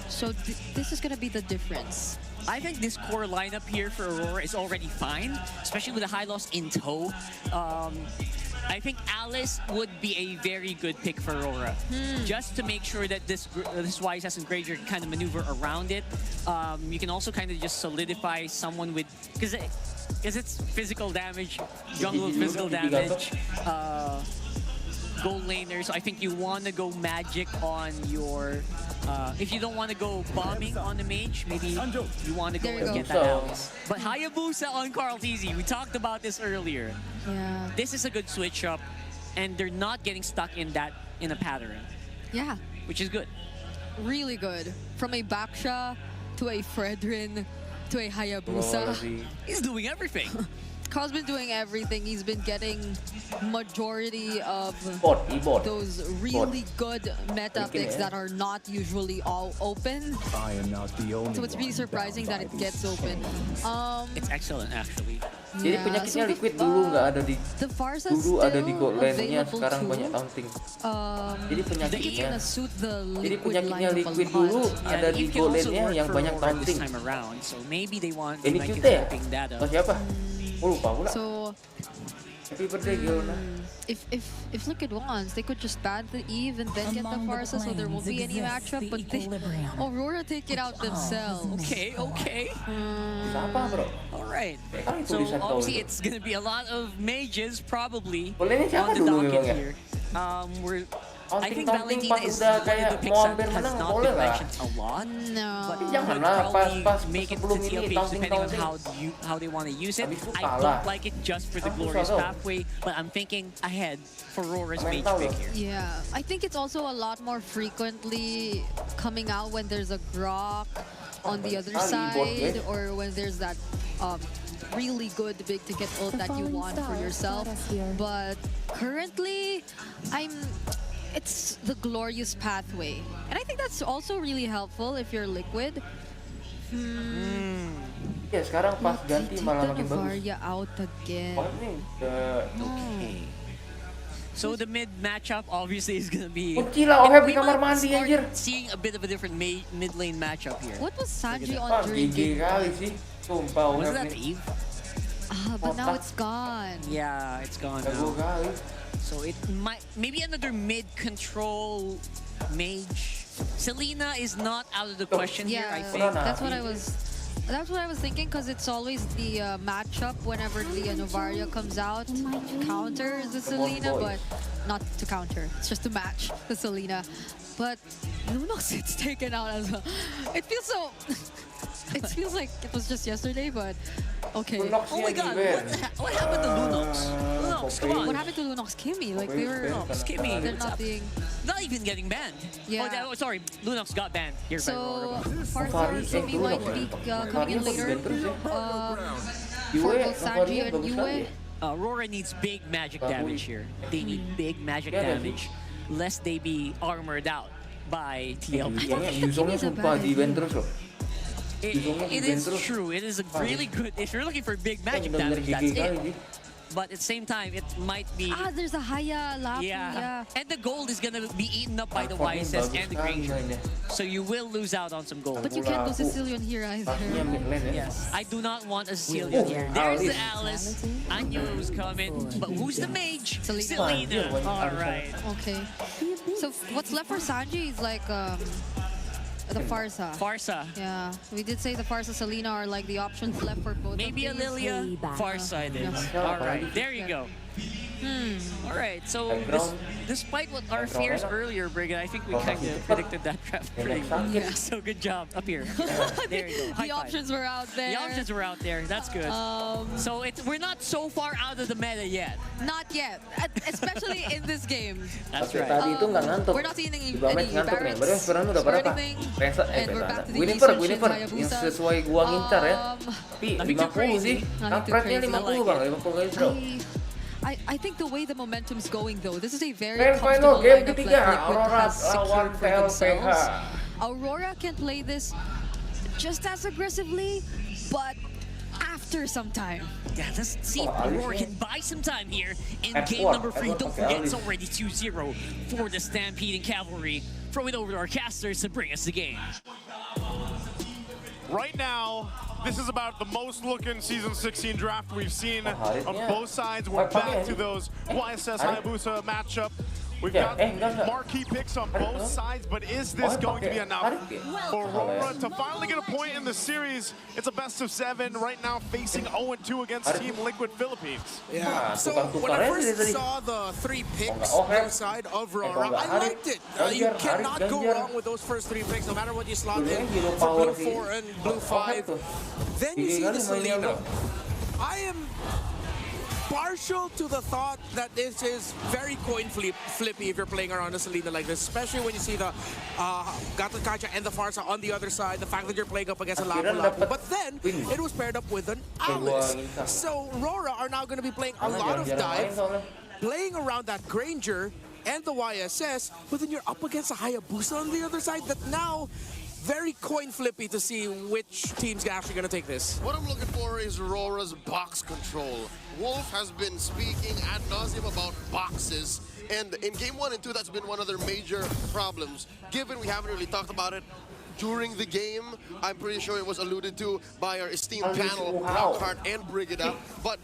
So this is gonna be the difference. I think this core lineup here for Aurora is already fine, especially with the high loss in tow. I think Alice would be a very good pick for Aurora, just to make sure that this Wise and Granger can kind of maneuver around it. You can also kind of just solidify someone with, because it's physical damage, jungle with physical damage, gold laner. So I think you want to go magic on your. If you don't want to go bombing on the mage, maybe you want to go and get that Alice. But Hayabusa on Carl TZ, we talked about this earlier. Yeah. This is a good switch up, and they're not getting stuck in a pattern. Yeah. Which is good. Really good. From a Baksha to a Fredrin to a Hayabusa. He's doing everything. Carl's been doing everything. He's been getting majority of those really good meta picks that are not usually all open. I am not the only So it's really surprising that it gets open. It's excellent actually. Jadi penyakitnya Liquid dulu nggak ada di ada di gold lane-nya, sekarang banyak taunting. Jadi penyakitnya Liquid dulu ada di gold lane-nya yang banyak taunting. Ini cute ya? Oh, siapa? Lupa pula. So happy birthday Giona. If Liquid wants, they could just ban the Eve and then get the Farsa, so there won't be any matchup. But Aurora take it out themselves. Okay. Siapa bro? All right. So obviously it's gonna be a lot of mages probably on siapa the dulu docket memang ya? here. I think Taunting Valentina pas is udah one of kayak the picks mau that hampir has menang, not boleh been lah. mentioned a lot. No. But Janganlah probably pas make it to sebelum ini TLPH depending on taunting. how they want to use it. Habis itu I kalah. don't like it just for the glorious pathway, but I'm thinking ahead for Aurora's mage pick here. Yeah, I think it's also a lot more frequently coming out when there's a Grok on the other side, or when there's that really good big ticket ult that you want for yourself. But currently, it's the glorious pathway, and I think that's also really helpful if you're Liquid. Ya sekarang pas ganti malah makin bagus. Varia out again. Okay. So the mid matchup obviously is gonna be. Gila, OHEP di kamar mandi anjir. Seeing a bit of a different mid lane matchup here. What was Sanji on during GG kali sih. Sumpah Was OHEP that nih. Eve? But now it's gone. Yeah, it's gone Jago now. kali. So it might maybe another mid control mage. Selena is not out of the question here, I think. That's what I was thinking, because it's always the matchup whenever the Novaria comes out to counter the Selena, but not to counter. It's just to match the Selena. But Lunox gets taken out as well. It feels so. It feels like it was just yesterday, but Okay. Lunox Oh my yan, god, Iben. what happened to Lunox? Lunox, come on. What happened to Lunox Kimmy? Like they were Lunox Kimmy. they're not being. Not even getting banned. Yeah. Oh, sorry, Lunox got banned. Here by So Aurora. Farthor Kimmy might be coming in later. For both Sanji and Yue. Aurora needs big magic damage here. They need big magic damage, lest they be armored out by TLPH. Yuzongnya sumpah di event terus loh. It is true. It is a really good. If you're looking for big magic damage, that's it. But at the same time, it might be. There's a Haya Lapu. Yeah. And the gold is gonna be eaten up by the YSS and the Granger. So you will lose out on some gold. But you can't go Sicilian here either. Yes, I do not want a Sicilian here. There's the Alice. I knew it was coming. But who's the mage? Selena. All right. Okay. So what's left for Sanji is like the Farsa. Farsa. Yeah. We did say the Farsa Selena are like the options left for both Maybe a of these. Lilia. Farsa it is. All right. There you go. All right, so despite what our fears earlier, Brigid, I think we kind of predicted that draft pretty well. Yeah. So good job up here. There you go. The options were out there. The options were out there. That's good. So we're not so far out of the meta yet. Not yet, especially in this game. That's right. Tadi itu nggak ngantuk. We're not seeing any Bamet ngantuk nih. Baru Esperan udah or berapa? anything. And we're back to the Winifred Eastern yang sesuai gua ngincar ya. Tapi 50 sih. Kampretnya 50 bang, 50 kali draw. I think the way the momentum's going though, this is a very Grand comfortable final game lineup ketiga, that Liquid Aurora has secured lawan for themselves. TLPH. Aurora can play this just as aggressively, but after some time. Yeah, let's see if Aurora can buy some time here in game number 3. Don't forget, it's already 2-0 for the Stampede and Cavalry. Throw it over to our casters to bring us the game. Right now, this is about the most looking Season 16 draft we've seen on both sides. We're back to those YSS Hayabusa matchup. We've got marquee picks on both sides, but is this going to be enough for Aurora to finally get a point in the series? It's a best of 7 right now, facing 0-2 against Team Liquid Philippines. Yeah, so when I first saw the 3 picks on the side of Aurora, I liked it. You cannot go wrong with those first 3 picks, no matter what you slot in for Blue 4 and Blue 5. Then you see the Selena. I am partial to the thought that this is very coin flippy if you're playing around a Selena like this, especially when you see the Gatakacha and the Farsa on the other side, the fact that you're playing up against a Lapu-Lapu. But then, it was paired up with an Alice. So, Aurora are now going to be playing a lot of dive, playing around that Granger and the YSS, but then you're up against a Hayabusa on the other side that now very coin flippy to see which team's actually going to take this. What I'm looking for is Aurora's box control. Wolf has been speaking ad nauseum about boxes, and in game 1 and 2, that's been one of their major problems. Given we haven't really talked about it during the game, I'm pretty sure it was alluded to by our esteemed panel, Angkat and Brigida, but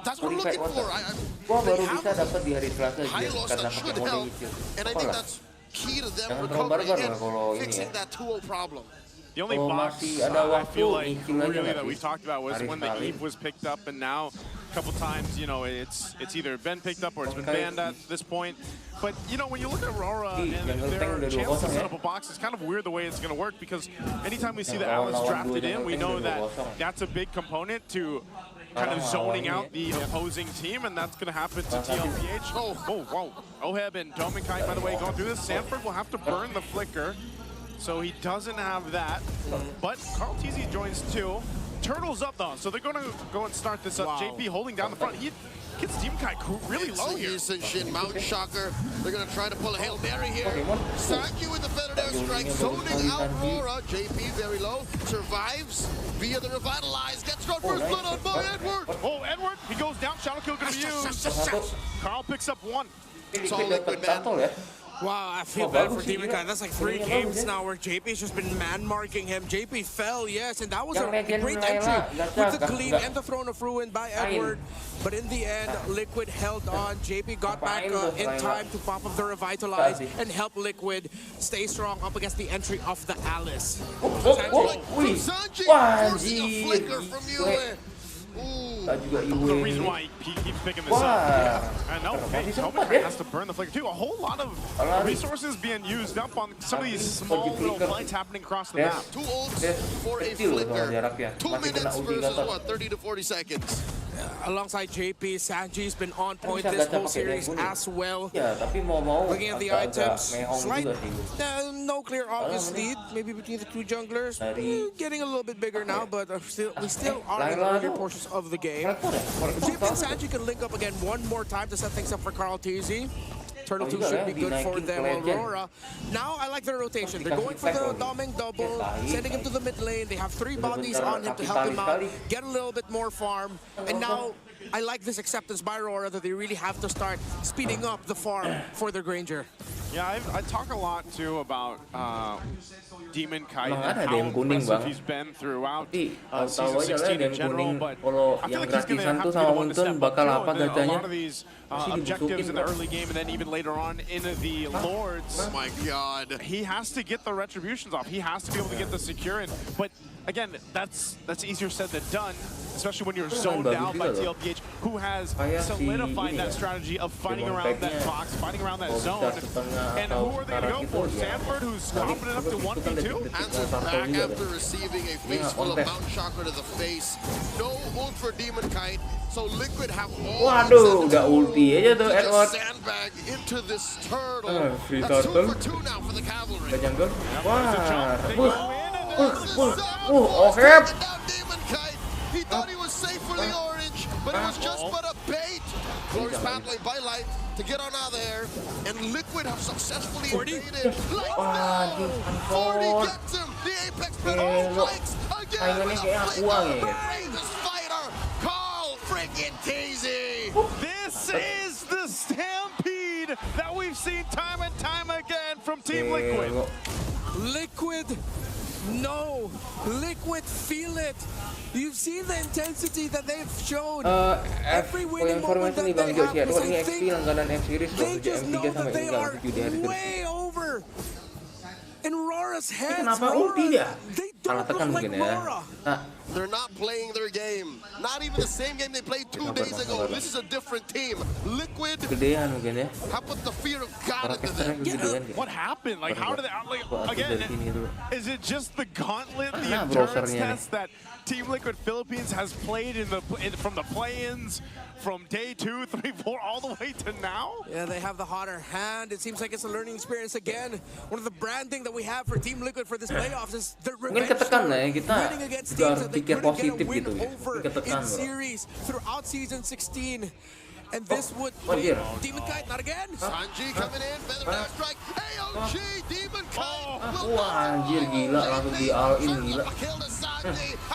that's what I'm looking for. They have high loss that should help, and I think that's key to them recovering and fixing that 2-0 problem. The only box I feel like really that we talked about was when the Eve was picked up, and now a couple times, you know, it's either been picked up or it's been banned at this point. But, you know, when you look at Aurora and their chance to set up a box, it's kind of weird the way it's going to work, because anytime we see the Alice drafted in, we know that that's a big component to kind of zoning out the opposing team, and that's going to happen to TLPH. Oh, wow. Oheb and Dominkai, by the way, going through this. Sanford will have to burn the flicker, so he doesn't have that. But Carl TZ joins too. Turtle's up though, so they're going to go and start this up. JP holding down the front. He gets Dominkai really low here. Shin, Mount Shocker. They're going to try to pull a Hail Mary here. Sanky with the feathered airstrike, zoning out Aurora. JP very low, survives via the Revitalize. Gets got first blood on by Edward. Oh, Edward, he goes down. Shadow kill going to be used. Carl picks up 1. It's all Liquid, man. Wow, I feel bad for Dominkai. That's like 3 games now where JP's just been man-marking him. JP fell, yes, and that was a great entry with the clean and the Throne of Ruin by Edward. But in the end, Liquid held on. JP got back in time to pop up the Revitalize and help Liquid stay strong up against the entry of the Alice. Sanji forcing a flicker from you. Ooh. juga The Iwe reason ini. why he keeps picking this up. Wah, I know. Hey, masih sempat Dominic ya. has to burn the flicker too. A whole lot of resources being used up on some of these Tapi small pergi little flicker. fights happening across the map. 2 ults for a Kecil soal flicker. jaraknya. 2 Masih kena minutes ulti versus gatot. what? 30 to 40 seconds. Alongside JP, Sanji's been on point Bisa this gacha whole pakai series kuning. as well. Ya, tapi mau Looking at the agak-agak items, mehong slight, juga sih. no clear obvious lead, maybe between the two junglers. Getting a little bit bigger now, but we still are in the earlier portions of the game. JP and Sanji can link up again one more time to set things up for Carl TZ. Turtle 2 should be good for them. Aurora. Now I like their rotation. They're going for the Doming double, sending him to the mid lane. They have 3 bodies on him to help him out, get a little bit more farm. And now I like this acceptance by Aurora that they really have to start speeding up the farm for their Granger. Yeah, I talk a lot too about Demon Kite Emang and ada how yang kuning, impressive Bang. he's been throughout Tahu season aja lah 16 yang in general, kuning. but Kalau I feel yang like he's going to gratisan have tuh to be sama the one to Untun step up bakal too. apa And a gacanya? lot of these objectives in the early game and then even later on in the Lords. Oh my God. He has to get the retributions off. He has to be able to get the secure in. But again, that's easier said than done, especially when you're zoned out by TLPH, who has solidified that strategy of fighting around that box, fighting around that zone. And who are they going to go for? Sanford, who's confident enough to 1v2? Answers back after receiving a face full of Mount Chakra to the face. No ult for Demon Kite, so Liquid have all Waduh, udah ulti aja tuh Edward. sandbag into this turtle. Free That's 2 turtle. for 2 now for the cavalry. Udah jungle. Wah, oke. Demon Kite, he thought he was safe for the orange, but it was just but a bait. Glorious pathway by Light to get on out there, and Liquid have successfully invaded. Wah, di 40 gets him. The Apex Pedal strikes again. Saingannya kayak Aqua nih. Bravest fighter, Carl freaking Teasy. This is the stampede that we've seen time and time again from Team Liquid. Liquid, no. Liquid, feel it. You've seen the intensity that they've shown. Every winning moment that they have, because I think they just know that they are way over. In Aurora's heads, Kenapa ulti dia? they Salah don't tekan look like mungkin ya. Aurora. They're not playing their game. Not even the same game they played 2 days ago. This is a different team. Liquid Gedean mungkin ya. have put the fear of God into them. What happened? Like, how did they, like, again, is it just the gauntlet, the Mana endurance browsernya test that Team Liquid Philippines has played from the play-ins, from day 2, 3, 4, all the way to now? Yeah, they have the hotter hand. It seems like it's a learning experience again. One of the branding that we have for Team Liquid for this playoffs is the Mungkin revenge ketekan story. lah ya, kita Winning against juga teams harus that they pikir couldn't get a positif win gitu ya. over Ketekan in bro. series throughout season 16. And this would anjir. Demon Kite, not again. Sanji coming in, feather dash strike. AOG, Demon Kite. Wah, anjir gila langsung di all in gila.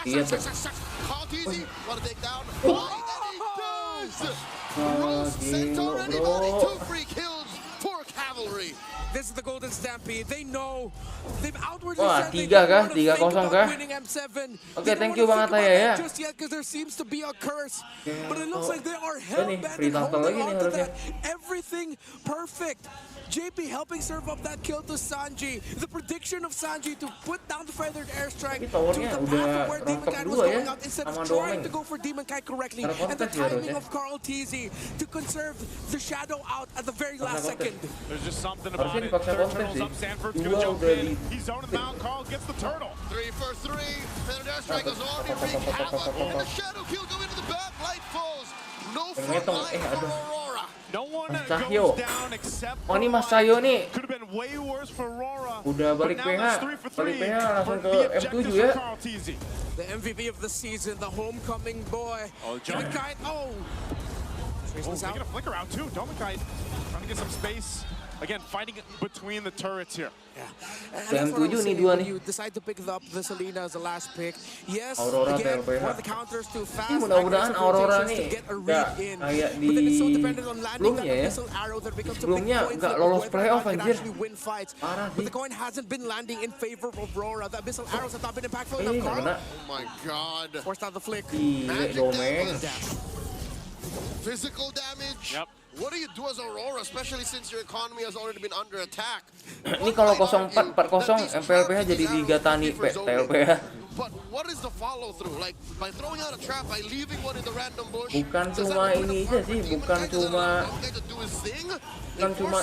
Iya tuh. Carl Teasy, want to take down. And he does. Roast sent already, but only 2 free kills for Cavalry. This is the Golden Stampede. They know. They've outwardly Wah, said they 3 don't kah? want to think 3-0 about kah? winning M7. Oke, They don't thank want you to banget think ya about ya. that just yet because there seems to be a curse. But it looks like they are nih, hell-bent free and tackle holding lagi nih on to harusnya. that. Everything perfect. JP helping serve up that kill to Sanji. The prediction of Sanji to put down the feathered airstrike Tapi to towernya the udah path of where Demon rontok Kite was dua ya, going out instead of sama trying Domeng. to go for Demon Kite correctly. Ada And the kontes ya timing harusnya. of Carl TZ to conserve the shadow out at the very last second. There's just something about Harusnya it. dipaksa Third kontes turtle's sih. up, Sanford's Dua gonna jump udah in. di He's zoning the mount, Carl gets the turtle. 3 for 3. Feather dash strike has already wreaked havoc. And the shadow kill go into the back. Light falls. No front line for Aurora. No one Sahyo. goes down except Oh ini for Mas Sayo nih. Could have been way worse for Aurora. Udah balik But now PH. that's 3 for 3 Balik PH langsung for ke the M7 objectives ya. for Carl TZ. The MVP of the season, the homecoming boy. Oh, Demon Kite, Oh, taking a flicker out too. Dominic trying to get some space. Again, fighting between the turrets here. Yeah. Ke M7 nih dua nih. You decide to pick up the Selena as the last pick. Yes, Aurora again, TLPH. one of the counters to fast Ini mudah-mudahan aggressive Aurora rotations nih to get a nggak read in. kayak But then it's so di dependent on landing that sebelumnya ya. missile arrow that becomes a big Sebelumnya point nggak of lolos whether or playoff not can anjir. actually win fights. Parah But sih. the coin hasn't been landing in favor of Aurora. That missile arrows have not been impactful Ini enough. nggak kena. Carl Oh my God. forced out the flick. Gile Domeng. Physical damage. Yep. What do you do as Aurora, especially since your economy has already been under attack? Ini kalau 0-4, 4-0, MPLPH jadi Liga Tani TLPH. But what is the follow through? Like by throwing out a trap, by leaving one in the random bush. Bukan cuma ini aja sih, bukan cuma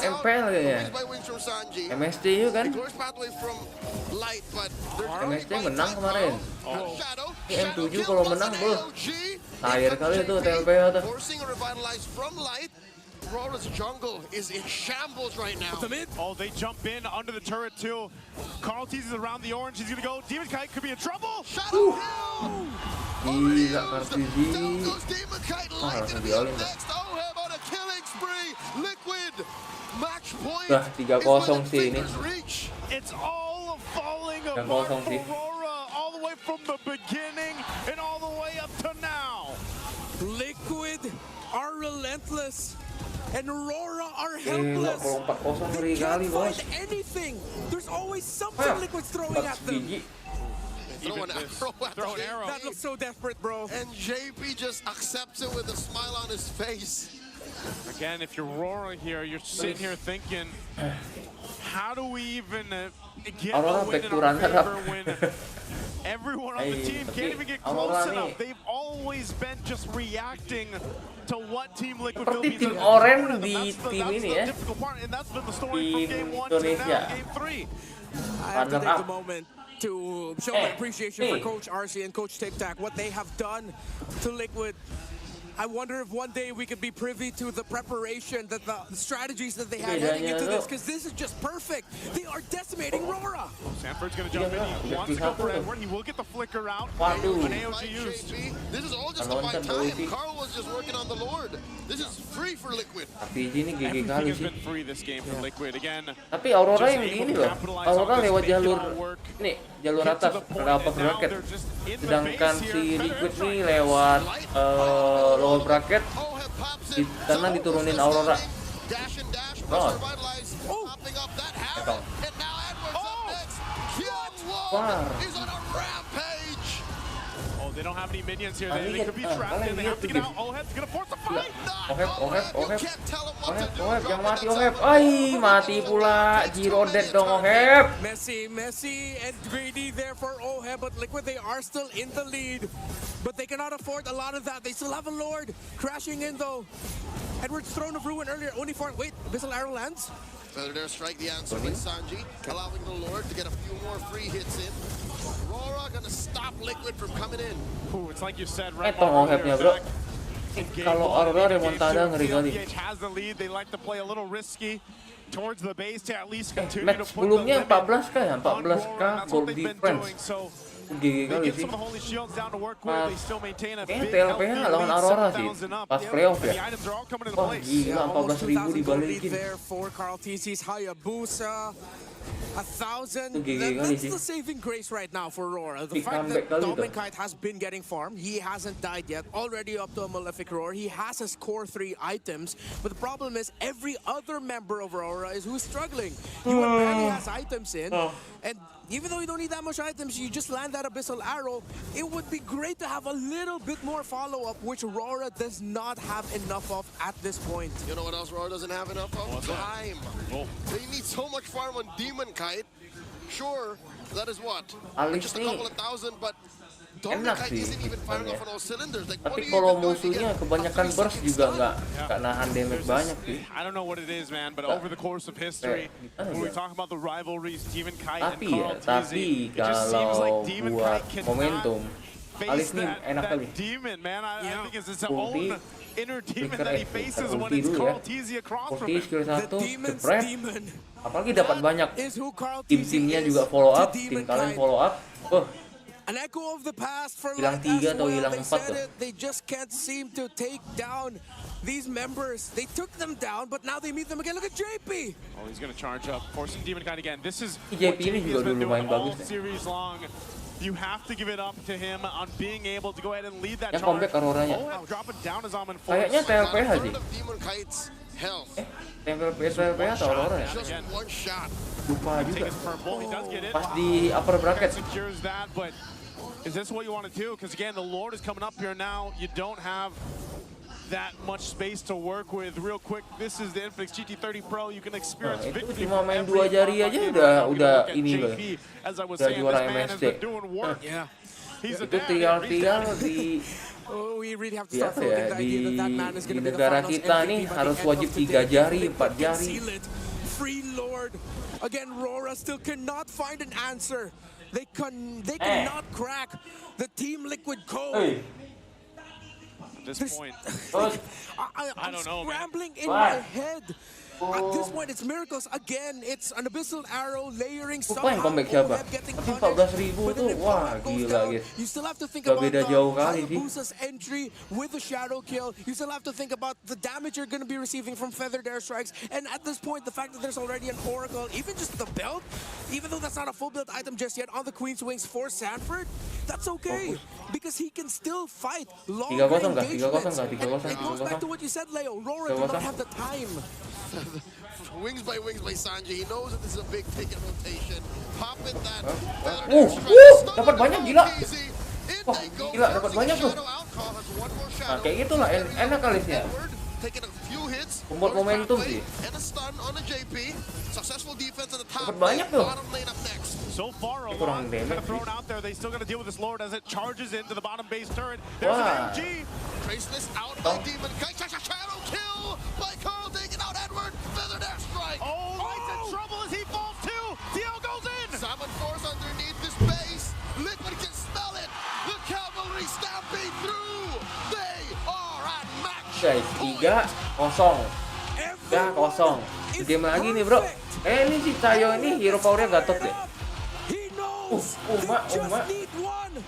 MPL kayaknya. MST juga kan. MST menang kemarin. Ini M7 kalau menang akhir kali itu TLPH tuh. Aurora's jungle is in shambles right now. Oh, they jump in under the turret too. Carl teases around the orange. He's gonna go. Demon Kite could be in trouble. Shadow Gila Kartiji. Langsung diolin dah. on a killing spree. Liquid match point. Udah 3-0 sih ini. It's all falling 3-0 apart sih. for Aurora all the way from the beginning and all the way up to now. Liquid are relentless. And Aurora are helpless. Kalau 4-0 ngeri kali, bos. Anything. There's always something Liquid's throwing at them. Throw an arrow. That looks so desperate, bro. And JP just accepts it with a smile on his face. Again, if you're Aurora here, you're sitting here thinking, how do we even get a win in our favor when everyone on the team can't even get close enough? They've always been just reacting to what Team Liquid seperti Philippines tim Oren di tim ini ya, and that's been the story from game 1 to Indonesia. now game 3. I have to take a moment to show my appreciation for Coach RC and Coach TikTok, what they have done to Liquid. I wonder if one day we could be privy to the preparation, that the strategies that they have heading into this, because this is just perfect. They are decimating Aurora. Sanford's going to jump in. He wants to go for Edward. He will get the flicker out. An AOG used. This is all just to buy time. Carl was just working on the Lord. This is free for Liquid. Tapi ini GG kali Everything has sih. been free this game for Liquid. Again, Tapi Aurora yang gini loh. Aurora lewat jalur ini, jalur atas ada upper bracket. Sedangkan si Liquid nih lewat lower bracket karena diturunin Aurora. Oh. Wah. oh, they don't have any minions here. They could be trapped and they have to get out. Oheb's gonna force the fight. Oheb, yang mati Oheb. Ay, mati pula. Zero dead dong Oheb. Messy and greedy there for Oheb, but Liquid, they are still in the lead. But they cannot afford a lot of that. They still have a Lord crashing in though. Edward's Throne of Ruin earlier, only for, wait, Abyssal Arrow lands? Feather there strike the answer with Sanji, allowing the Lord to get a few more free hits in. Aurora gonna stop Liquid from coming in. Ooh, it's like you said, right? Ohebnya bro. Kalau Aurora remontada ngeri kali. Has the lead. They like to play a little risky towards the base to at least continue to Match put the sebelumnya limit 14k ya, on 14k Aurora. That's goal what they've been difference. doing. So GG they kali get sih. some of the holy shields down to work with. They still maintain a Kayaknya big TLPH lawan Aurora sih, pas playoff ya. The items are all coming into Wah place. gila, 14.000 dibalikin. There for Carl TC's Hayabusa. 1,000. GG kali That's sih. the saving grace right now for Aurora. The Big fact comeback that kali tuh. Dominkite has been getting farm. He hasn't died yet. Already up to a Malefic Roar. He has his core 3 items. But the problem is every other member of Aurora is who's struggling. You barely has items in. And even though you don't need that much items, you just land that Abyssal Arrow. It would be great to have a little bit more follow-up, which Aurora does not have enough of at this point. You know what else Aurora doesn't have enough of? Time. They need so much farm on Demon Kite. Sure, that is what? Just a couple of thousand, but enak Dominkite sih isn't even firing hitmannya. off on all cylinders. Like, what Tapi are you kalau even doing to musuhnya get kebanyakan burst juga nggak nahan damage banyak sih. I don't know what it is, man, but over the course of history, when we talk about the rivalries, Demon Kite and Tapi Carl tapi TZ, it just seems like kalau Demon buat Kite momentum, face Alis nih enak that kali. demon, man. I think it's his Ulti, own inner demon flicker that he faces when ulti it's dulu ya. Carl TZ across from Ulti him. skill 1, demon's jebret. demon. Apalagi dapat banyak. Is who Carl Tim-timnya TZ juga is follow to up, tim Demon kalian Kite. follow up. An echo of the past for Hilang Light 3 as atau well. hilang They 4 said tuh. it. They just can't seem to take down these members. They took them down, but now they meet them again. Look at JP. Oh, he's going to charge up, forcing Demon Kite again. This is JP what ini JP juga has been dulu doing lumayan all bagus ya. series long. You have to give it up to him on being able to go ahead and lead that Yang charge. comeback Auroranya. Oh, dropping down his almond force. Kayaknya TLPH sih. Demon Kite's health? TLPH atau Aurora ya? Just one shot. Lupa Take juga. his purple. He does get it. Pas di upper bracket. Secures that, but is this what you want to do? Because again, the Lord is coming up here now. You don't have that much space to work with. Real quick, this is the Infinix GT30 Pro. You can experience Nah, itu victory cuma main every 2 jari aja round. udah Look at ini loh. JP. As I was Udah saying, juara this man has MSC. been doing work Yeah. He's a Itu trial di We really have to start biasa floating ya, the idea that that man is di going to be the negara finals kita MVP nih by the harus end wajib of the 3 day. jari, Liquid 4 can jari. seal it. Free Lord. Again, Rora still cannot find an answer. They cannot crack the Team Liquid code. At this point, I'm don't know, man. scrambling in my head. At this point, it's miracles again. It's an abyssal arrow layering Lupa somehow. yang comeback siapa? Oheb getting Tapi punished. 14.000 But tuh, then if wah Oheb goes gila down, guys. you still have to think Gak about beda the jauh kali sih. Hayabusa's entry with the shadow kill. You still have to think about the damage you're going to be receiving from feathered airstrikes. And at this point, the fact that there's already an oracle, even just the belt, even though that's not a full build item just yet on the Queen's Wings for Sanford, that's okay. Because he can still fight long 3-0 kah? 3-0 engagements. kah? And 3-0, it goes back to what you said, Leo. Rora do not have the time. Wings by Sanji. He knows that this is a big ticket rotation. Pop it that. Dapat banyak gila. Wah, gila dapat banyak tuh. Nah, kayak gitulah enak kali sih ya. Taking a few hits. Membuat momentum sih. And a stun on the JP. Successful defense at the top. Dapat banyak tuh. Bottom lane up next. so far a lot kind of thrown out there. They still got to deal with this Lord as it charges into the bottom base turret. There's an AOG. Traceless out by Demon Kite. Shadow kill by Carl taking out Edward. Feathered airstrike. Oh, Light's in trouble as he falls too. TL goes in. Salmon Force underneath this base. Liquid can smell it. The cavalry stamping through. They are at max. Guys, 3-0. 3-0. Game lagi nih bro. Ini si Cayo ini hero powernya gatot deh. Uma.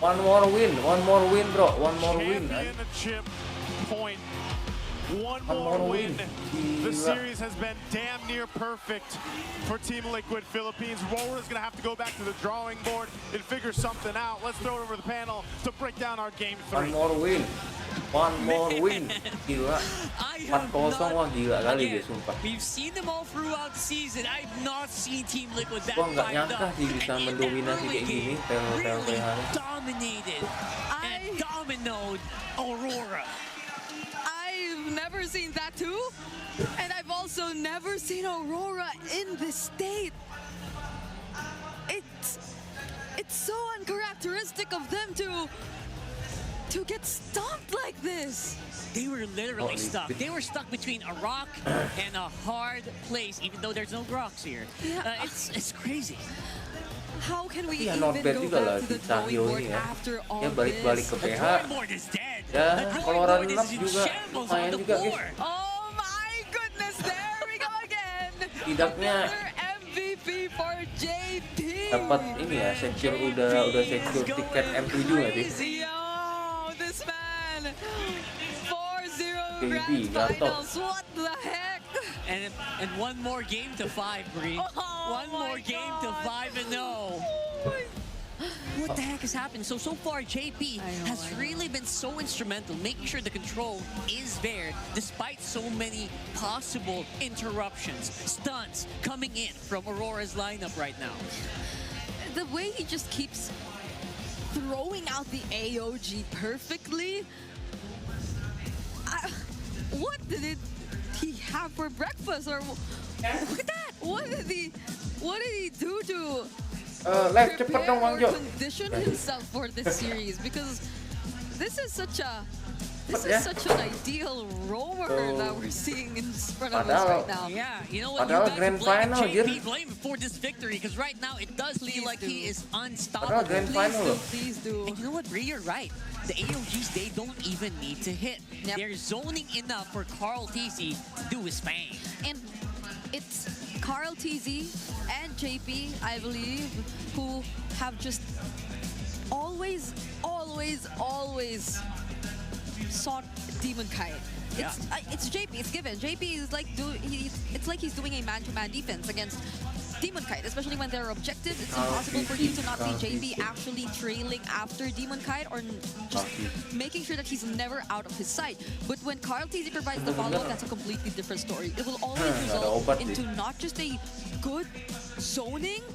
One more win bro. One more win. Championship point. One more win. The series has been damn near perfect for Team Liquid Philippines. Rora's going to have to go back to the drawing board and figure something out. Let's throw it over the panel to break down our game 3. One more win. Gila. 4-0 wah gila kali guys, sumpah. We've seen them all throughout the season. I've not seen Team Liquid that Gua nggak fired nyangka up. sih bisa mendominasi kayak gini. TLPH. Dominated and dominoed Aurora. I've never seen that too, and I've also never seen Aurora in this state. It's so uncharacteristic of them to get stomped like this. They were literally stuck. They were stuck between a rock and a hard place, even though there's no rocks here. Yeah. It's crazy. How can we Iya, even not bad go juga lah back to si the drawing Cahyo board ini ya. after all Dia balik-balik ke this? PH. Drawing board is dead. Ya, keluaran board is lap in juga shambles lumayan on the juga guys. floor. Oh my goodness, there we go again. Tidaknya Another MVP for JP. dapat ini ya, secure udah secure tiket M7 nggak sih? Yo, this man. 4-0 Baby, grand gatot. finals. What the heck? And one more game to 5, Bree. One more game to 5-0. What the heck has happened? So far, JP has really been so instrumental, making sure the control is there, despite so many possible interruptions, stunts coming in from Aurora's lineup right now. The way he just keeps throwing out the AOG perfectly. What did he have for breakfast? Or look at that! What did he do to Live cepet dong Bang Jo. condition himself for this series? Because this is such an ideal rover that we're seeing in front of us right now. Yeah, you know what? Padahal You grand guys blame final, JP, Jir. blame him for this victory, because right now it does feel like he is unstoppable. Padahal grand final loh. Please do. And you know what, Bree, you're right. The AOGs, they don't even need to hit. Yep. They're zoning enough for Carl TZ to do his thing. And it's Carl TZ and JP, I believe, who have just always sought Demon Kite. It's JP, it's given. JP is like it's like he's doing a man-to-man defense against Demon Kite, especially when they're objective. It's impossible for you to not see JP actually trailing after Demon Kite or just making sure that he's never out of his sight. But when Carl TZ provides the follow-up, that's a completely different story. It will always result into not just a good zoning,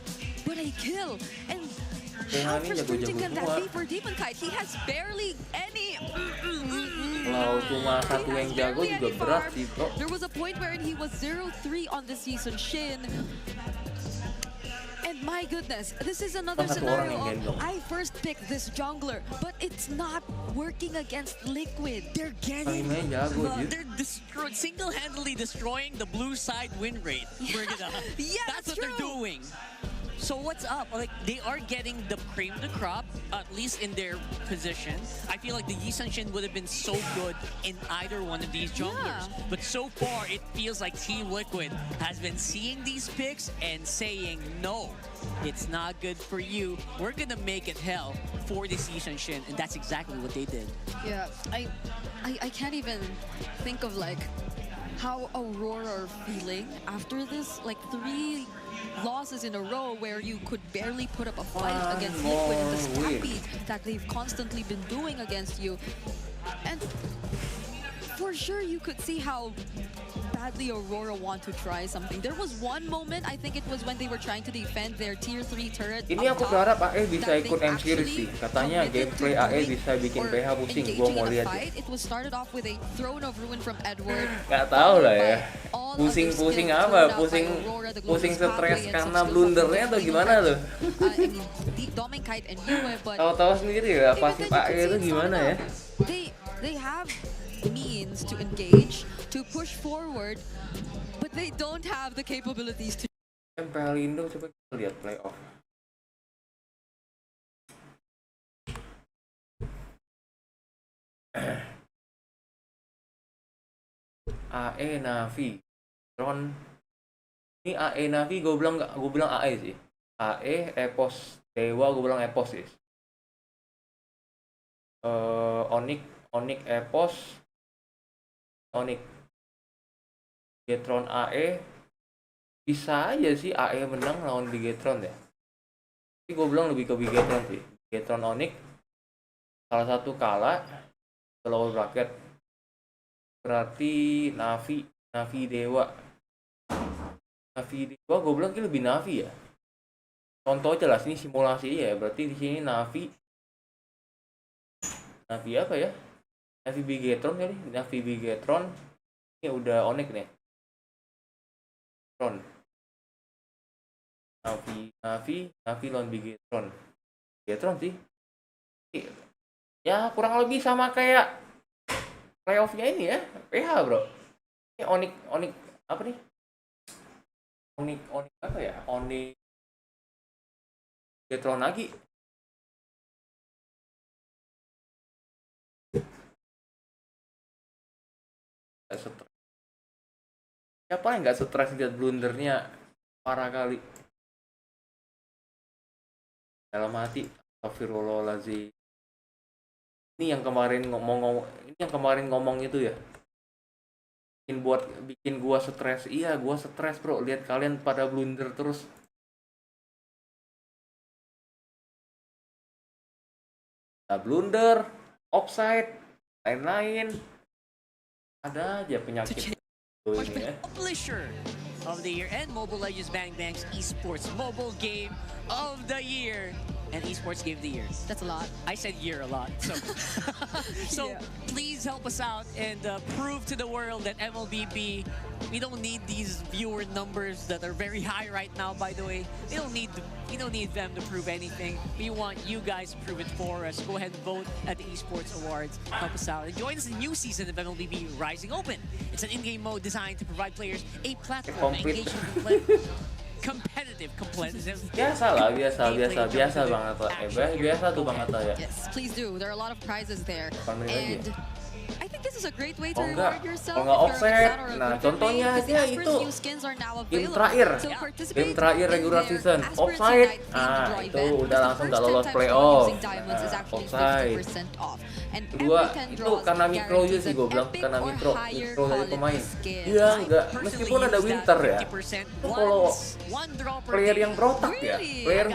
but a kill. And how frustrating can that be for Demon Kite? He has barely any. Kalau cuma satu yang jago juga berat sih bro. There was a point wherein he was 0-3 on the season, Shin. And my goodness, this is another scenario of I first picked this jungler, but it's not working against Liquid. They're getting, they're single-handedly destroying the blue side win rate. That's what they're doing. So what's up? Like, they are getting the cream of the crop, at least in their position. I feel like the Yi-Sun-Shin would have been so good in either one of these junglers. But so far, it feels like Team Liquid has been seeing these picks and saying, no, it's not good for you. We're gonna make it hell for this Yi-Sun-Shin, and that's exactly what they did. Yeah, I can't even think of like how Aurora are feeling after this, like 3 losses in a row where you could barely put up a fight against Liquid in the stampede that they've constantly been doing against you. And for sure you could see how badly Aurora want to try something. There was one moment, I think it was when they were trying to defend their tier 3 turret. Ini aku berharap AE bisa ikut M-Series sih. Katanya gameplay AE bisa bikin PH pusing. Gua mau lihat. It was started off with a throne of ruin from Edward. Gak tahu lah ya. Pusing-pusing apa? Pusing stres karena blundernya atau gimana tuh? Tahu-tahu sendiri ya pasif AE itu gimana ya? They have means to engage, to push forward, but they don't have the capabilities to. MPL Indo, coba kita lihat playoff. AE Navi, Tron. Ini AE Navi, gue bilang AE sih. AE Epos Dewa, gue bilang Epos sih. Onyx Epos, Onyx Bigetron AE. Bisa aja sih AE menang lawan Bigetron ya. Tapi gue bilang lebih ke Bigetron sih. Bigetron Onyx salah satu kalah ke lower bracket. Berarti Navi Dewa gue bilang ini lebih Navi ya. Contoh jelas ini simulasi ya. Berarti di sini Navi apa ya? Navi Bigetron kali. Navi Bigetron ini udah Onyx nih. Tron. Navi lawan Bigetron sih. Ya kurang lebih sama kayak playoff-nya ini ya. PH bro. Ini Onyx apa nih? Onyx apa ya? Onyx Bigetron lagi. Siapa yang nggak stres lihat blundernya parah kali dalam hati. Astagfirullahaladzim. Ini yang kemarin ngomong itu ya, bikin gua stres. Iya, gua stres bro, lihat kalian pada blunder terus. Blunder, offside, lain-lain. Ada aja penyakit. Publisher of the year and Mobile Legends Bang Bang's Esports Mobile Game of the Year and Esports Game of the Year. That's a lot. I said year a lot. So please help us out and prove to the world that MLBB, we don't need these viewer numbers that are very high right now, by the way. We don't need them to prove anything. We want you guys to prove it for us. Go ahead and vote at the Esports Awards. Help us out. And join us in the new season of MLBB Rising Open. It's an in-game mode designed to provide players a platform to engage in competitive. Biasa banget lah. Biasa tuh banget lah ya. Yes, please do. There are a lot of prizes there. And I think this is a great way to Kalau reward yourself. nggak offset, nah contohnya aja itu game terakhir regular season, offside, nah itu udah langsung nggak lolos playoff. Offside. Kedua itu karena mikro juga sih gue bilang, karena mikro dari pemain. Iya nggak, meskipun ada winter ya. Itu kalau player yang berotak ya, player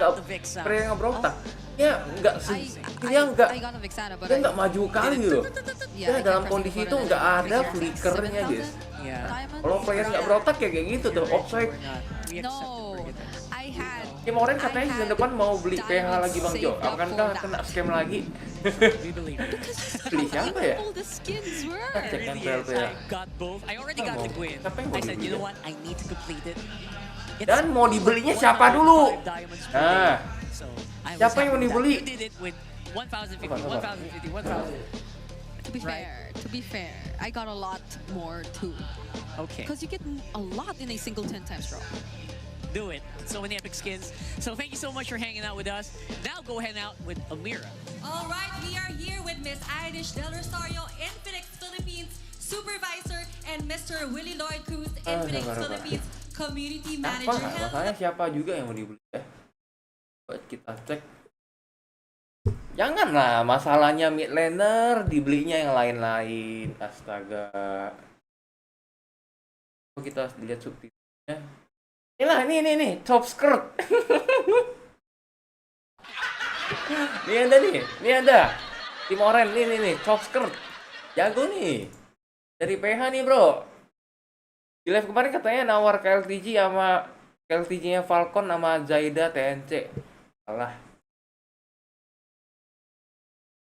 yang berotak. Ya nggak maju kali loh. Ya dalam kondisi itu nggak ada flickernya guys. Kalau player nggak berotak ya kayak gitu tuh, offside. Kemarin katanya season depan mau beli PH lagi Bang Jo. Akankah kena scam lagi? We believe it. Beli siapa ya? All the skins were. Cek yang Really is. TLPH. I got both. I already got the Gwyn. Siapa yang mau I said, dibeli you know ya? what? I need to complete it. It's Dan mau dibelinya siapa dulu? 105 diamonds per Nah, day. So, I was siapa yang mau happy with that. dibeli? You did it with 1,050, Sabar, 1,050, 1,000. To be fair, I got a lot more too. Okay. Because you get a lot in a single 10 times draw. Do it. So many epic skins. So thank you so much for hanging out with us. Now go hang out with Amira. All right, we are here with Miss Irish Del Rosario, Infinix Philippines Supervisor, and Mr. Willie Lloyd Cruz, Infinix sabar. Philippines Community Apa? Manager. Masalahnya siapa juga yang mau dibeli ya? Coba kita cek. Janganlah masalahnya mid laner dibelinya yang lain-lain. Astaga. Coba kita lihat subtitlenya. Ini top skirt. Ini ada. Tim Oren nih, top skirt. Jago nih. Dari PH nih, Bro. Di live kemarin katanya nawar KLTG-nya Falcon sama Zaida TNC. Salah.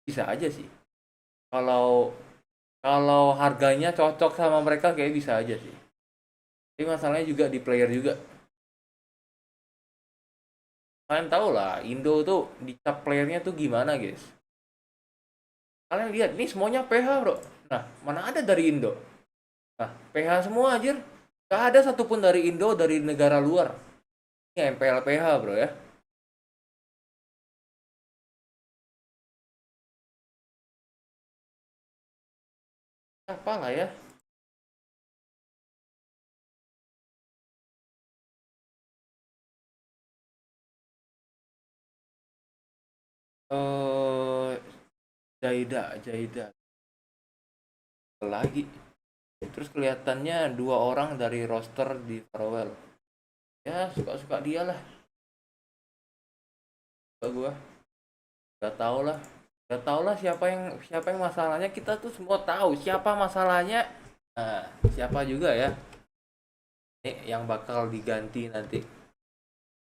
Bisa aja sih. Kalau harganya cocok sama mereka kayak bisa aja sih. Tapi masalahnya juga di player juga. Kalian tahu lah, Indo tuh dicap playernya tuh gimana, guys. Kalian lihat, ini semuanya PH, bro. Nah, mana ada dari Indo? Nah, PH semua, anjir. Gak ada satupun dari Indo, dari negara luar. Ini MPL PH, bro ya. Apalah ya. Jaida lagi. Terus kelihatannya 2 orang dari roster di Farewell. Ya suka-suka dia lah. Gua gak tau lah siapa yang masalahnya. Kita tuh semua tahu siapa masalahnya. Nah, siapa juga ya ini yang bakal diganti nanti.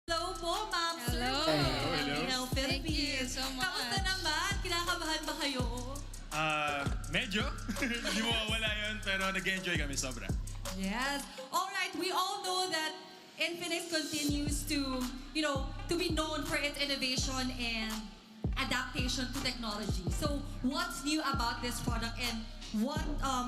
Hello po, ma'am. Hello. Hello, Thank you Philippines. so much. Kamusta naman? Kinakabahan ba kayo? Medyo. Hindi mo wala yun, pero nag-enjoy kami sobra. Yes. All right. We all know that Infinix continues to be known for its innovation and adaptation to technology. So, what's new about this product and what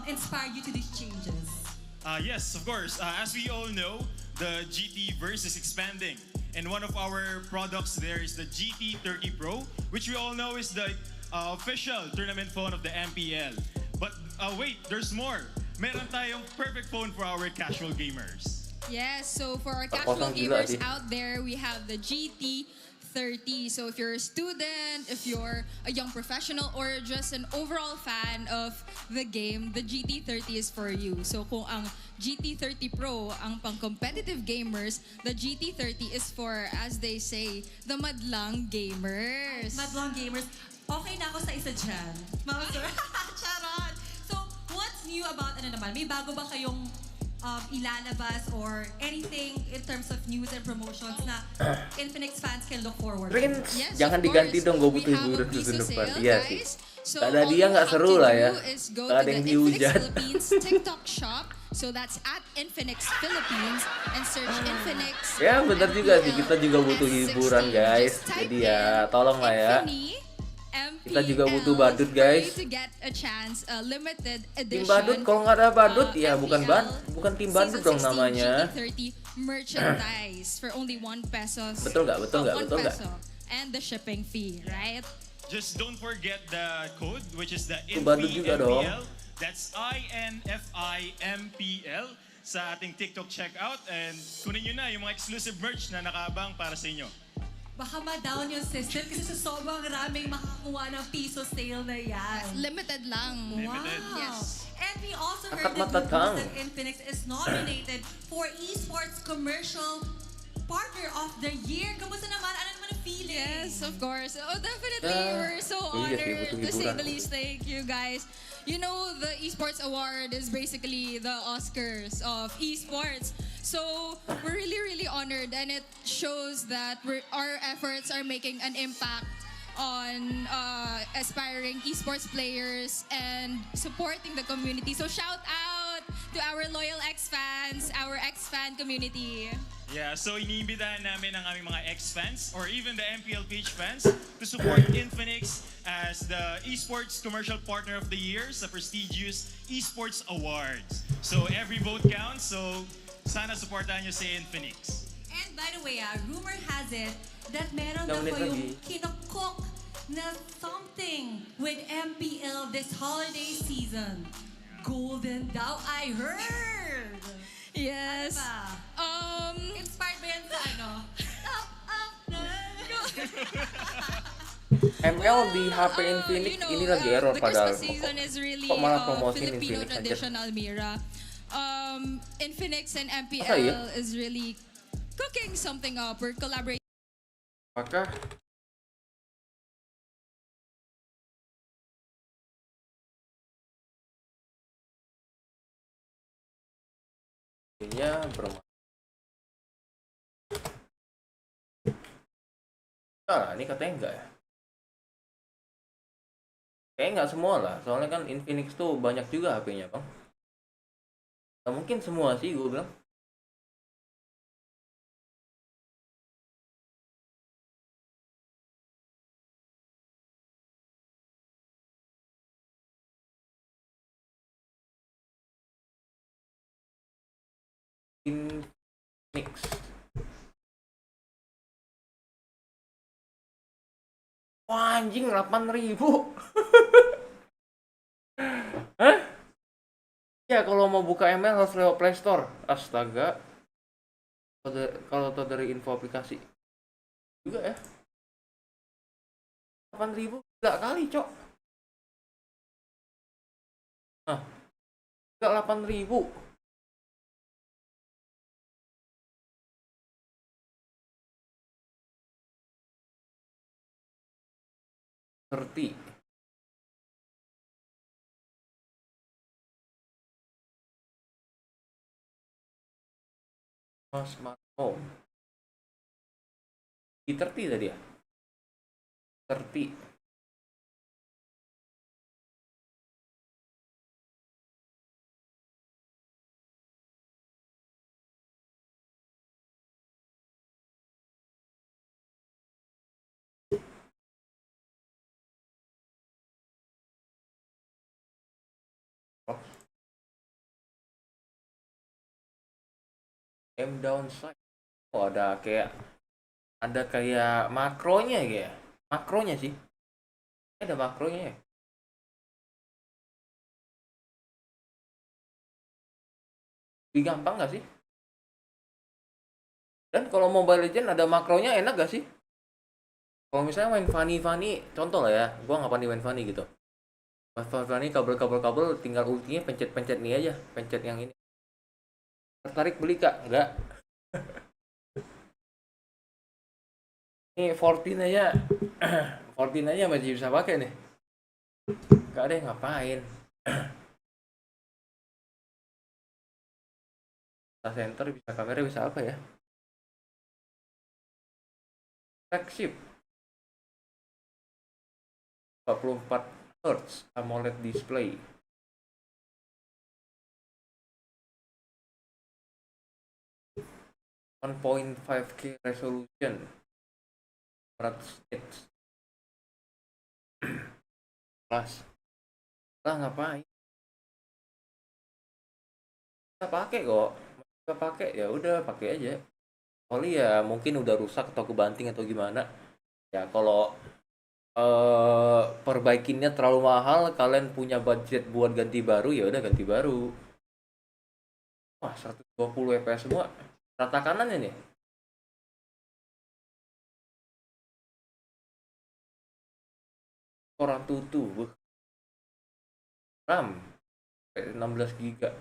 inspired you to these changes? Yes, of course. As we all know, the GT verse is expanding. And one of our products there is the GT30 Pro, which we all know is the official tournament phone of the MPL. But wait, there's more. Meron tayong perfect phone for our casual gamers. Yes, so for our casual gamers out there, we have the GT30. So if you're a student, if you're a young professional, or just an overall fan of the game, the GT30 is for you. So kung ang GT30 Pro ang pang-competitive gamers, the GT30 is for, as they say, the madlang gamers. Madlang gamers. Okay na ako sa isa dyan. Ma'am Sir. Charot. So, what's new about may bago ba kayong ilalabas or anything in terms of news and promotions na Infinix fans can look forward to? Yes, jangan diganti dong, gue butuh hiburan season depan. Iya sih. So ada dia nggak seru lah ya. Gak ada yang dihujat. TikTok shop. So that's at Infinix Philippines and search Infinix. Ya benar juga sih, kita juga butuh hiburan guys. Jadi ya tolong lah ya. Kita juga butuh badut guys. Tim badut, kalau nggak ada badut ya bukan tim badut dong namanya. Merchandise for only 1 pesos. Betul nggak? And the shipping fee, right? Just don't forget the code, which is the badut juga dong. That's INFIMPL sa ating TikTok checkout, and kunin nyo na yung mga exclusive merch na nakaabang para sa inyo. Baka ma-down yung system kasi sa sobrang raming makakuha ng piso sale na yan. Limited lang. Limited. Wow. Yes. And we also heard that Infinix is nominated for Esports Commercial Partner of the Year. Kamusta naman? Ano naman ang feeling? Yes, of course. Oh, definitely. We're so honored, to say the least. Thank you, guys. You know, the Esports Award is basically the Oscars of esports. So we're really, really honored, and it shows that our efforts are making an impact on aspiring esports players and supporting the community. So shout out to our loyal X-fans, our X-fan community. Yeah, so iniimbitahan namin ang aming mga X-fans or even the MPLPH fans to support Infinix as the Esports Commercial Partner of the Year sa prestigious Esports Awards. So every vote counts, so sana supportahan nyo si Infinix. And by the way, rumor has it that meron daw po yung kinokok na something with MPL this holiday season. Golden daw, I heard! Yes. Inspired ba yan sa ano? ML di HP Infinix ini lagi error the padahal. Christmas season is really Kok malah promosiin Filipino Infinix aja. traditional Mira. Infinix and MPL Masa iya? is really cooking something up. We're collaborating. Apakah ininya bermain? Nah, ini katanya enggak ya? Kayaknya enggak semua lah, soalnya kan Infinix tuh banyak juga HP-nya, Bang. Gak mungkin semua sih, gue bilang. Infinix. Wah, anjing 8.000. Hah? Ya kalau mau buka ML harus lewat Play Store. Astaga. Kalau tau dari info aplikasi juga ya. 8.000 gak kali, Cok. Nah, gak 8.000. Ngerti. Smart home. Di 30 tadi ya? 30. Downside. Oh, ada kayak makronya ya. Makronya sih. Ada makronya ya. Lebih gampang nggak sih? Dan kalau Mobile Legends ada makronya enak gak sih? Kalau misalnya main Fanny, contoh lah ya, gua nggak pandai main Fanny gitu. Main Fanny kabel, tinggal ultinya pencet nih aja, pencet yang ini. Tertarik beli kak? Enggak. Ini 14 aja, 14 aja masih bisa pakai nih. Enggak ada yang ngapain. Data center bisa kamera bisa apa ya? Flagship 44 Hz AMOLED display. .5K resolution 100 nits plus lah ngapain kita pakai kok, kita pakai ya udah pakai aja. Kali ya mungkin udah rusak atau kebanting atau gimana ya. Kalau perbaikinnya terlalu mahal, kalian punya budget buat ganti baru ya udah ganti baru. Wah 120 fps semua. Rata kanan ini. Orang tutu. RAM 16 GB.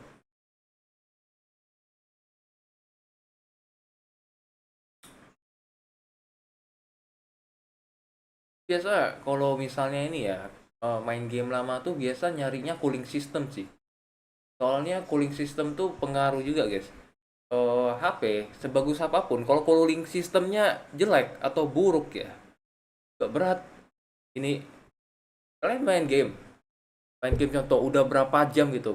Biasa kalau misalnya ini ya main game lama tuh biasa nyarinya cooling system sih. Soalnya cooling system tuh pengaruh juga guys. HP sebagus apapun kalau cooling sistemnya jelek atau buruk ya gak berat ini kalian main game contoh udah berapa jam gitu,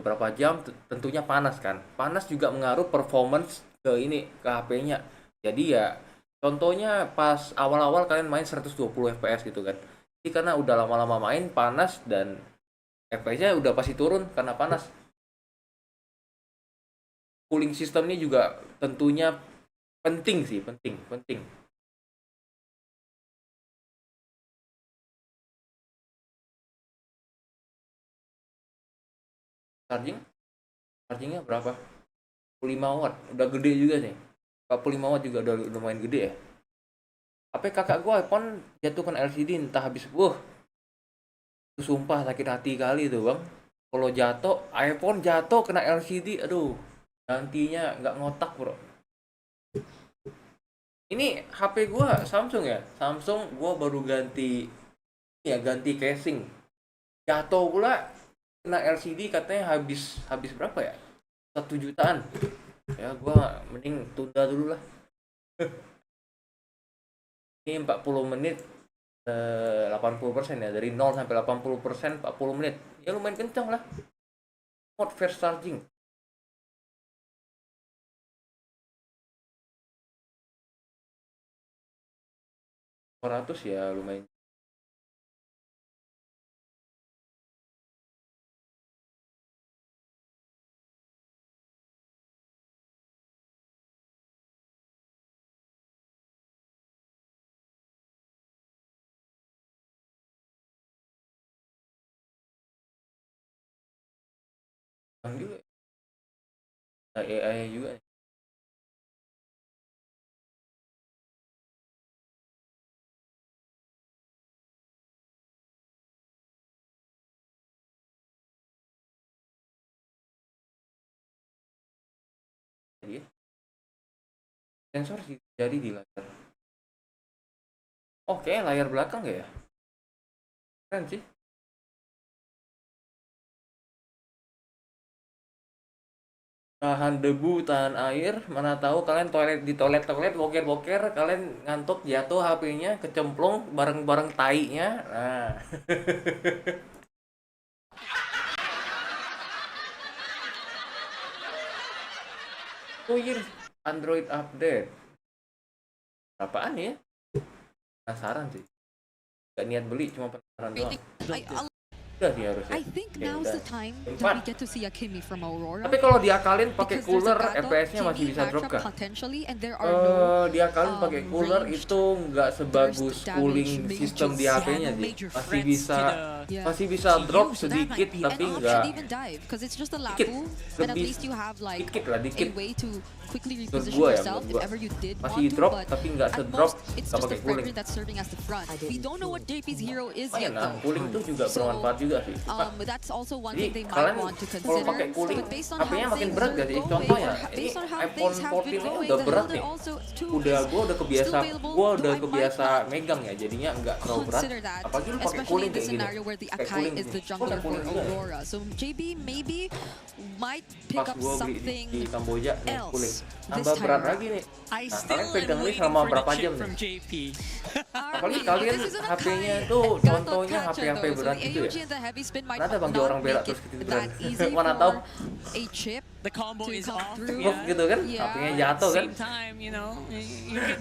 tentunya panas kan, panas juga mengaruh performance ke HP-nya. Jadi ya contohnya pas awal-awal kalian main 120 fps gitu kan, jadi karena udah lama-lama main panas dan FPS-nya udah pasti turun karena panas. Cooling system ini juga tentunya penting sih, penting. Chargingnya berapa? 45 watt, udah gede juga nih. 45 watt juga udah lumayan gede ya. HP kakak gua iPhone jatuhkan LCD entah habis, itu sumpah sakit hati kali tuh bang. Kalau jatuh, iPhone jatuh kena LCD, aduh, nantinya nggak ngotak bro. Ini HP gua Samsung ya, Samsung gua baru ganti casing, jatuh pula kena LCD, katanya habis berapa ya, 1 jutaan. Ya gua mending tunda dulu lah. Ini 40 menit 80% ya, dari 0 sampai 80% 40 menit ya lumayan kencang lah. Mode fast charging. Ya lumayan. Juga AI juga jadi sensor sih jadi di layar. Oke, layar belakang ya, keren sih. Tahan debu, tahan air, mana tahu kalian di toilet boker, kalian ngantuk jatuh HP-nya kecemplung bareng tainya. Nah. Oh iya, Android update. Apaan ya? Penasaran sih. Gak niat beli, cuma penasaran doang. I think now's the time that we get to see a Kimmy from Aurora. Tapi kalau diakalin pakai cooler, FPS-nya masih bisa drop kan? Diakalin pakai cooler itu nggak sebagus cooling system di HP-nya sih. Masih bisa drop sedikit, tapi nggak dikit. Menurut gue ya, masih drop tapi nggak sedrop nggak pakai cooling. Nah, cooling itu juga bermanfaat juga sih. Jadi kalian kalau pakai cooling, HP-nya makin berat gak sih? Contohnya, ini iPhone 14 ini udah berat nih. Gua udah kebiasa megang ya, jadinya nggak terlalu berat. Apalagi lu pakai cooling kayak gini. Pakai cooling pas gua beli di Kamboja nih cooling, tambah berat lagi nih. Nah, kalian pegang ini selama berapa jam nih? Apalagi kalian HP-nya itu contohnya HP berat gitu ya. Kenapa bang orang berat terus ketiduran? Mana tahu the combo is off. Gitu kan, HP-nya jatuh kan.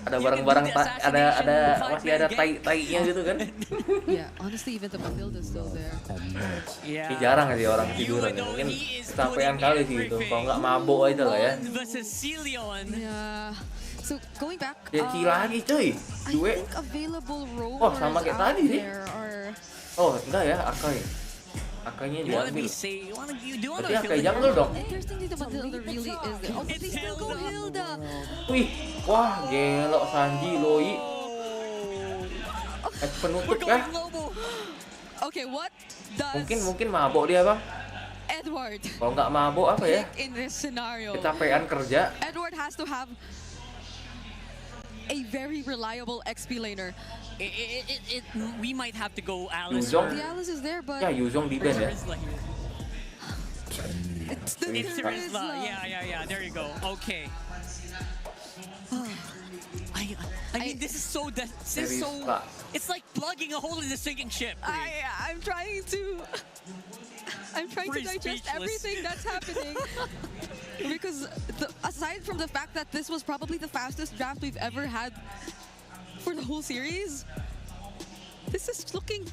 Ada barang-barang masih ada tai-tainya gitu kan. Honestly, even the build is still there. Tapi jarang sih orang ketiduran, mungkin kecapean kali sih gitu. Kalau nggak mabok aja lah ya. So going back, lagi cuy. Oh sama kayak tadi sih. Oh enggak ya, Akai. Akainya diambil. Berarti Akai jungle dong. Wih, wah gelok Sanji, Loi. Penutup kah? Okay, what does mungkin mabok dia bang. Edward. Kalau nggak mabok apa ya? In this scenario, kecapean kerja. Edward has to have a very reliable XP laner. We might have to go Alice. The Alice is there, but Yuzong di band ya. It's Rizla. Yeah. There you go. Okay. I mean, this is so. It's like plugging a hole in the sinking ship. I'm trying to digest everything that's happening. Because aside from the fact that this was probably the fastest draft we've ever had for the whole series, this is looking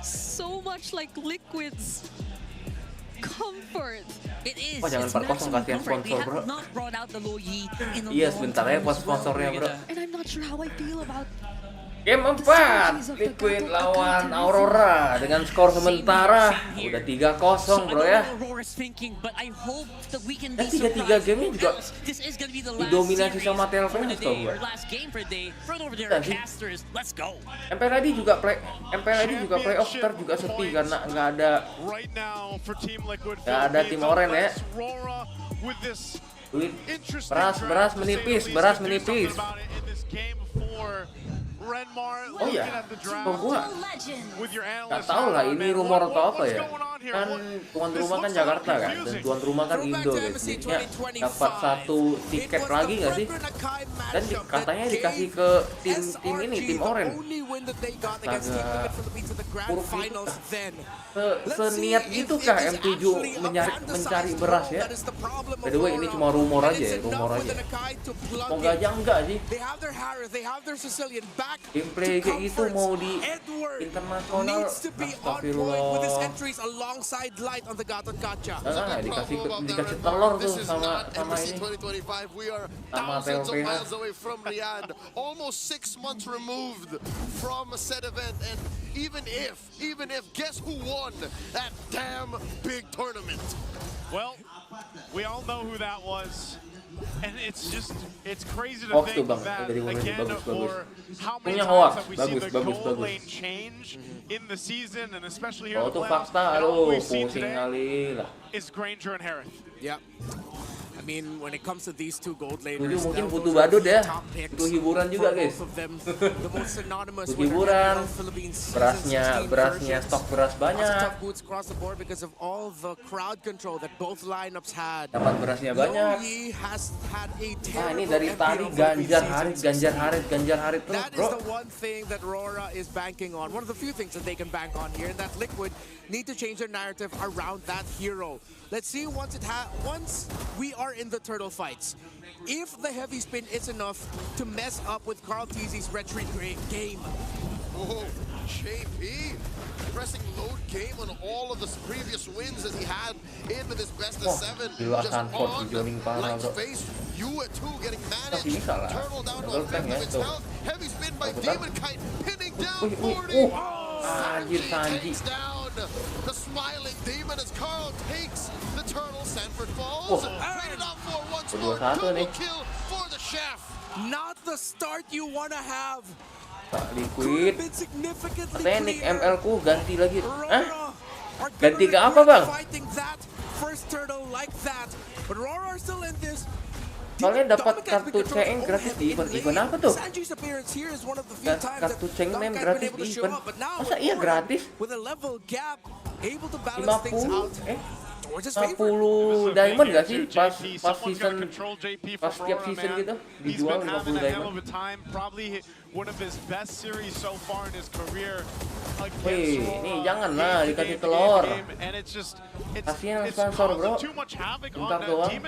so much like Liquid's comfort. It is. Oh, jangan 4-0 kasihan sponsor, bro. Iya, sebentar ya buat sponsornya, bro. And I'm not sure how I feel about Game 4, Liquid lawan Aurora dengan skor sementara udah 3-0, bro ya. Dan 3-3 game-nya juga didominasi sama TLPH tau gue. MPL ID juga playoff start juga sepi karena nggak ada tim oren ya. Beras menipis. Oh iya, kok gua nggak tahu lah ini rumor atau apa ya. Kan tuan rumah kan Jakarta kan, dan tuan rumah kan Indo guys. Ya, dapat 1 tiket lagi nggak sih? Dan katanya dikasih ke tim Oren. Seniat gitu kah M7 mencari beras ya? By the way, ini cuma rumor aja. Semoga aja enggak sih. Gameplay kayak gitu mau di internasional, astagfirullah. Dikasih telur tuh sama ini, sama TLPH. Almost 6 months removed from a said event, and even if, guess who won that damn big tournament? Well, we all know who that was. And it's crazy to Hoax think tuh, Bang. that Dari again for how many Punya times hoax. have we seen the Bagus. goal lane change in the season, and especially here in the Tuh playoffs. fakta, And all aduh, we've seen pusing today kali lah. is Granger and Harith. Yeah. I mean, when it comes to these two gold Tujuh laners, mungkin butuh badut ya, butuh hiburan juga guys. Butuh hiburan, berasnya stok beras banyak. Dapat berasnya banyak. Nah ini dari tadi Ganjar Harit terus That bro. is the one thing that Aurora is banking on. One of the few things that they can bank on here, and that Liquid need to change their narrative around that hero. Let's see once we are in the turtle fights, if the heavy spin is enough to mess up with Carl Teasy's retreat game. Oh, JP pressing load game on all of the previous wins as he had into this best of 7. Just on Light's face, you at 2 getting managed. Turtle down to a fifth of its health. Heavy spin by Demon Kite, pinning down 40. Anjir Sanji. The smiling demon as Carl takes the turtle. Sanford falls. Traded out for once more. Double kill for the chef. Not the start you want to have. Liquid. Teknik ML ku ganti lagi. Ganti ke apa bang? First turtle like that. But Aurora still in this. Soalnya dapat kartu ceng gratis di event apa tuh? Kartu ceng name gratis di event. Masa iya gratis? 50 diamond gak sih pas season, pas setiap season gitu dijual 50 diamond. Wih, ini janganlah dikasih telur. Kasihan sponsor bro. Bentar doang. Dari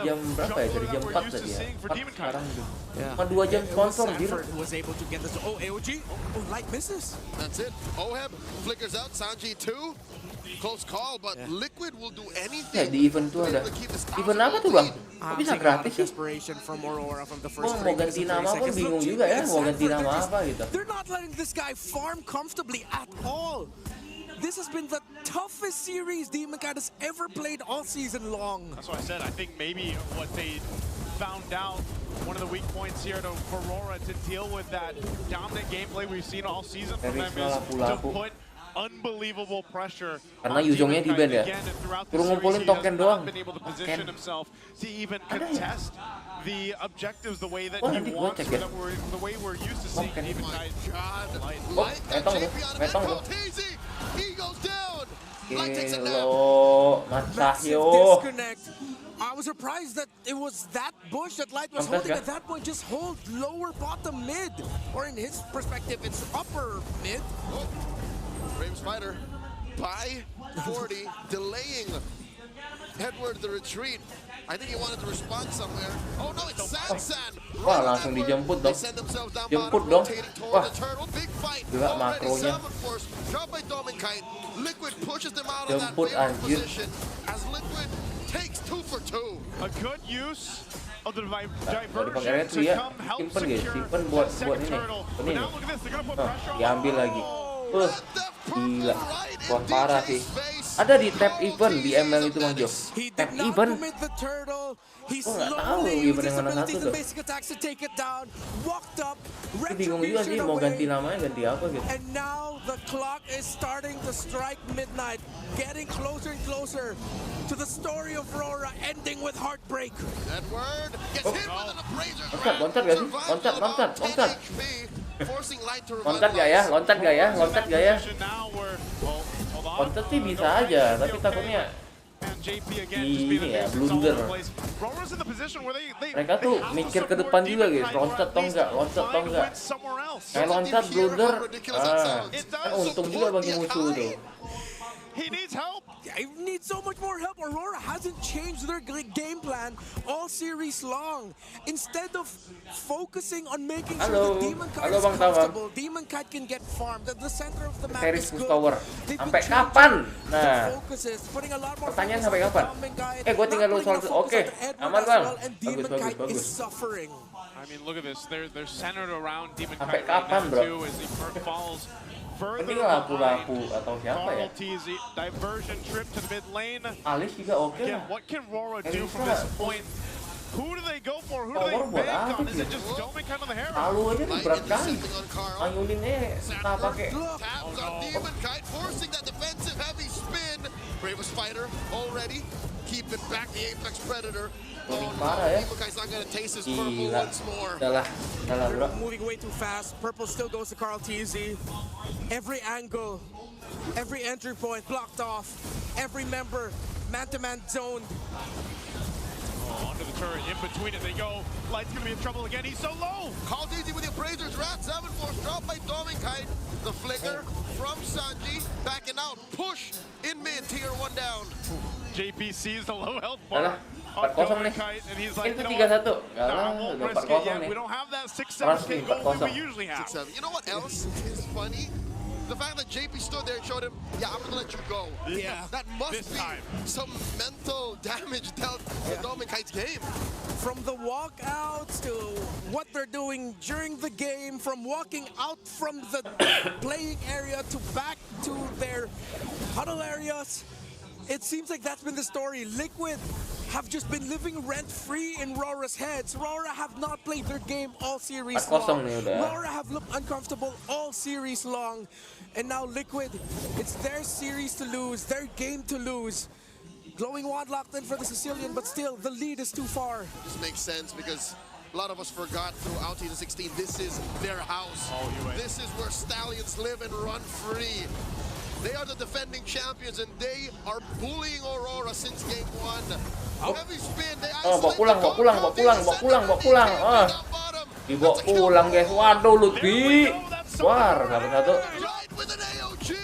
jam berapa ya? Dari jam 4 tadi ya? 4 sekarang cuma 2 jam sponsor gitu. That's it. Oheb flickers out. Sanji 2. Close call, but Liquid will do anything. Ya di event tuh ada. Event apa tuh bang? Kok bisa gratis sih? Mau ganti nama pun bingung juga ya. Mau ganti nama apa gitu. They're not letting this guy farm comfortably at all. This has been the toughest series Demon Cat has ever played all season long. That's what I said. I think maybe what they found out, one of the weak points here for Aurora to deal with that dominant gameplay we've seen all season from them is to put unbelievable pressure. Karena Yuzongnya di band ya. Suruh ngumpulin token doang. Position himself to even contest the objectives the way that he nanti wants, cek ya. the way we're used to seeing Demon Knight. Metong tuh. He goes down. Kilo, Masahyo. I was surprised that it was that bush that Light was holding at that point. Just hold lower bottom mid. Or in his perspective, it's upper mid. Oh. Brave Spider by 40, delaying Edward the retreat. I think he wanted to respond somewhere. Oh no, it's Sansan. Wah, langsung dijemput dong. Jemput dong. Wah, gila makronya. Jemput anjir. A good use of the Kalau dipakai diversion retri to ya, come help simpen guys, secure simpen buat the ini. second turtle. Ini Now look at this, they're gonna put pressure on. diambil lagi. Gila. Wah, parah sih. Ada di tab event di ML itu Bang Jo. Tab event. He Oh, nggak tahu slowly event used his yang mana abilities satu and tuh. basic attacks to take it down, walked up, Aku bingung juga sih mau ganti namanya ganti apa gitu. and now the clock is starting to strike midnight, getting closer and closer to the story of Aurora ending with heartbreak. Edward gets hit with an abrasive Loncat gak sih? Loncat. Loncat gak ya? Loncat gak ya? Loncat sih bisa aja, tapi takutnya ini ya blunder. Mereka tuh mikir ke depan juga guys, loncat atau enggak. Kayak loncat blunder, kan untung juga bagi musuh tuh. He needs help. He needs so much more help. Aurora hasn't changed their game plan all series long. Instead of focusing on making sure the Demon Kite is comfortable, Demon Kite can get farmed. The center of the map is good. Tower. Sampai kapan? Nah, pertanyaan sampai kapan? Gue tinggal lu soal oke, aman bang. Bagus. I mean, look at this. They're centered around Demon Sampai Kite right kapan, now bro? too, as he falls further Ini lapu-lapu atau siapa ya? Diversion trip to the mid lane. Alis juga oke lah. What can Aurora do from this point? Who do they go for? Who do they bank on? Is it just Domin kind of the hero? Lalu aja nih berat kali. Ayuninnya tak pakai. Taps on Demon Kite, forcing that defensive heavy spin. Bravest Fighter already keeping back the Apex Predator. Parah ya. Demon Kite's not gonna taste his purple Gila. once more. Udah bro. Moving way too fast. Purple still goes to Carl TZ. Every angle, every entry point blocked off. Every member man-to-man zoned. Onto the turret, in between it they go. Light's gonna be in trouble again, he's so low! Called easy with the Abrasers, Rat 7-4, dropped by Domin Kite. The flicker from Sanji, backing out, push in mid, tier 1 down. JP sees the low health bar. 4-0 nih. Itu 3-1. Udah 4-0 nih. We don't have that 6-7 Keras nih, capability 4-0. we usually have. 6-7. You know what else is funny? The fact that JP stood there and showed him, yeah, I'm gonna let you go. Yeah. That must be some mental damage dealt to Domin Kite's game. From the walkouts to what they're doing during the game, from walking out from the playing area to back to their huddle areas, it seems like that's been the story. Liquid have just been living rent-free in Aurora's heads. Aurora have not played their game all series long. Aurora have looked uncomfortable all series long. And now Liquid, it's their series to lose, their game to lose. Glowing Wand locked in for the Sicilian, but still, the lead is too far. This makes sense because a lot of us forgot throughout Team 16, this is their house. This is where Stallions live and run free. They are the defending champions and they are bullying Aurora since game 1. Heavy spin, they bawa pulang. Dibawa pulang guys. Waduh, Lutfi. War, satu. with an AOG!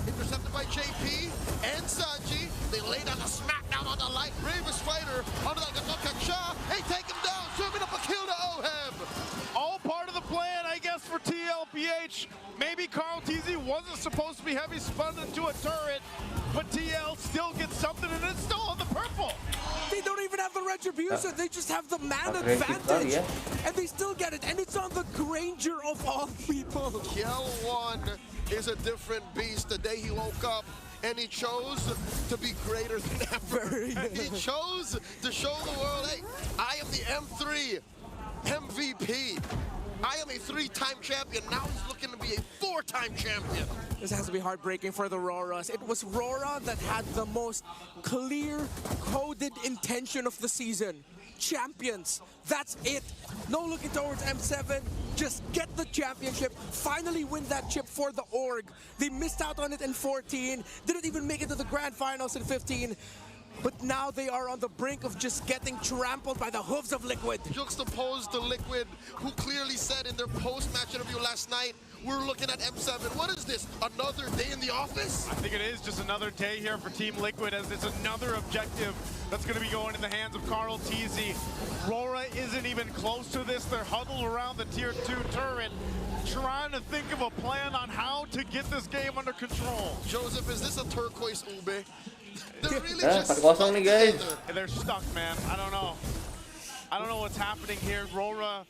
Intercepted by JP and Sanji. They lay down a smackdown on the light. Bravest Fighter onto that Kacha. Hey, take him down. Serving up a kill to Oheb. All part of the plan, I guess, for TLPH. Maybe Carl TZ wasn't supposed to be heavy spun into a turret, but TL still gets something and it's still on the purple. They don't even have the retribution, they just have the man advantage. And they still get it, and it's on the Granger of all people. Kill 1 is a different beast. The day he woke up and he chose to be greater than ever. He chose to show the world, hey, I am the M3 MVP. I am a 3-time champion. Now he's looking to be a 4-time champion. This has to be heartbreaking for the Auroras. It was Aurora that had the most clear, coded intention of the season. Champions. That's it. No looking towards M7. Just get the championship. Finally win that chip for the org. They missed out on it in 14. Didn't even make it to the grand finals in 15. but now they are on the brink of just getting trampled by the hooves of Liquid. Juxtaposed to Liquid, who clearly said in their post-match interview last night, we're looking at M7. What is this? Another day in the office? I think it is just another day here for Team Liquid, as it's another objective that's going to be going in the hands of Carl TZ. Aurora isn't even close to this. They're huddled around the Tier 2 turret, trying to think of a plan on how to get this game under control. Joseph, is this a turquoise ube? They're really just 4-0 nih guys. They're stuck, man. I don't know. I don't know what's happening here. Aurora,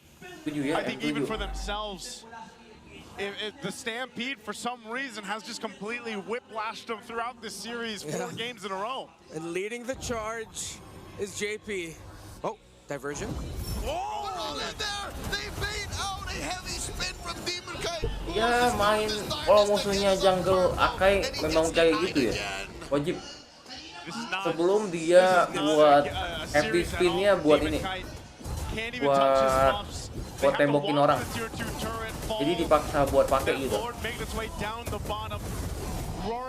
I think even for themselves, the Stampede, for some reason, has just completely whiplashed them throughout this series, 4 games in a row. And leading the charge is JP. Oh, diversion. Oh! They're all in there! They bait out a heavy spin from Demon Kite. Ya main kalau musuhnya jungle Akai memang kayak gitu ya. Wajib sebelum dia buat heavy spinnya buat ini, buat tembokin orang. Jadi dipaksa buat pakai gitu.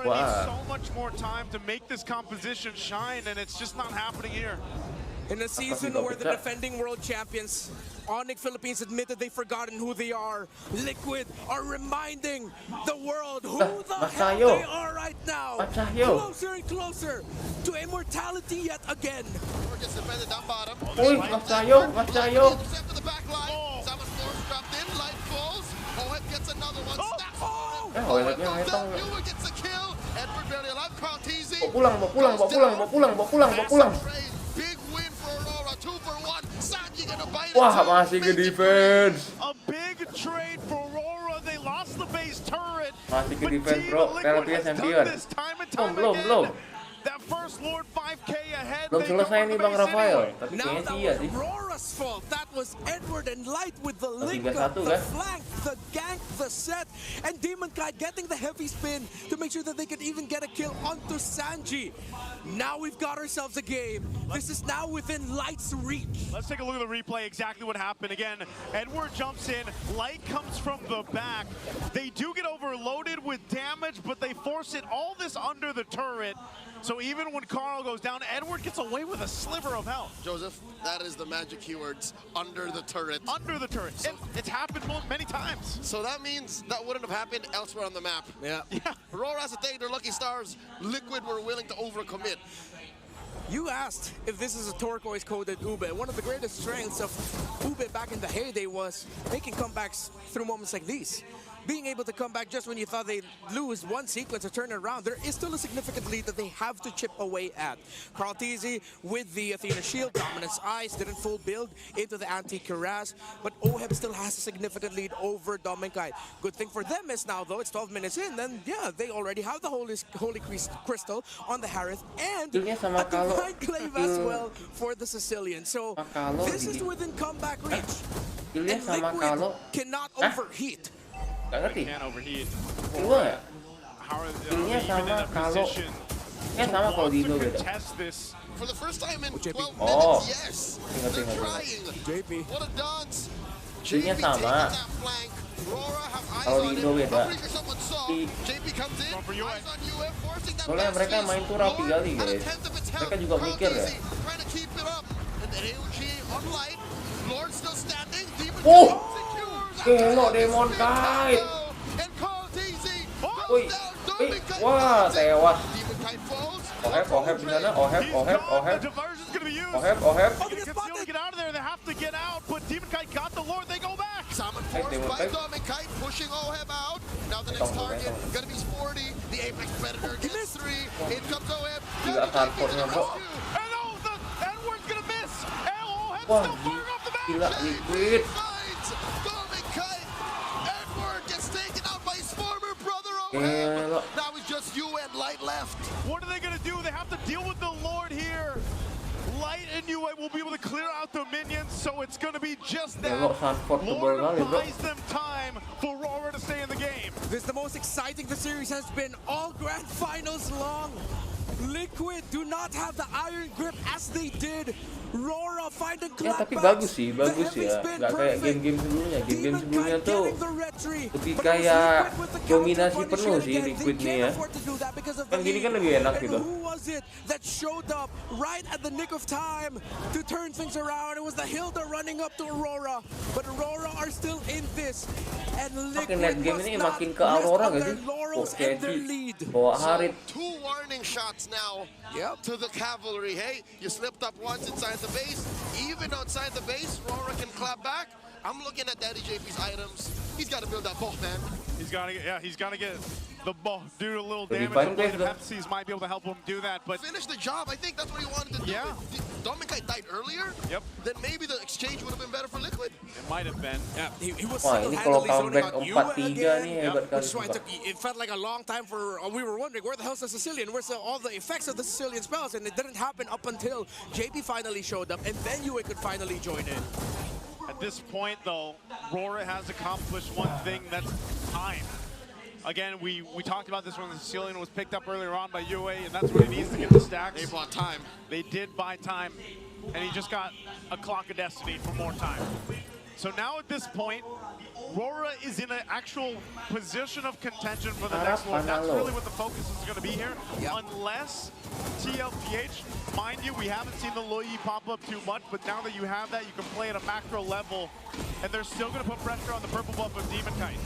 Wah. So much more time to make this composition shine, and it's just not happening here. In a season where the defending world champions, Onyx Philippines, admitted they've forgotten who they are, Liquid are reminding the world who the hell they are right now. Closer and closer to immortality yet again. Gets defended down bottom. Mas Cahyo. Intercept to the back line. Salmon Force dropped in. Light falls. Oheb gets another one. Snaps. Oheb gets a kill. Edward barely alive. Carl TZ. Mau pulang. Big win for Aurora. 2 for 1. Sanji gonna bite it. Wah, masih ke defense. A big trade for Aurora. They lost the base turret. Masih ke defense, bro. TLPH MPL. Belum. That first Lord 5K ahead. Belum selesai nih Bang Rafael, tapi Now kayaknya that iya was sih. Aurora's fault. That was Edward and Light with the link 3-1 up, the kan? flank, the gank, the set, and Demon Kite getting the heavy spin to make sure that they could even get a kill onto Sanji. Now we've got ourselves a game. This is now within Light's reach. Let's take a look at the replay, exactly what happened. Again, Edward jumps in, Light comes from the back. They do get overloaded with damage, but they force it all this under the turret. So even when Carl goes down, Edward gets away with a sliver of health. Joseph, that is the magic keywords, under the turret. Under the turret. So, it's happened many times. So that means that wouldn't have happened elsewhere on the map. Yeah. Aurora has to thank their lucky stars. Liquid were willing to overcommit. You asked if this is a turquoise-coded Ube. One of the greatest strengths of Ube back in the heyday was making comebacks through moments like these. Being able to come back just when you thought they'd lose one sequence or turn it around, there is still a significant lead that they have to chip away at. Carl TZ with the Athena Shield, Dominance Ice, didn't full build into the anti-Karaz, but Oheb still has a significant lead over Dominkai. Good thing for them is now, though, it's 12 minutes in, then yeah, they already have the Holy Crystal on the Harith and a Divine Glaive as well for the Sicilian. So this is within comeback reach. And Liquid cannot overheat. Gak ngerti. Gua ya? Skillnya sama kalau sama kalau di Indo beda. For the first time in 12 Oh, minutes, yes. ngerti. JP. What a dance. Skillnya sama. Kalau di Indo beda. Soalnya mereka main tuh rapi kali guys. Mereka juga mikir ya. Kelo Demon Kite. Wah, tewas. Oheb di sana. Oheb. Get out of there. They have to get out, but Demon Kite got the Lord. They go back. Salmon Force by Demon Kite pushing Oheb out. Now the next target gonna be Sporty. The Apex Predator gets 3. In comes Oheb. Tidak hardcore-nya, bro. And the Edward's gonna miss. And Oheb's Wah, still firing off the back. gila Liquid. Now it's just you and Light left. What are they going to do? They have to deal with the Lord here. Light and UA will be able to clear out the minions, so it's going to be just that. Lord buys them time for Aurora to stay in the game. This is the most exciting the series has been all grand finals long. Liquid do not have the iron grip as they did Rora find the Ya tapi bagus ya, nggak kayak game-game sebelumnya. Game-game sebelumnya tuh lebih kayak dominasi penuh sih Liquid nih ya. Kan gini kan lebih enak gitu. That showed up right at the nick of time to turn things around. It was the Hilda running up to Aurora, but Aurora are still in this. And Makin net game ini makin ke Aurora gak sih? Oke, bawa Harit. Two warning shots now to the cavalry. Hey, you slipped up once inside the base. Even outside the base, Aurora can clap back. I'm looking at Daddy JP's items. He's got to build that bolt, man. He's got to get the ball, do a little damage. The Blade of Hepsies might be able to help him do that, but finish the job. I think that's what he wanted to do. Yeah. Dominicai died earlier. Yep. Then maybe the exchange would have been better for Liquid. It might have been. Yeah, he was Wah, ini kalau comeback 4-3 nih hebat kali. That's why it felt like a long time for we were wondering where the hell's the Sicilian? Where's all the effects of the Sicilian spells? And it didn't happen up until JP finally showed up, and then Yue could finally join in. At this point, though, Rora has accomplished one thing, that's time. Again, we talked about this when the Sicilian was picked up earlier on by Yue, and that's what he needs to get the stacks. They bought time. They did buy time, and he just got a clock of destiny for more time. So now at this point, Rora is in an actual position of contention for the next one. That's really what the focus is going to be here. Unless TLPH, mind you, we haven't seen the Loyi pop up too much, but now that you have that, you can play at a macro level, and they're still going to put pressure on the purple buff of Demon Kite.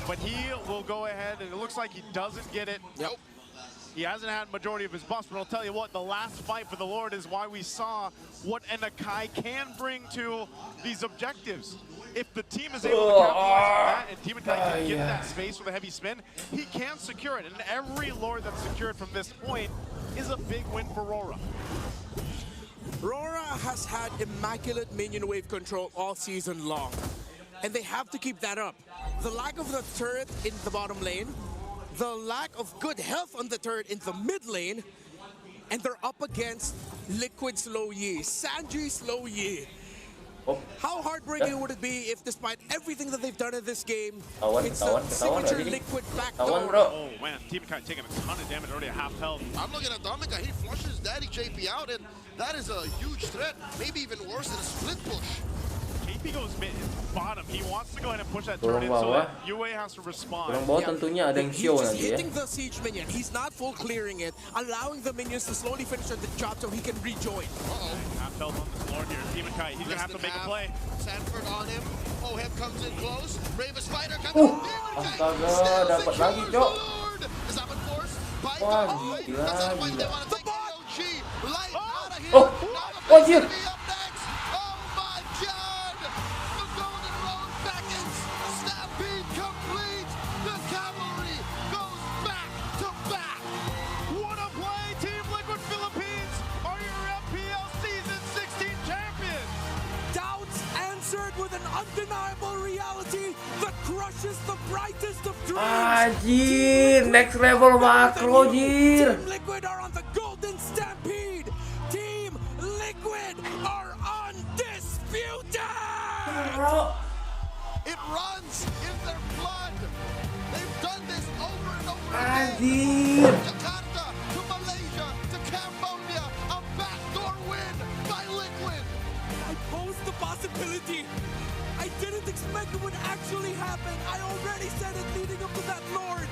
But he will go ahead, and it looks like he doesn't get it. Yep. He hasn't had majority of his buffs, but I'll tell you what, the last fight for the Lord is why we saw what an Akai can bring to these objectives. If the team is able to capitalize on that and Demon Kite can get that space with a heavy spin, he can secure it. And every Lord that's secured from this point is a big win for Rora. Rora has had immaculate minion wave control all season long, and they have to keep that up. The lack of the turret in the bottom lane, the lack of good health on the turret in the mid lane, and they're up against Liquid Slow Yi, Sanji Slow Yi. How heartbreaking would it be if, despite everything that they've done in this game, it's the signature Liquid backdoor? Oh man, Demon Kite taking a ton of damage, already at half health. I'm looking at Dominicai. He flushes Daddy JP out, and that is a huge threat. Maybe even worse than a split push. JP goes mid, bottom. He wants to go ahead and push that turret in so that Yue has to respond. Tentunya ada yang show He's just nanti ya. hitting the siege minion. He's not full clearing it, allowing the minions to slowly finish the job so he can rejoin. Half health on this Lord here. Demon Kite, he's going to have to make a play. Sanford on him. Oheb comes in close. Brave Spider comes in. Astaga, dapat lagi, Cok. Is that one force? Wah, gila. Light out of here. Oh, anjir. With an undeniable reality that crushes the brightest of dreams. Anjir, next level makro, jir. Team Liquid are on the golden stampede. Team Liquid are undisputed. It runs in their blood. They've done this over and over again. From Jakarta to Malaysia to Cambodia, a backdoor win by Liquid. I posed the possibility. I didn't expect it would actually happen. I already said it leading up to that Lord.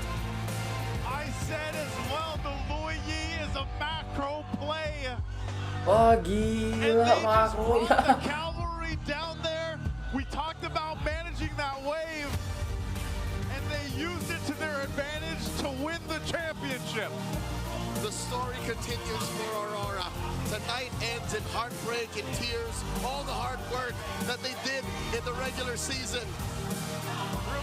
I said as well, the Loyi is a macro play. Wah, gila makro ya. The cavalry down there. We talked about managing that wave, and they used it to their advantage to win the championship. The story continues for Aurora. Tonight ends in heartbreak and tears. All the hard work that they did in the regular season.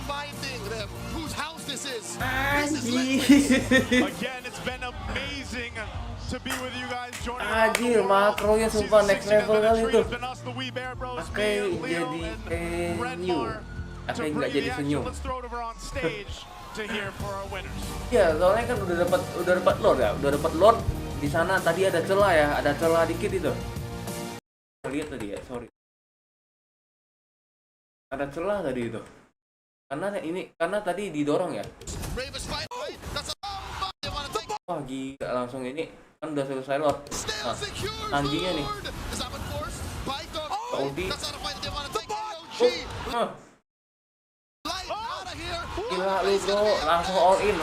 Reminding them whose house this is. This is Liquid. Again, it's been amazing to be with you guys joining Anjir, makronya sumpah next level kali itu. Akai jadi penyu. Akai nggak jadi senyum. Iya, soalnya kan udah dapat lord ya, udah dapat lord. Di sana tadi ada celah ya, ada celah dikit itu. Lihat tadi ya, sorry. Ada celah tadi itu. Karena tadi didorong ya. Wah gila, langsung ini kan udah selesai lord. Nah, anjingnya nih. ulti. That's not a fight that they want to take. AOG Gila lu bro, langsung all in,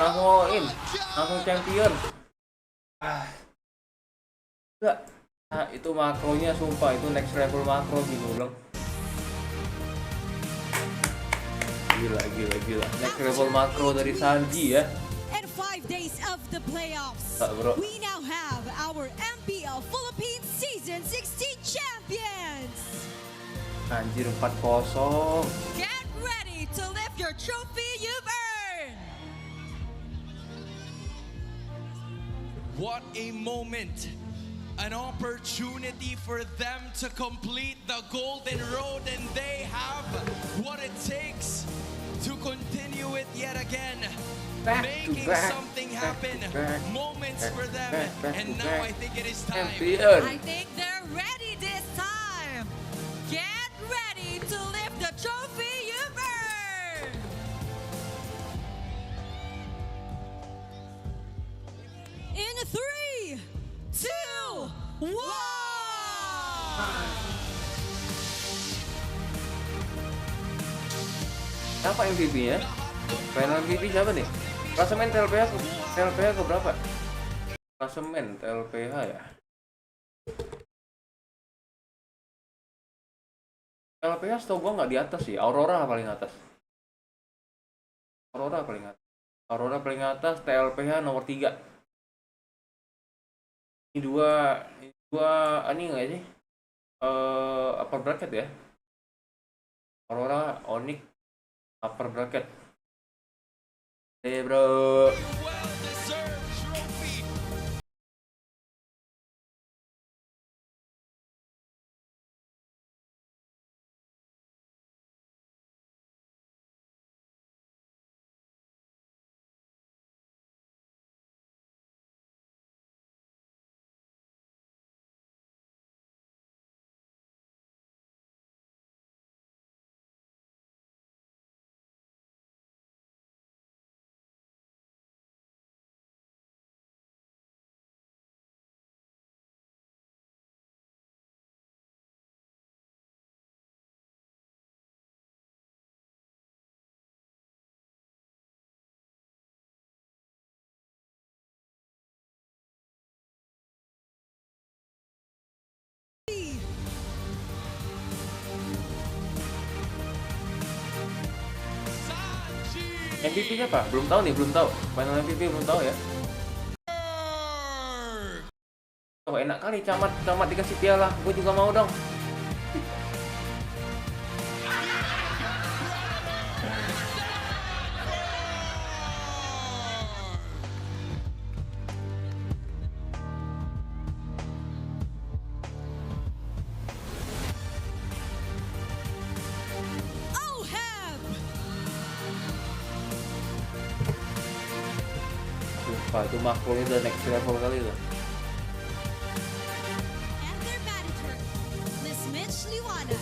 langsung champion. Enggak. Nah, itu makronya sumpah itu next level makro gitu bilang. Gila. Next level makro dari Sanji ya. And 5 days of the playoffs, Bro. we now have our MPL Philippines Season 16 champions. Anjir 4-0. Get ready to lift your trophy you've earned. What a moment. An opportunity for them to complete the golden road, and they have what it takes to continue it yet again. Making something happen. Moments for them, and now I think it is time. I think they're ready this time. Get ready to lift the trophy you've earned. In 3, 2, 1. Siapa MVP-nya? Final MVP siapa nih? Klasemen TLPH ke berapa? Klasemen TLPH ya? TLPH setahu gua nggak di atas sih, Aurora paling atas. Aurora paling atas, TLPH nomor 3. Ini dua ini nggak sih? Upper bracket ya? Aurora, Onyx, upper bracket. Bro. MVP siapa? Belum tahu. Final MVP belum tahu ya. Oh, enak kali camat dikasih piala. Gue juga mau dong. Sumpah itu makronya udah next level kali tuh. And their manager, Miss Mitch Liwana.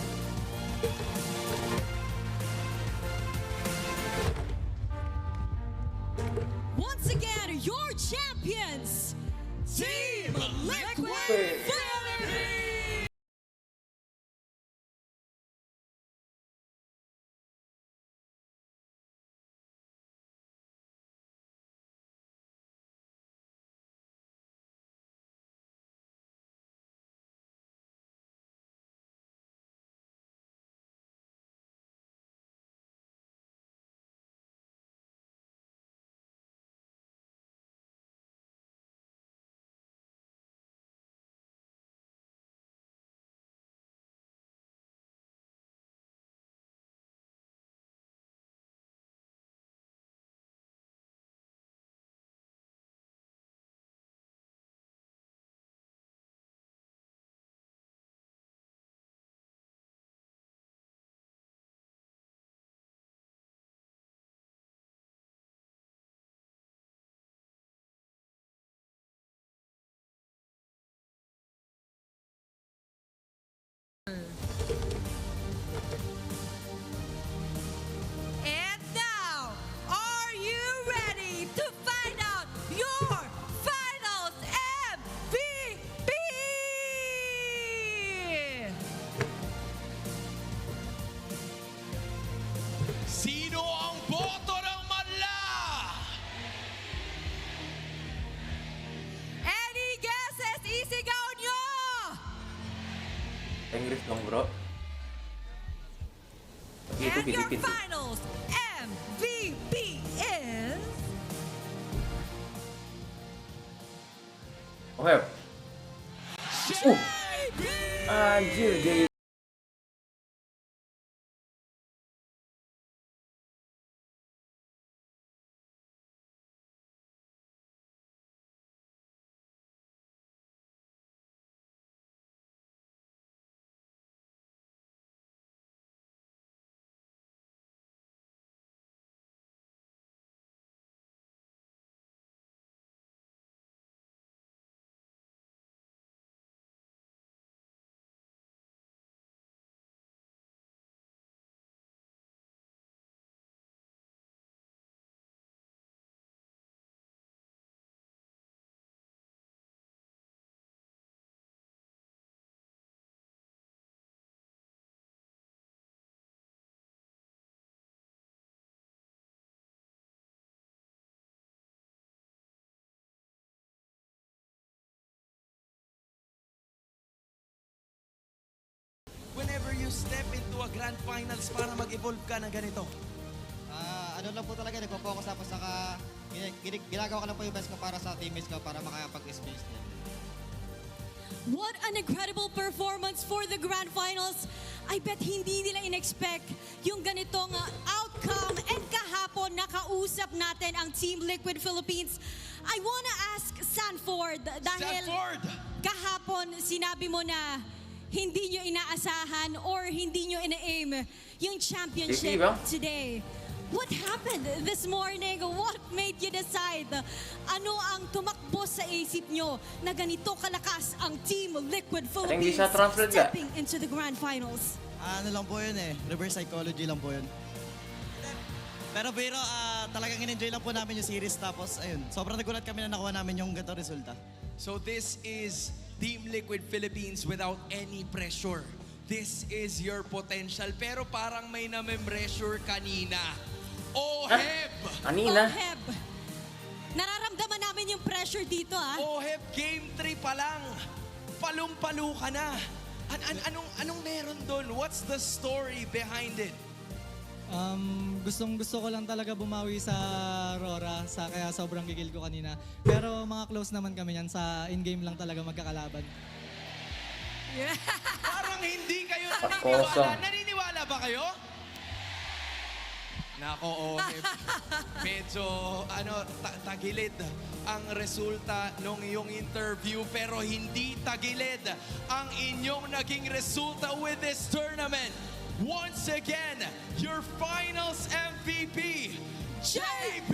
Once again, your champions, Team Liquid. itu And your Filipina. finals MVP is... Oke. Anjir dia Whenever you step into a grand finals para mag-evolve ka na ganito? Ano lang po talaga, nagpo-focus ako saka ginagawa ko lang po yung best ko para sa teammates ko para makapag-space din. What an incredible performance for the Grand Finals. I bet hindi nila in-expect yung ganitong outcome. And kahapon, nakausap natin ang Team Liquid Philippines. I wanna ask Sanford, dahil kahapon sinabi mo na hindi nyo inaasahan or hindi nyo ina-aim yung championship today. What happened this morning? What made you decide? Ano ang tumakbo sa isip nyo na ganito kalakas ang Team Liquid Philippines stepping into the Grand Finals? Ano lang po yun reverse psychology lang po yun. Pero talagang in-enjoy lang po namin yung series tapos ayun, sobrang nagulat kami na nakuha namin yung ganito resulta. So this is Team Liquid Philippines without any pressure. This is your potential. Pero parang may na-pressure kanina. OHEB! Kanina? OHEB! Nararamdaman namin yung pressure dito OHEB Game 3 pa lang. Palong-palo ka na. Anong meron doon? What's the story behind it? Gusto ko lang talaga bumawi sa AURORA, kaya sobrang gigil ko kanina. Pero mga close naman kami yan, sa in-game lang talaga magkakalaban. Parang hindi kayo naniniwala. Naniniwala ba kayo? Nako, medyo tagilid ang resulta ng iyong interview pero hindi tagilid ang inyong naging resulta with this tournament. Once again, your finals MVP, JB!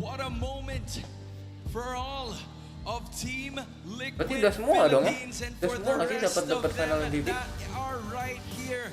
What a moment for all of Team Liquid Berarti udah semua dong ya? Philippines and Udah for semua the nggak sih rest dapat of final them MVP? that are right here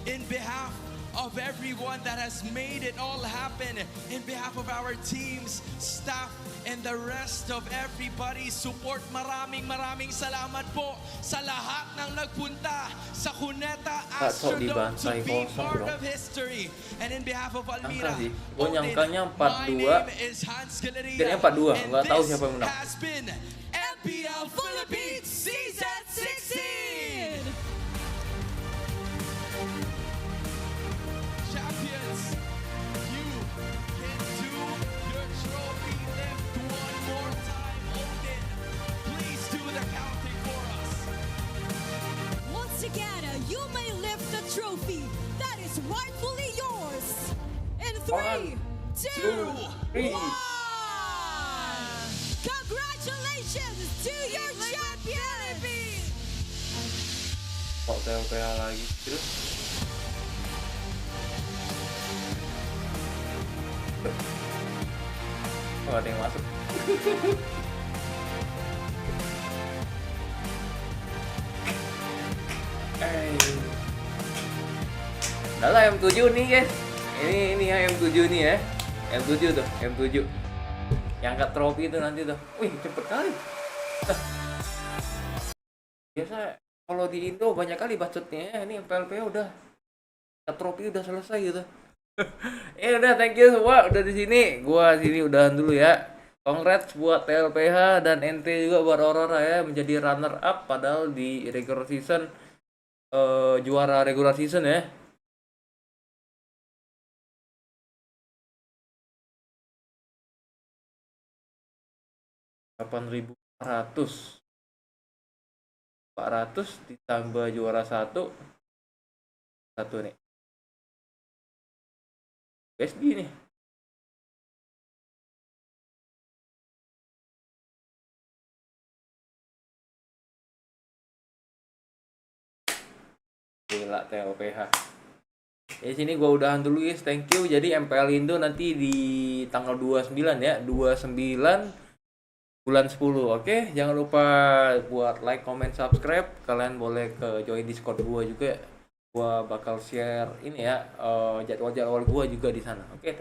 in behalf of everyone that has made it all happen, in behalf of our teams, staff, and the rest of everybody support. Maraming salamat po sa lahat ng nagpunta sa Cuneta Astrodome to be part of history. And in behalf of Almira, Gue nyangkanya my 4-2. name is Hans Galeria. Kayaknya 4-2, nggak tahu siapa yang menang. Has been MPL Philippines Season 16! Champions, you can do your trophy lift one more time. Odin, please do the counting for us. Once again, you may lift the trophy that is rightfully yours. In 3, 2, 1! Congratulations to your champion! Kok TLPH lagi? Terus? Oh, ada yang masuk. Udah lah M7 nih guys. Ini ya M7 nih ya. M7 tuh, M7. Yang angkat trofi itu nanti tuh. Wih, cepet kali. Biasa kalau di Indo banyak kali bacotnya ya. Ini PLPH udah angkat trofi udah selesai gitu. Udah, thank you semua udah di sini. Gua sini udahan dulu ya. Congrats buat TLPH dan NT juga buat Aurora ya, menjadi runner up padahal di regular season juara regular season ya. $8.400 ditambah juara satu nih USD nih. Gila TLPH. Di sini gua udahan dulu guys, thank you. Jadi MPL Indo nanti di tanggal 29 ya, 29 bulan 10. Oke, jangan lupa buat like, comment, subscribe. Kalian boleh ke join Discord gua juga. Gua bakal share ini ya, jadwal-jadwal gua juga di sana. Oke, thank you.